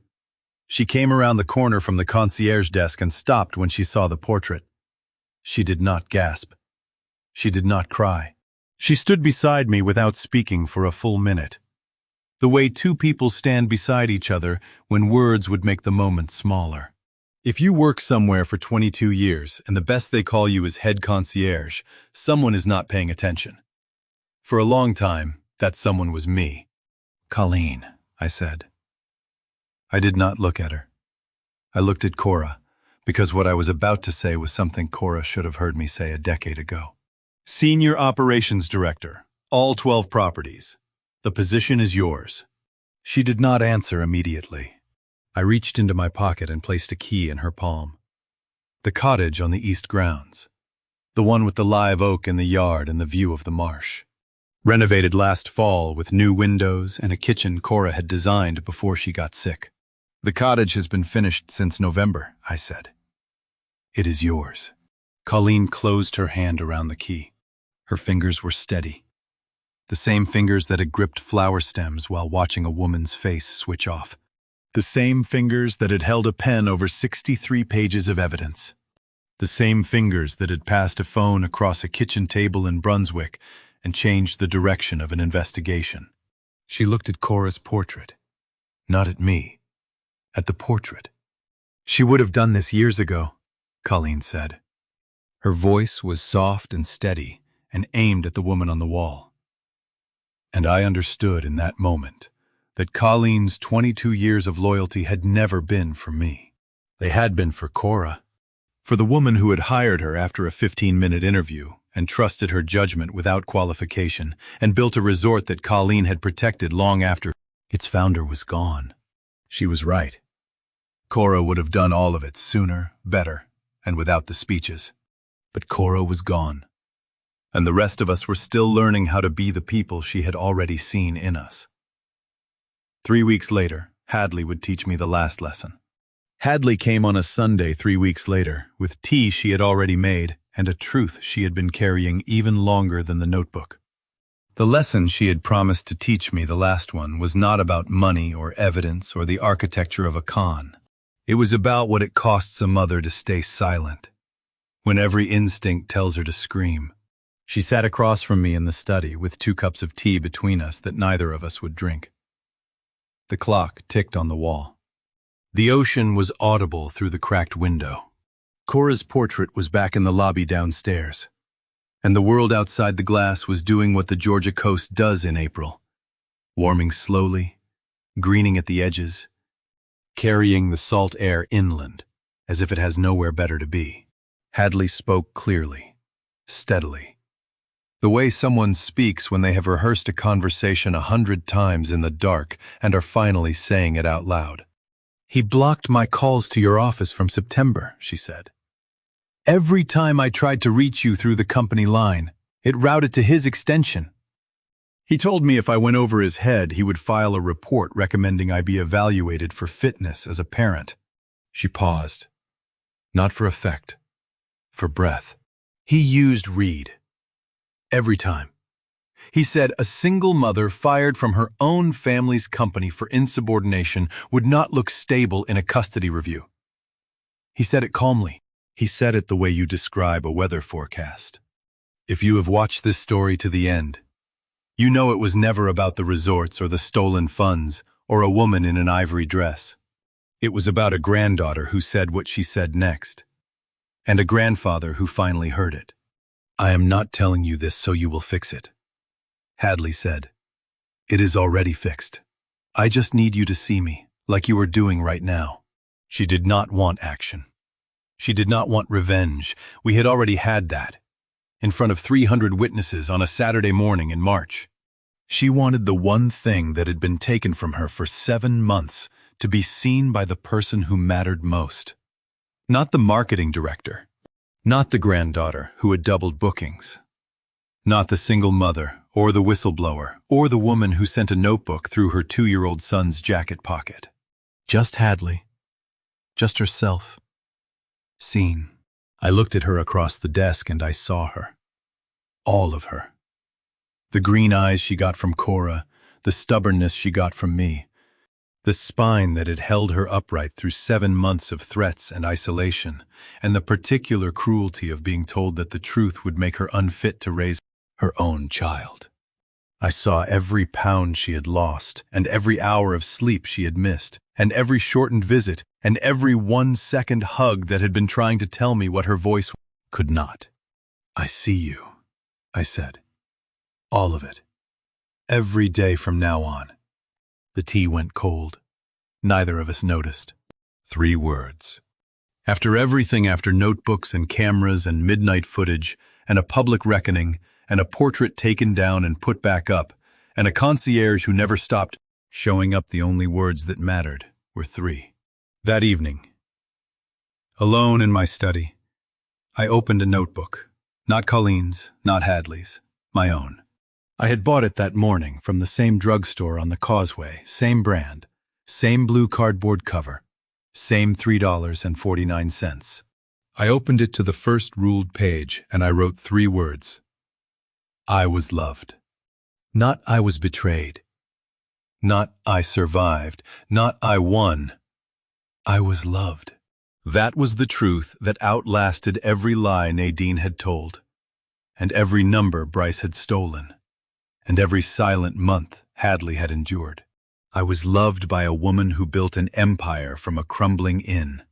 She came around the corner from the concierge desk and stopped when she saw the portrait. She did not gasp. She did not cry. She stood beside me without speaking for a full minute. The way two people stand beside each other when words would make the moment smaller. If you work somewhere for 22 years and the best they call you is head concierge, someone is not paying attention. For a long time, that someone was me. Colleen, I said. I did not look at her. I looked at Cora, because what I was about to say was something Cora should have heard me say a decade ago. Senior Operations Director, all 12 properties. The position is yours. She did not answer immediately. I reached into my pocket and placed a key in her palm. The cottage on the east grounds. The one with the live oak in the yard and the view of the marsh. Renovated last fall with new windows and a kitchen Cora had designed before she got sick. The cottage has been finished since November, I said. It is yours. Colleen closed her hand around the key. Her fingers were steady. The same fingers that had gripped flower stems while watching a woman's face switch off. The same fingers that had held a pen over 63 pages of evidence. The same fingers that had passed a phone across a kitchen table in Brunswick and changed the direction of an investigation. She looked at Cora's portrait. Not at me. At the portrait. She would have done this years ago, Colleen said. Her voice was soft and steady and aimed at the woman on the wall. And I understood in that moment that Colleen's 22 years of loyalty had never been for me. They had been for Cora, for the woman who had hired her after a 15-minute interview and trusted her judgment without qualification and built a resort that Colleen had protected long after. Its founder was gone. She was right. Cora would have done all of it sooner, better, and without the speeches. But Cora was gone. And the rest of us were still learning how to be the people she had already seen in us. 3 weeks later, Hadley would teach me the last lesson. Hadley came on a Sunday 3 weeks later, with tea she had already made and a truth she had been carrying even longer than the notebook. The lesson she had promised to teach me, the last one, was not about money or evidence or the architecture of a con. It was about what it costs a mother to stay silent, when every instinct tells her to scream. She sat across from me in the study with 2 cups of tea between us that neither of us would drink. The clock ticked on the wall. The ocean was audible through the cracked window. Cora's portrait was back in the lobby downstairs, and the world outside the glass was doing what the Georgia coast does in April, warming slowly, greening at the edges, carrying the salt air inland, as if it has nowhere better to be. Hadley spoke clearly, steadily. The way someone speaks when they have rehearsed a conversation 100 times in the dark and are finally saying it out loud. "He blocked my calls to your office from September," she said. "Every time I tried to reach you through the company line, it routed to his extension. He told me if I went over his head, he would file a report recommending I be evaluated for fitness as a parent." She paused. Not for effect, for breath. "He used Reed. Every time. He said a single mother fired from her own family's company for insubordination would not look stable in a custody review. He said it calmly. He said it the way you describe a weather forecast. If you have watched this story to the end, you know it was never about the resorts or the stolen funds or a woman in an ivory dress. It was about a granddaughter who said what she said next, and a grandfather who finally heard it. I am not telling you this so you will fix it," Hadley said. "It is already fixed. I just need you to see me, like you are doing right now." She did not want action. She did not want revenge. We had already had that, in front of 300 witnesses on a Saturday morning in March. She wanted the one thing that had been taken from her for 7 months to be seen by the person who mattered most. Not the marketing director. Not the granddaughter who had doubled bookings. Not the single mother, or the whistleblower, or the woman who sent a notebook through her 2-year-old son's jacket pocket. Just Hadley. Just herself. Seen. I looked at her across the desk and I saw her. All of her. The green eyes she got from Cora, the stubbornness she got from me, the spine that had held her upright through 7 months of threats and isolation, and the particular cruelty of being told that the truth would make her unfit to raise her own child. I saw every pound she had lost, and every hour of sleep she had missed, and every shortened visit, and every 1-second hug that had been trying to tell me what her voice could not. "I see you," I said. "All of it. Every day from now on." The tea went cold. Neither of us noticed. 3 words. After everything, after notebooks and cameras and midnight footage, and a public reckoning, and a portrait taken down and put back up, and a concierge who never stopped showing up, the only words that mattered were 3. That evening, alone in my study, I opened a notebook. Not Colleen's, not Hadley's, my own. I had bought it that morning from the same drugstore on the Causeway, same brand, same blue cardboard cover, same $3.49. I opened it to the first ruled page and I wrote 3 words. I was loved. Not I was betrayed. Not I survived. Not I won. I was loved. That was the truth that outlasted every lie Nadine had told, and every number Bryce had stolen, and every silent month Hadley had endured. I was loved by a woman who built an empire from a crumbling inn.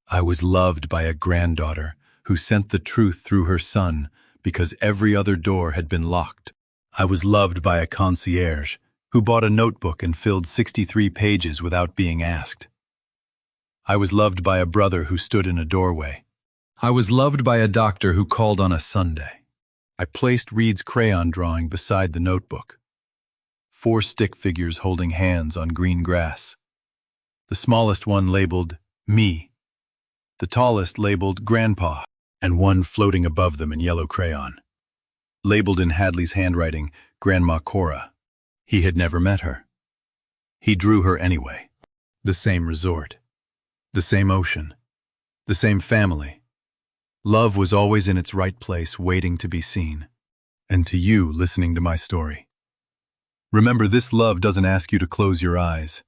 I was loved by a granddaughter who sent the truth through her son because every other door had been locked. I was loved by a concierge who bought a notebook and filled 63 pages without being asked. I was loved by a brother who stood in a doorway. I was loved by a doctor who called on a Sunday. I placed Reed's crayon drawing beside the notebook. 4 stick figures holding hands on green grass. The smallest one labeled me, the tallest labeled Grandpa, and one floating above them in yellow crayon. Labeled in Hadley's handwriting, Grandma Cora. He had never met her. He drew her anyway. The same resort, the same ocean, the same family. Love was always in its right place, waiting to be seen. And to you, listening to my story, remember, this love doesn't ask you to close your eyes.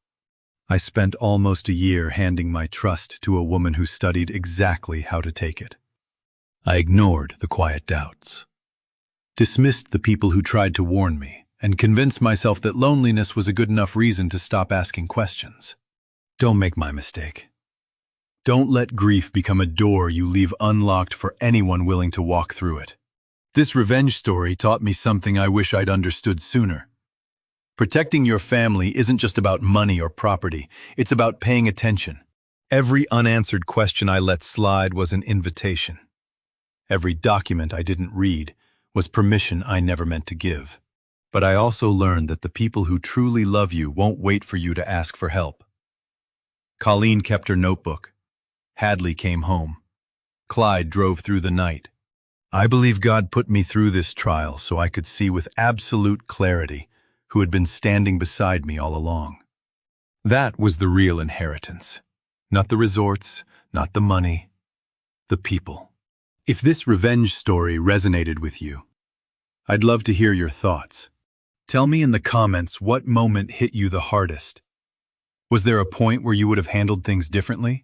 I spent almost a year handing my trust to a woman who studied exactly how to take it. I ignored the quiet doubts, dismissed the people who tried to warn me, and convinced myself that loneliness was a good enough reason to stop asking questions. Don't make my mistake. Don't let grief become a door you leave unlocked for anyone willing to walk through it. This revenge story taught me something I wish I'd understood sooner. Protecting your family isn't just about money or property, it's about paying attention. Every unanswered question I let slide was an invitation. Every document I didn't read was permission I never meant to give. But I also learned that the people who truly love you won't wait for you to ask for help. Colleen kept her notebook. Hadley came home. Clyde drove through the night. I believe God put me through this trial so I could see with absolute clarity who had been standing beside me all along. That was the real inheritance. Not the resorts, not the money, the people. If this revenge story resonated with you, I'd love to hear your thoughts. Tell me in the comments what moment hit you the hardest. Was there a point where you would have handled things differently?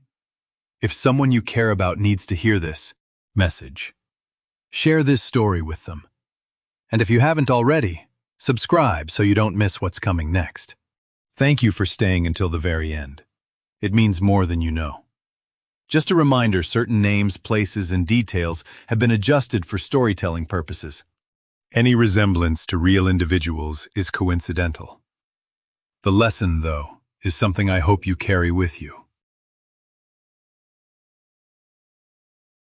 If someone you care about needs to hear this message, share this story with them. And if you haven't already, subscribe so you don't miss what's coming next. Thank you for staying until the very end. It means more than you know. Just a reminder, certain names, places, and details have been adjusted for storytelling purposes. Any resemblance to real individuals is coincidental. The lesson, though, is something I hope you carry with you.